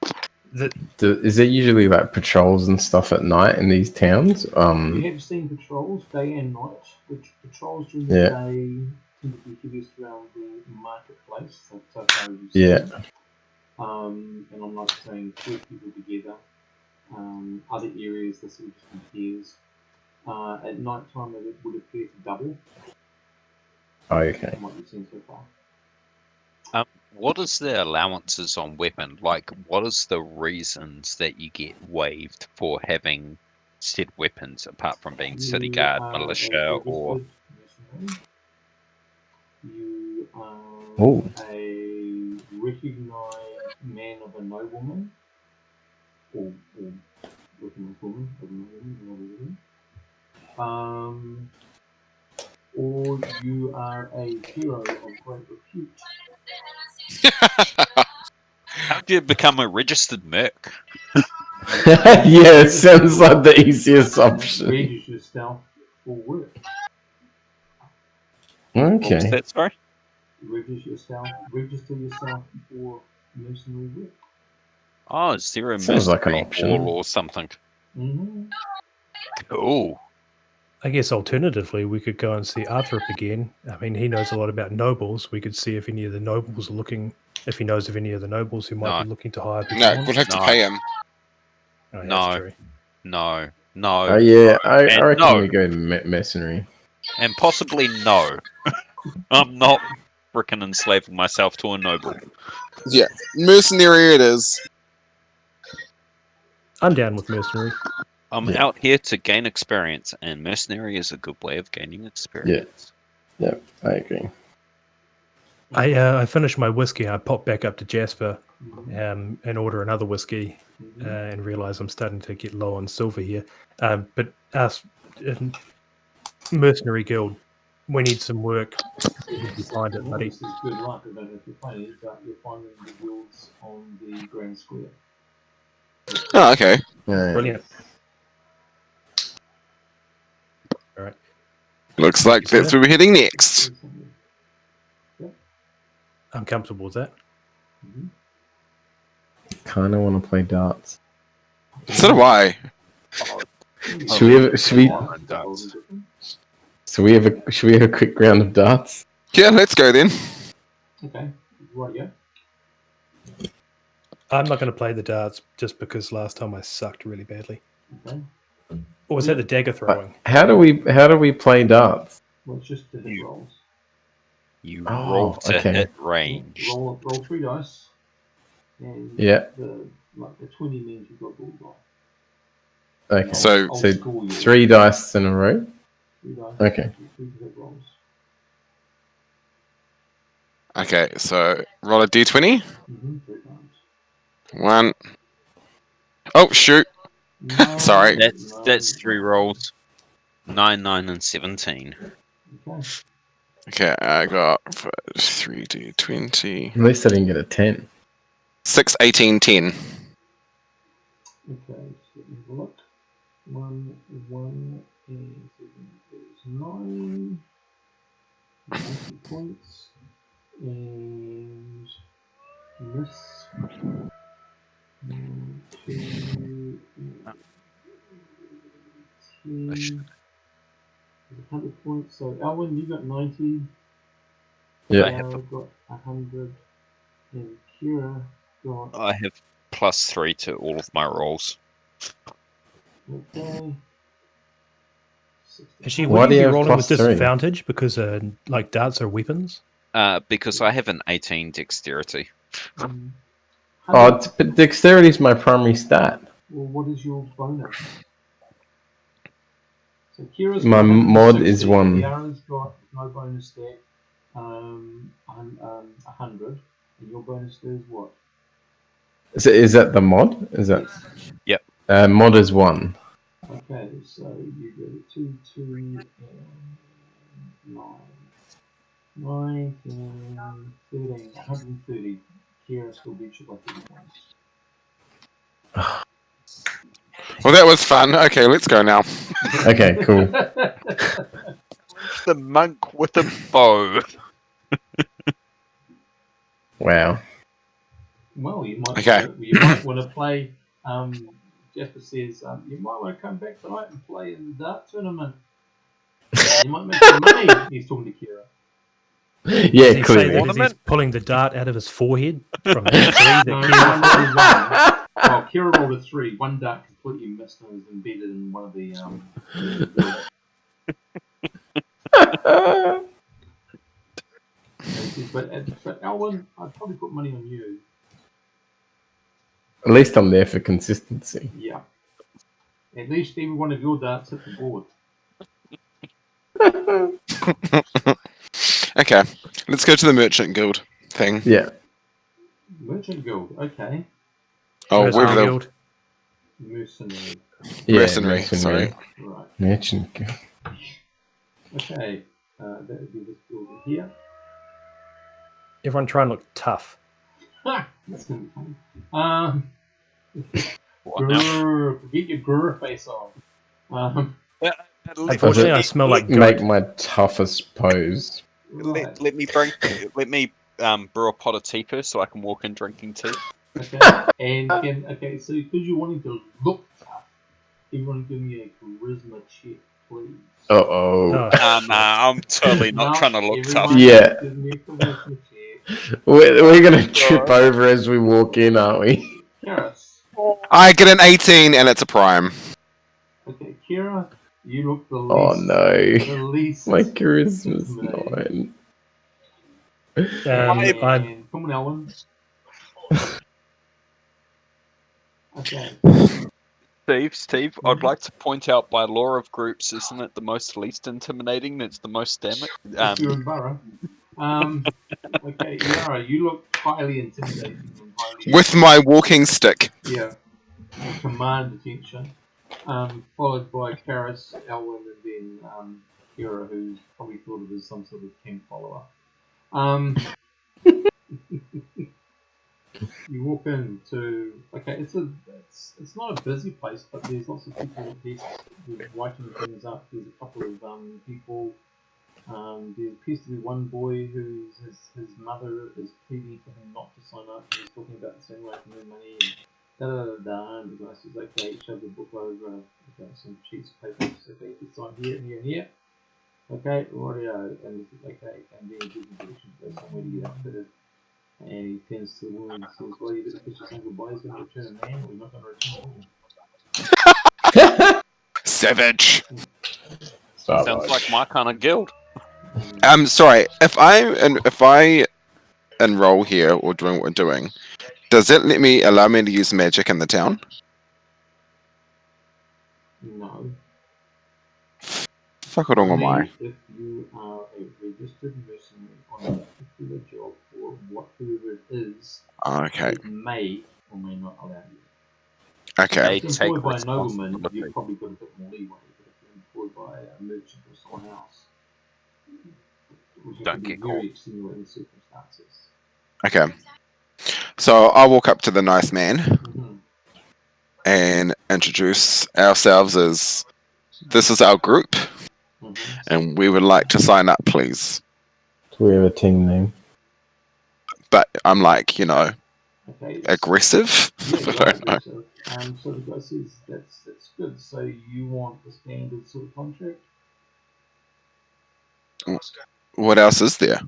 S5: Is there usually like patrols and stuff at night in these towns?
S1: We have seen patrols day and night. Which patrols during the day tend to be heaviest around the marketplace. So far as you've seen. And I'm not saying 4 people together. Other areas, this all just compares. At night time, it would appear to double.
S5: Okay.
S1: From what you've seen so far.
S3: What is the allowances on weapon? Like, what is the reasons that you get waived for having said weapons apart from being city guard, militia, or?
S1: You are a recognized man of a nobleman, or recognized woman of a nobleman, or you are a hero of great repute.
S3: How do you become a registered merc?
S5: Yeah, it sounds like the easiest option.
S1: Register yourself for work.
S3: What was
S5: Okay.
S3: that, sorry?
S1: Register yourself for mercenary work.
S3: Oh, is there a
S5: Sounds like an
S3: mercenary
S5: option.
S3: hall or something?
S1: Mm-hmm.
S3: Cool.
S2: I guess alternatively, we could go and see Arthur again. I mean, he knows a lot about nobles. We could see if any of the nobles are looking, if he knows of any of the nobles who might be looking to hire people.
S4: No, we'll have to pay him.
S2: Oh,
S3: No.
S2: that's true.
S3: No.
S5: Oh yeah, I
S3: And
S5: reckon
S3: no.
S5: we go mercenary.
S3: And possibly no. I'm not frickin' enslaving myself to a noble.
S4: Yeah, mercenary it is.
S2: I'm down with mercenary.
S3: I'm out here to gain experience, and mercenary is a good way of gaining experience.
S5: Yeah, I agree.
S2: I finish my whiskey. I pop back up to Jasper and order another whiskey and realize I'm starting to get low on silver here. But ask mercenary guild. We need some work. You find it,
S1: Well,
S2: buddy.
S1: this is good luck. I don't know if you're playing it, but you're finding the guilds on the Grand Square.
S4: Oh, okay.
S5: Yeah.
S2: Brilliant. All right.
S4: Looks like
S2: Thank you,
S4: that's
S2: sir.
S4: where we're heading next.
S2: I'm comfortable with that.
S1: Mm-hmm.
S5: Kind of want to play darts.
S4: So do I.
S5: Should we have? Should we have a quick round of darts?
S4: Yeah, let's go then.
S1: Okay, right, yeah.
S2: I'm not going to play the darts just because last time I sucked really badly.
S1: Okay.
S2: Or was that the dagger throwing?
S5: How do we play darts?
S1: Well, it's just the hit rolls.
S3: You
S5: Oh,
S3: roll to
S5: okay.
S3: hit range.
S1: Roll 3 dice. And
S5: Yeah.
S1: the 20 means you've got bullseye.
S5: Okay.
S4: So-
S1: I'll
S5: So
S1: score you.
S5: 3 dice in a row.
S1: 3 dice.
S5: Okay.
S1: 3 hit rolls.
S4: Okay, so roll a d20.
S1: 3 times.
S4: 1. Oh, shoot.
S1: No,
S4: Sorry.
S3: That's 3 rolls. 9, 9, and 17.
S1: Okay.
S4: Okay, I got 3d20.
S5: At least I didn't get a 10.
S4: 6, 18, 10.
S1: Okay, so let me have a look. 1, and 7 is 9. 90 points. And miss. 1, 2, 10. 100 points. So, Alwyn, you got 90.
S5: Yeah.
S3: I have
S1: Kara got 100. And Kira got.
S3: I have +3 to all of my rolls.
S1: Okay.
S2: Actually,
S5: Why
S2: would
S5: do
S2: you
S5: you
S2: be
S5: have
S2: rolling with
S5: +3?
S2: disadvantage because like darts are weapons?
S3: Because I have an 18 dexterity.
S5: Oh, but dexterity is my primary stat.
S1: Well, what is your bonus? So Kira's
S5: My
S1: got
S5: mod
S1: 160,
S5: is 1.
S1: Yara's got no bonus stat, 100, and your bonus stat is what?
S5: Is that the mod? Is that?
S3: Yep.
S5: Mod is 1.
S1: Okay, so you go 2, 2, and 9. 9, 10, 13, 130. Kira still beats you by 30 points.
S4: Well, that was fun. Okay, let's go now.
S5: Okay, cool.
S3: The monk with a bow.
S5: Wow.
S1: Well, you might,
S4: Okay.
S1: you might want to play. Jasper says you might want to come back tonight and play in the dart tournament. You might make some money. He's talking to Kira.
S2: Does
S5: Yeah,
S2: he say
S5: clearly.
S2: that as he's pulling the dart out of his forehead from the 3
S1: No,
S2: that
S1: no,
S2: Kira-
S1: no, no. Well, Kira rolled a 3. One dart completely missed and was embedded in one of the. But Alwyn, I'd probably put money on you.
S5: At least I'm there for consistency.
S1: Yeah. At least every one of your darts hit the board.
S4: Okay, let's go to the Merchant Guild thing.
S5: Yeah.
S1: Merchant Guild, okay.
S4: Oh,
S2: Mercenary
S4: whether the
S2: Guild.
S1: Mercenary,
S5: Yeah,
S4: mercenary. Sorry.
S1: right.
S5: Merchant Guild.
S1: Okay, that would be this building here.
S2: Everyone try and look tough.
S1: Ha! That's going to be funny.
S3: What now?
S1: Grr, get your grr face on.
S2: Unfortunately, I smell like
S5: Make
S2: goat.
S5: my toughest pose.
S1: Right.
S3: Let me brew a pot of tea first so I can walk in drinking tea.
S1: Okay, okay, so because you're wanting to look tough, everyone give me a charisma check, please.
S5: Uh-oh.
S2: Oh,
S3: Nah, I'm totally not
S1: No,
S3: trying to look
S1: everyone
S3: tough.
S5: Yeah.
S1: Give me a charisma check.
S5: We're going to trip over as we walk in, aren't we?
S1: Karis.
S4: I get an 18 and it's a prime.
S1: Okay, Kira, you look the least.
S5: Oh, no.
S1: The least.
S5: My charisma's
S1: intimidating.
S5: 9.
S2: I'm
S1: And come on, Ellen. Okay.
S3: Steve, I'd like to point out by law of groups, isn't it the most least intimidating that's the most damage?
S1: If you're in Borough. Okay, Yara, you look highly intimidating and highly.
S4: With my walking stick.
S1: Yeah. Command attention. Followed by Karis, Elwyn, and then Kira, who's probably thought of as some sort of camp follower. You walk into it's not a busy place, but there's lots of people at desks writing things up. There's a couple of people. There appears to be one boy whose his mother is pleading for him not to sign up. He's talking about the same way for no money and da da da da. And the guy says, "Okay, shove the book over. Some sheets of paper. So okay, you sign here and here and here. Okay, audio." And this is okay, and then he gives him directions to go somewhere to get outfitted. And he turns to the woman and says, "Well, you better kiss your saying goodbye. He's going to return a man, or he's not going to return a woman."
S4: Savage.
S3: Sounds like my kind of guild.
S4: Sorry. If I enroll here or doing what we're doing, does it allow me to use magic in the town?
S1: No.
S4: Fuck it all, am I?
S1: If you are a registered mercenary on a particular job or whatever it is,
S4: Okay.
S1: it may or may not allow you.
S4: Okay.
S1: If you're employed by a nobleman, you've probably got a bit more leeway. But if you're employed by a merchant or someone else, which
S3: Don't
S1: be
S3: get
S1: very
S3: caught.
S1: extenuating circumstances.
S4: Okay. So I'll walk up to the nice man
S1: Mm-hmm.
S4: and introduce ourselves as this is our group, and we would like to sign up, please.
S5: Do we have a team name?
S4: But I'm like,
S1: Okay.
S4: aggressive.
S1: Yeah,
S4: I
S1: you are
S4: don't know.
S1: aggressive. So the guy says that's good. So you want the standard sort of contract?
S4: What else is there?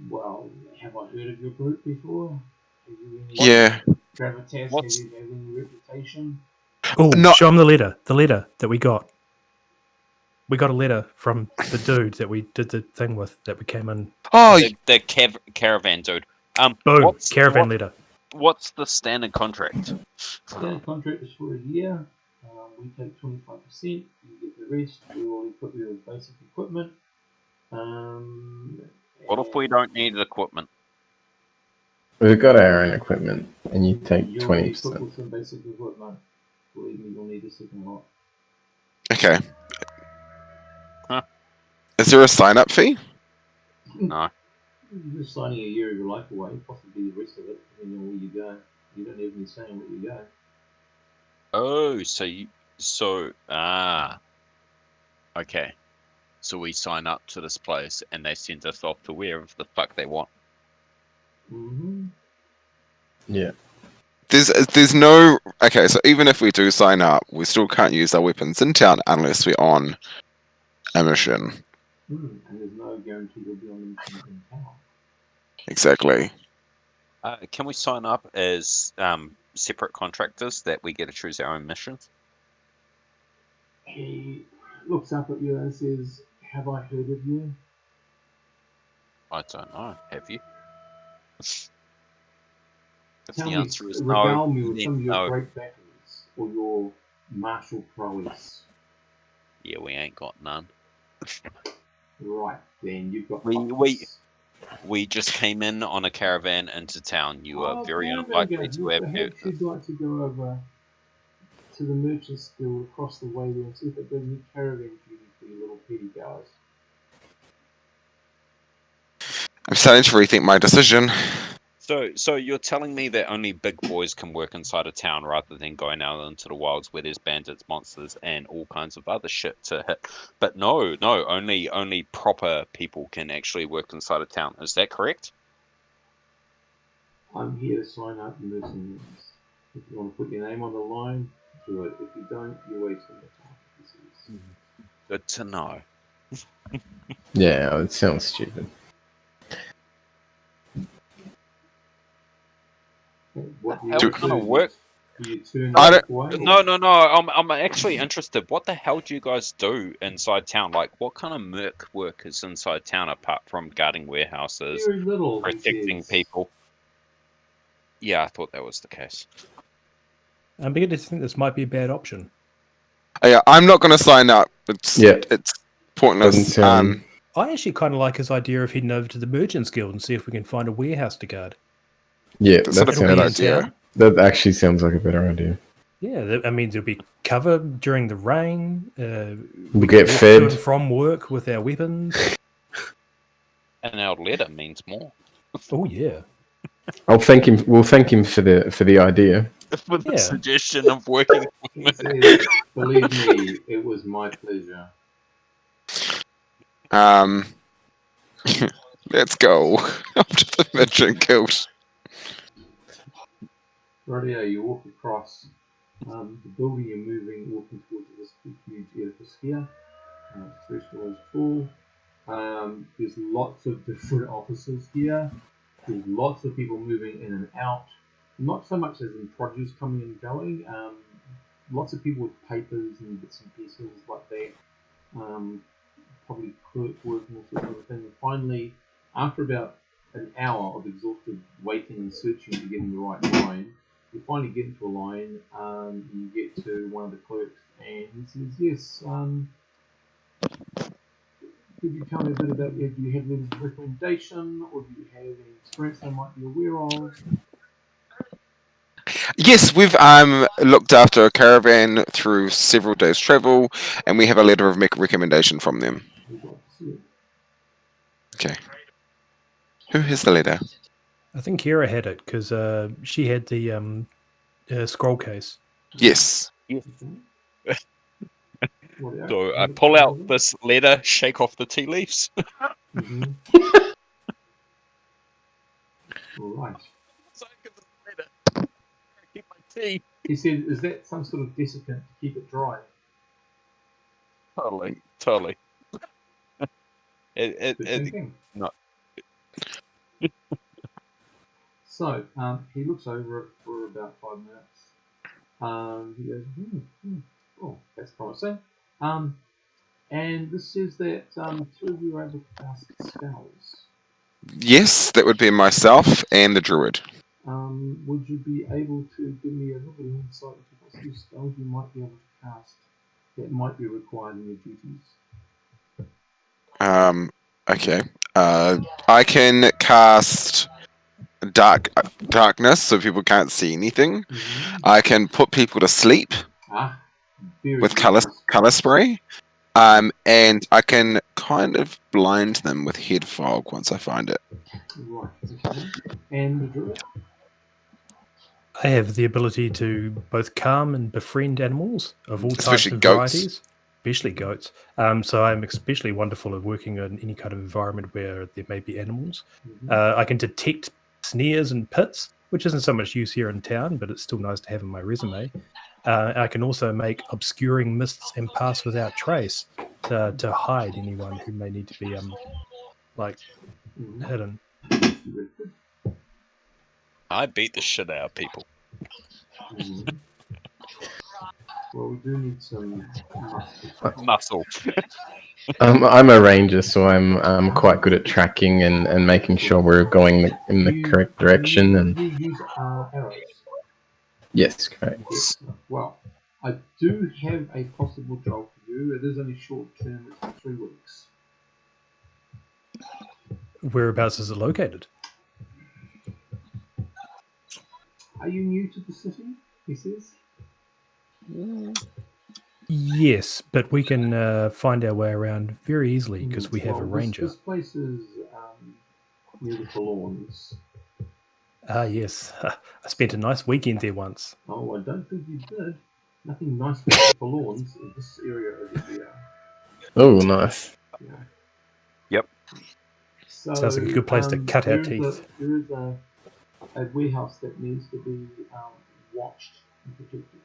S1: Well, have I heard of your group before? Have you any
S4: Yeah.
S1: gravitas?
S3: What's-
S1: Have you any reputation?
S2: Oh,
S4: No.
S2: show him the letter that we got. We got a letter from the dude that we did the thing with that we came in.
S4: Oh,
S3: The caravan dude.
S2: Boom, caravan letter.
S3: What's the standard contract?
S1: Standard contract is for a year. We take 25%. You get the rest. We will equip you with basic equipment.
S3: What if we don't need equipment?
S5: We've got our own equipment, and you take
S1: You'll
S5: 20%.
S1: be equipped with some basic equipment. Believe me, you'll need a second lot.
S4: okay.
S3: Huh.
S4: Is there a sign-up fee?
S3: No.
S1: You're just signing a year of your life away, possibly the rest of it, depending on where you go. You don't have any say in where you go.
S3: Oh, okay. So we sign up to this place and they send us off to wherever the fuck they want.
S1: Mm-hmm.
S5: Yeah.
S4: There's no... Okay, so even if we do sign up, we still can't use our weapons in town unless we're on a mission.
S1: And there's no guarantee you'll be on the mission in town.
S4: Exactly.
S3: Can we sign up as separate contractors that we get to choose our own missions?
S1: He looks up at you and says, "Have I heard of you?"
S3: I don't know. Have you? If
S1: Tell
S3: the
S1: me,
S3: answer is
S1: regale
S3: no,
S1: me with
S3: then
S1: some of your
S3: no.
S1: great battles or your martial prowess.
S3: Yeah, we ain't got none.
S1: Right, then you've got
S3: We just came in on a caravan into town. You are very
S1: caravan
S3: unlikely
S1: guys.
S3: to have
S1: Perhaps you'd like to go over to the merchant's guild across the way there and see if they've got any caravan duty for you little petty guys.
S4: I'm starting to rethink my decision.
S3: So you're telling me that only big boys can work inside a town rather than going out into the wilds where there's bandits, monsters, and all kinds of other shit to hit. But no, only proper people can actually work inside a town. Is that correct?
S1: I'm here to sign up mercenaries. If you want to put your name on the line, do it. If you don't, you're wasting your time.
S3: Good to know.
S5: Yeah, it sounds stupid.
S1: What
S3: How kind of work?
S1: Do you turn
S4: I don't-
S1: away?
S3: No. I'm actually interested. What the hell do you guys do inside town? Like, what kind of merc work is inside town apart from guarding warehouses,
S1: Very little.
S3: protecting people? Yeah, I thought that was the case.
S2: I'm beginning to think this might be a bad option.
S4: Yeah, I'm not going to sign up. It's pointless.
S5: Doesn't sound-
S2: I actually kind of like his idea of heading over to the Merchants Guild and see if we can find a warehouse to guard.
S5: Yeah,
S4: That's not a
S2: It'll
S4: bad
S2: be in
S4: idea.
S2: town.
S5: that actually sounds like a better idea.
S2: Yeah, I mean, there'll be cover during the rain.
S5: We get
S2: walk
S5: fed.
S2: to and from work with our weapons.
S3: And our letter means more.
S2: Oh yeah,
S5: I'll thank him. We'll thank him for the idea.
S3: For the
S2: Yeah.
S3: suggestion of working.
S1: He says, "Believe me, it was my pleasure."
S4: Let's go. I'm just imagining Kilt.
S1: Rightio, you walk across the building. You're walking towards this huge edifice here. It's 3 stories tall. There's lots of different offices here. There's lots of people moving in and out. Not so much as in produce coming and going. Lots of people with papers and bits and pieces like that. Probably clerk work and all sorts of things. And finally, after about an hour of exhausted waiting and searching to get in the right line, you finally get into a line. You get to one of the clerks, and he says, "Yes. Could you tell me a bit about do you have any recommendation, or do you have any experience I might be aware of?"
S4: Yes, we've looked after a caravan through several days' travel, and we have a letter of recommendation from them.
S1: We'd like to see it.
S4: Okay. Who has the letter?
S2: I think Kira had it because she had the scroll case.
S4: Yes.
S1: Okay. Rightio.
S3: So I
S1: Hand it
S3: pull out
S1: over.
S3: this letter, shake off the tea leaves.
S1: Mhm. All right.
S3: So I give this letter. Keep my tea.
S1: He said, "Is that some sort of desiccant to keep it dry?"
S3: Totally.
S1: Good thinking.
S3: no.
S1: So he looks over it for about 5 minutes. He goes, "Oh, that's promising." And this says that 2 of you are able to cast spells.
S4: Yes, that would be myself and the druid.
S1: Would you be able to give me a little bit of insight into what sort of spells you might be able to cast that might be required in your duties?
S4: Okay. I can cast darkness so people can't see anything.
S1: Mm-hmm.
S4: I can put people to sleep
S1: Very
S4: with
S1: useful spell.
S4: color spray. And I can kind of blind them with head fog once I find it.
S1: Right, okay. And the druid?
S2: I have the ability to both calm and befriend animals of all types
S4: Especially
S2: and
S4: goats.
S2: varieties, especially goats. So I'm especially wonderful at working in any kind of environment where there may be animals.
S1: Mm-hmm.
S2: I can detect snares and pits, which isn't so much use here in town, but it's still nice to have in my resume. I can also make obscuring mists and pass without trace to hide anyone who may need to be
S1: Mm-hmm.
S2: hidden.
S1: Very good.
S3: I beat the shit out of people.
S1: Mm-hmm. Well, we do need some muscle.
S3: Muscle.
S5: I'm a ranger, so I'm quite good at tracking and making sure we're going in the correct direction. And
S1: You use arrows.
S5: yes, correct.
S1: Yes. Well, I do have a possible job for you. It is only short term. It's for 3 weeks.
S2: Whereabouts is it located?
S1: Are you new to the city? He says.
S2: Yes, but we can find our way around very easily because we have a ranger.
S1: This place is near the Forlorns.
S2: Ah, yes. I spent a nice weekend there once.
S1: Oh, I don't think you did. Nothing nice about the Forlorns in this area over here.
S5: Oh, nice.
S1: Yeah.
S3: Yep.
S1: So,
S2: Sounds like a good place to cut our teeth.
S1: There is a warehouse that needs to be watched and protected.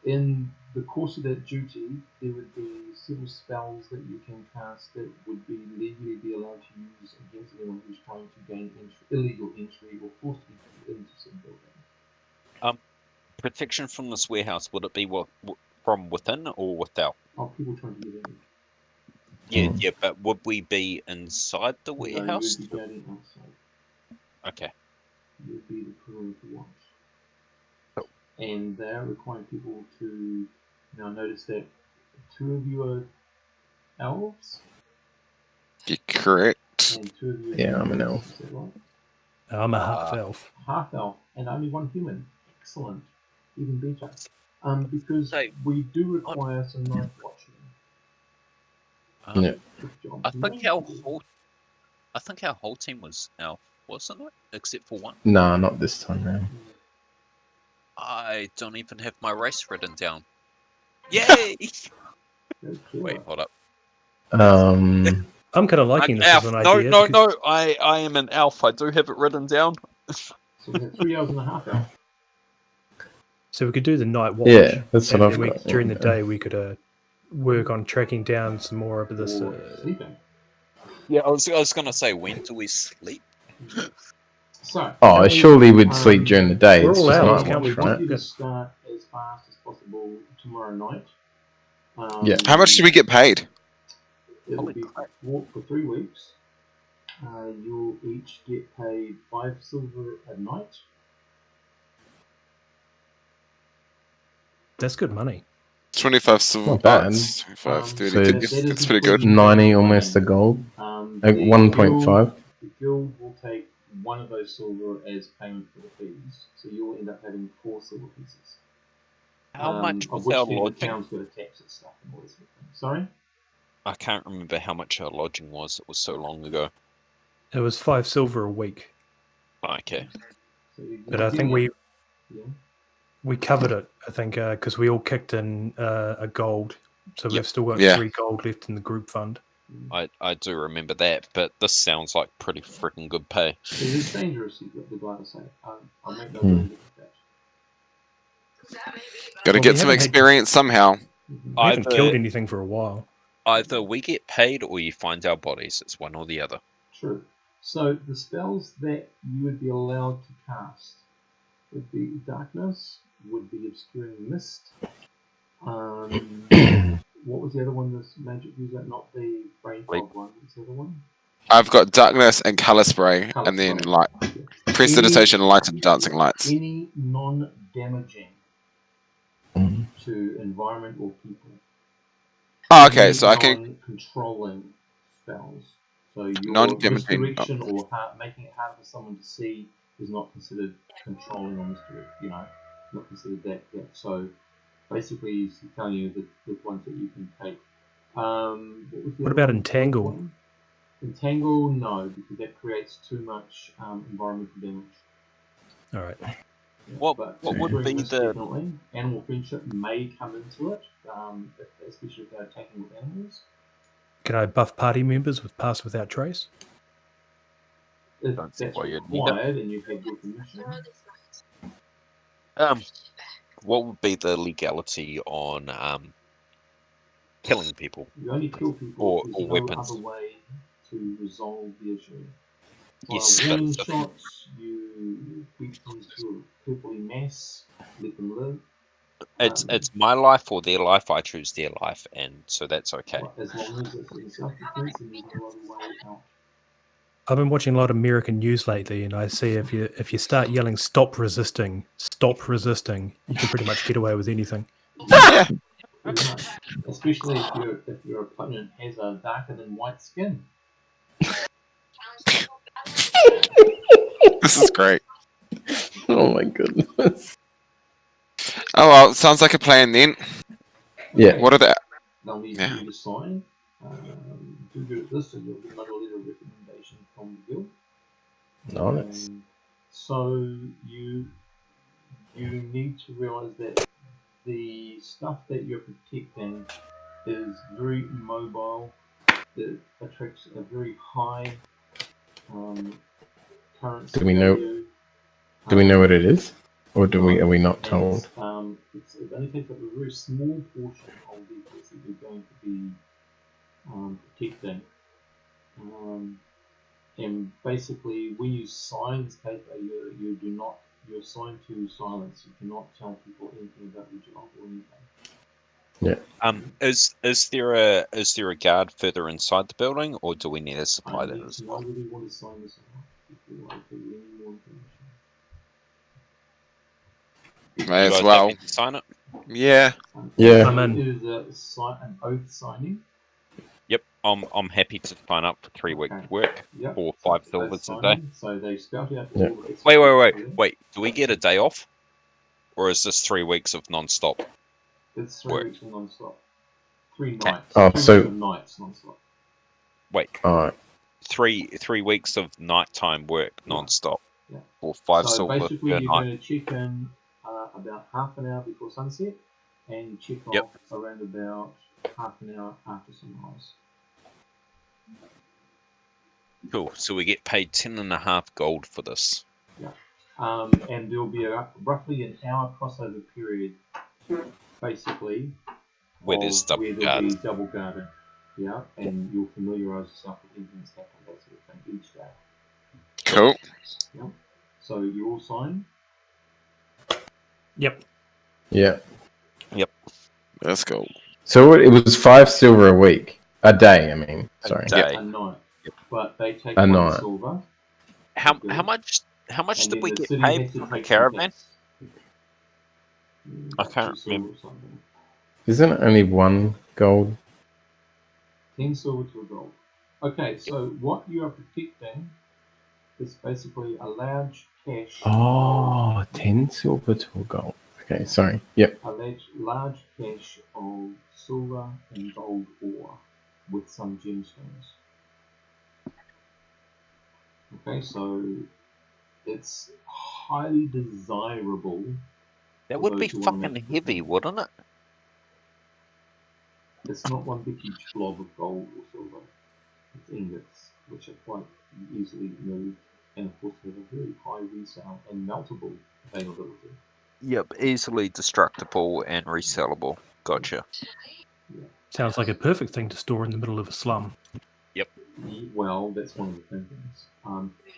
S1: In the course of that duty, there would be several spells that you can cast that would be legally be allowed to use against anyone who's trying to gain illegal entry or forced entry into some building.
S3: Protection from this warehouse, would it be from within or without?
S1: Oh, people trying to get in.
S3: Yeah, but would we be inside the
S1: No, you
S3: warehouse?
S1: would be guarding outside.
S3: Okay.
S1: You would be the perimeter watch.
S3: Cool.
S1: And they are requiring people to now notice that 2 of you are elves
S4: You're correct.
S1: and 2 of you are
S5: Yeah, I'm an
S1: humans.
S5: elf.
S1: Is that right?
S2: I'm a half elf.
S1: Half elf and only 1 human. Excellent. Even better. Because
S3: So,
S1: we do require some night watchmen.
S5: Yeah.
S1: Good job.
S3: I think our whole team was elf, wasn't it? Except for one.
S5: Nah, not this time round.
S3: I don't even have my race written down. Yay!
S1: Very clever.
S3: Wait, hold up.
S5: Um,
S2: I'm kind of liking
S3: I'm
S2: this as
S3: elf.
S2: an
S3: No,
S2: idea.
S3: no,
S2: because-
S3: no. I am an elf. I do have it written down.
S1: So we have 3 hours and a half out.
S2: So we could do the night watch.
S5: yeah, that's what
S2: and
S5: I've
S2: then
S5: got.
S2: during the day we could work on tracking down some more of this.
S1: Or sleeping.
S3: Yeah, I was gonna say, when do we sleep?
S1: So.
S5: Oh,
S1: Kelly,
S5: surely we'd sleep during the day.
S2: We're
S5: It's
S2: all
S5: just
S2: owls,
S5: night
S2: can't we?
S5: watch,
S1: We want
S5: right?
S1: you to
S2: Good.
S1: start as fast as possible tomorrow night.
S5: Yeah.
S4: How much do we get paid?
S1: It'll
S3: Holy
S1: be
S3: crap.
S1: for 3 weeks. You'll each get paid 5 silver a night.
S2: That's good money.
S4: 25 silver
S5: Not bad.
S4: bucks. 25, 30.
S5: So
S1: that
S5: it's
S1: is
S4: That's pretty good.
S1: including
S5: 90
S1: training.
S5: almost a gold. Like
S1: The
S5: 1.5.
S1: The guild will take one of those silver as payment for the fees, so you'll end up having 4 silver pieces.
S3: How much
S1: Of
S3: was
S1: which
S3: our
S1: then the
S3: lodging?
S1: town's got to tax and stuff and all this sort of thing. Sorry?
S3: I can't remember how much our lodging was. It was so long ago.
S2: It was 5 silver a week,
S3: Okay.
S1: So you
S2: but I think
S1: yeah.
S2: we covered it. I think because we all kicked in a gold, so
S3: Yep.
S2: we've still got
S4: Yeah.
S2: 3 gold left in the group fund.
S3: I do remember that, but this sounds like pretty freaking good pay.
S1: It is dangerous, the guy to say. I'll make no
S5: Hmm.
S1: bones about that.
S4: Got to
S2: Well,
S4: get
S2: we
S4: some
S2: haven't had-
S4: experience somehow.
S2: We haven't killed
S3: Either,
S2: anything for a while.
S3: either we get paid or you find our bodies. It's one or the other.
S1: True. So the spells that you would be allowed to cast would be darkness, would be obscuring mist. What was the other one? This magic user, not the brain fog one. What's the other one?
S4: I've got darkness and color spray,
S1: Colour
S4: and then
S1: spray.
S4: light.
S1: Okay.
S4: Prestidigitation, light, and dancing lights.
S1: Any non-damaging
S5: Mm.
S1: to environment or people.
S4: Oh, okay, so I can.
S1: Non-controlling spells. So your
S4: Non-damaging,
S1: misdirection or making it hard for someone to see is not considered controlling or misdirect. Not considered that yet. So basically, he's telling you the ones that you can take. What was the
S2: What
S1: other
S2: about
S1: one?
S2: entangle?
S1: One? Entangle, no, because that creates too much environmental damage.
S2: All right.
S3: What
S1: But
S3: would
S1: obscuring
S3: be
S1: mist,
S3: the
S1: definitely. Animal friendship may come into it, especially if they're attacking with animals.
S2: Can I buff party members with pass without trace?
S1: If
S3: Don't see
S1: that's
S3: why you'd need it.
S1: required and you have your permission.
S3: what would be the legality on killing people?
S1: You only kill people
S3: Or
S1: if there's no
S3: weapons.
S1: other way to resolve the issue.
S3: Yes,
S1: By
S3: but
S1: warning
S3: if-
S1: shots, you beat them to a purpley mass, let them live.
S3: It's my life or their life. I choose their life, and so that's okay.
S1: As long as it's in self-defense and there's no other way out.
S2: I've been watching a lot of American news lately, and I see if you start yelling "Stop resisting! Stop resisting!" you can pretty much get away with anything.
S4: Yeah.
S1: Pretty much. Especially if your opponent has a darker than white skin.
S4: This is great.
S5: Oh my goodness.
S4: Oh well, sounds like a plan then.
S5: Yeah.
S4: What are the?
S1: They'll need
S4: Yeah.
S1: you to sign. Do good at this, and you'll get another letter of recommendation from the guild.
S5: Nice.
S1: So you need to realise that the stuff that you're protecting is very mobile. It attracts a very high currency
S5: Do we know-
S1: value.
S5: Do we know what it is? Or are we not told?
S1: It only takes up a very small portion of the things that you're going to be protecting. And basically, when you sign this paper, you're signed to silence. You cannot tell people anything about your job or anything.
S3: Is there a guard further inside the building, or do we need to supply
S1: I
S3: that
S1: need
S3: as
S1: to know
S3: well?
S1: whether you want to sign this or not before I give you any more information.
S4: May
S3: You
S4: as
S3: guys
S4: well.
S3: happy to sign it?
S4: Yeah.
S5: Yeah.
S2: I'm in.
S1: It is an oath signing.
S3: Yep, I'm happy to sign up for 3 weeks
S1: Okay.
S3: work
S1: Yep.
S3: for
S1: So
S3: 5
S1: oath
S3: silvers a day.
S1: signing. So they spelt out
S5: Yeah.
S1: all the
S3: Wait,
S1: extra-
S3: wait. Do we get a day off? Or is this 3 weeks of non-stop?
S1: It's 3
S3: Work.
S1: weeks of non-stop. 3
S3: Okay.
S1: nights.
S5: Oh,
S1: 3
S5: so-
S1: weeks of nights non-stop.
S3: Wait,
S5: Alright.
S3: 3 weeks of nighttime work
S1: Yeah.
S3: non-stop.
S1: Yeah.
S3: Or 5
S1: So
S3: silver
S1: basically,
S3: per
S1: you're
S3: night.
S1: going to check in about half an hour before sunset, and you check
S3: Yep.
S1: off around about half an hour after sunrise.
S3: Cool. So we get paid 10.5 gold for this.
S1: And there'll be roughly an hour crossover period, basically,
S3: Where there's
S1: of
S3: double
S1: where there'll
S3: guard.
S1: be double guarding. Yeah, and you'll familiarise yourself with everything's happening, that sort of thing, each day.
S4: Cool.
S1: Yeah. So you all sign.
S2: Yep.
S5: Yeah.
S4: Let's go.
S5: So it was 5 silver a week. A day, I mean. Sorry.
S3: day.
S1: A night. But they take
S5: A
S1: 1
S5: night.
S1: silver.
S3: How
S1: Good.
S3: much
S1: And
S3: did
S1: then
S3: we
S1: the
S3: get
S1: city
S3: paid
S1: has to
S3: from the
S1: take some
S3: caravan?
S1: tax.
S3: I
S1: About
S3: can't
S1: 2 silver
S3: remember.
S1: or something.
S5: Isn't it only 1 gold?
S1: 10 silver to a gold. Okay, so what you are protecting is basically a large cache.
S5: Oh, 10 silver to a gold. Okay, sorry. Yep.
S1: A large cache of silver and gold ore with some gemstones. Okay, so it's highly desirable.
S3: That
S1: for
S3: would
S1: those
S3: be
S1: who wanna make
S3: fucking
S1: a
S3: heavy,
S1: difference.
S3: wouldn't it?
S1: It's not one big huge blob of gold or silver. It's ingots, which are quite easily moved, and of course have a very high resale and meltable availability.
S3: Yep, easily destructible and resellable. Gotcha.
S2: Sounds like a perfect thing to store in the middle of a slum.
S1: Well, that's one of the things.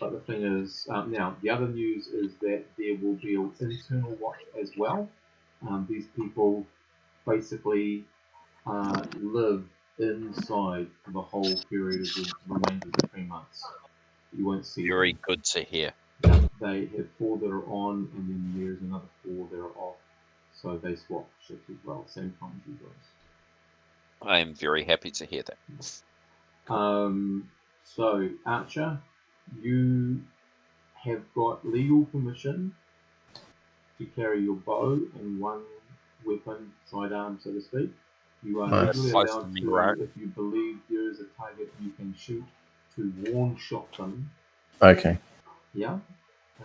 S1: But the thing is, now the other news is that there will be an internal watch as well. These people basically live inside the whole period of the remainder of the 3 months. You won't see
S3: Very
S1: them.
S3: good to hear.
S1: They have 4 that are on, and then there's another 4 that are off. So they swap shifts as well, same time as you guys.
S3: I am very happy to hear that.
S1: So Archer, you have got legal permission to carry your bow and 1 weapon, sidearm, so to speak. You are
S5: Nice.
S1: legally
S3: Close to
S1: allowed
S3: me,
S1: to,
S3: right?
S1: if you believe there is a target you can shoot, to warn shot them.
S5: Okay.
S1: Yeah.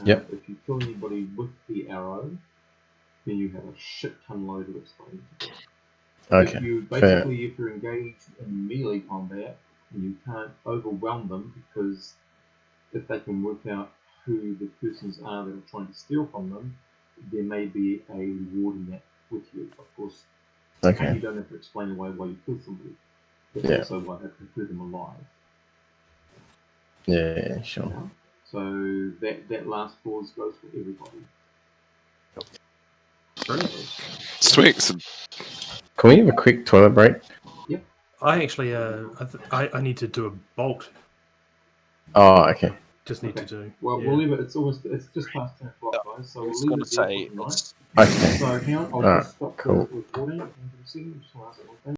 S5: Yep.
S1: If you kill anybody with the arrow, then you have a shit ton load of explosives.
S5: Okay.
S1: If you
S5: Fair.
S1: basically, if you're engaged in melee combat, you can't overwhelm them, because if they can work out who the persons are that are trying to steal from them, there may be a reward in that with you. Of course,
S5: Okay.
S1: you don't have to explain away why you killed somebody. But
S5: Yeah.
S1: also why have to keep them alive.
S5: Yeah, sure.
S1: Yeah? So that last clause goes for everybody.
S4: Sweet. So
S5: Can we have a quick toilet break?
S2: I actually, I need to do a bolt.
S5: Oh, okay.
S2: Just need
S1: Okay.
S2: to do.
S1: Well,
S2: yeah.
S1: we'll leave it. It's just past 10 o'clock, guys. So
S3: I
S1: we'll
S3: was
S1: leave
S3: going
S1: it
S3: to
S1: there
S3: say,
S1: for tonight.
S3: it's
S5: Okay.
S1: So hang on, I'll
S5: Alright,
S1: just stop
S5: cool.
S1: the recording. I'm just want to ask one thing.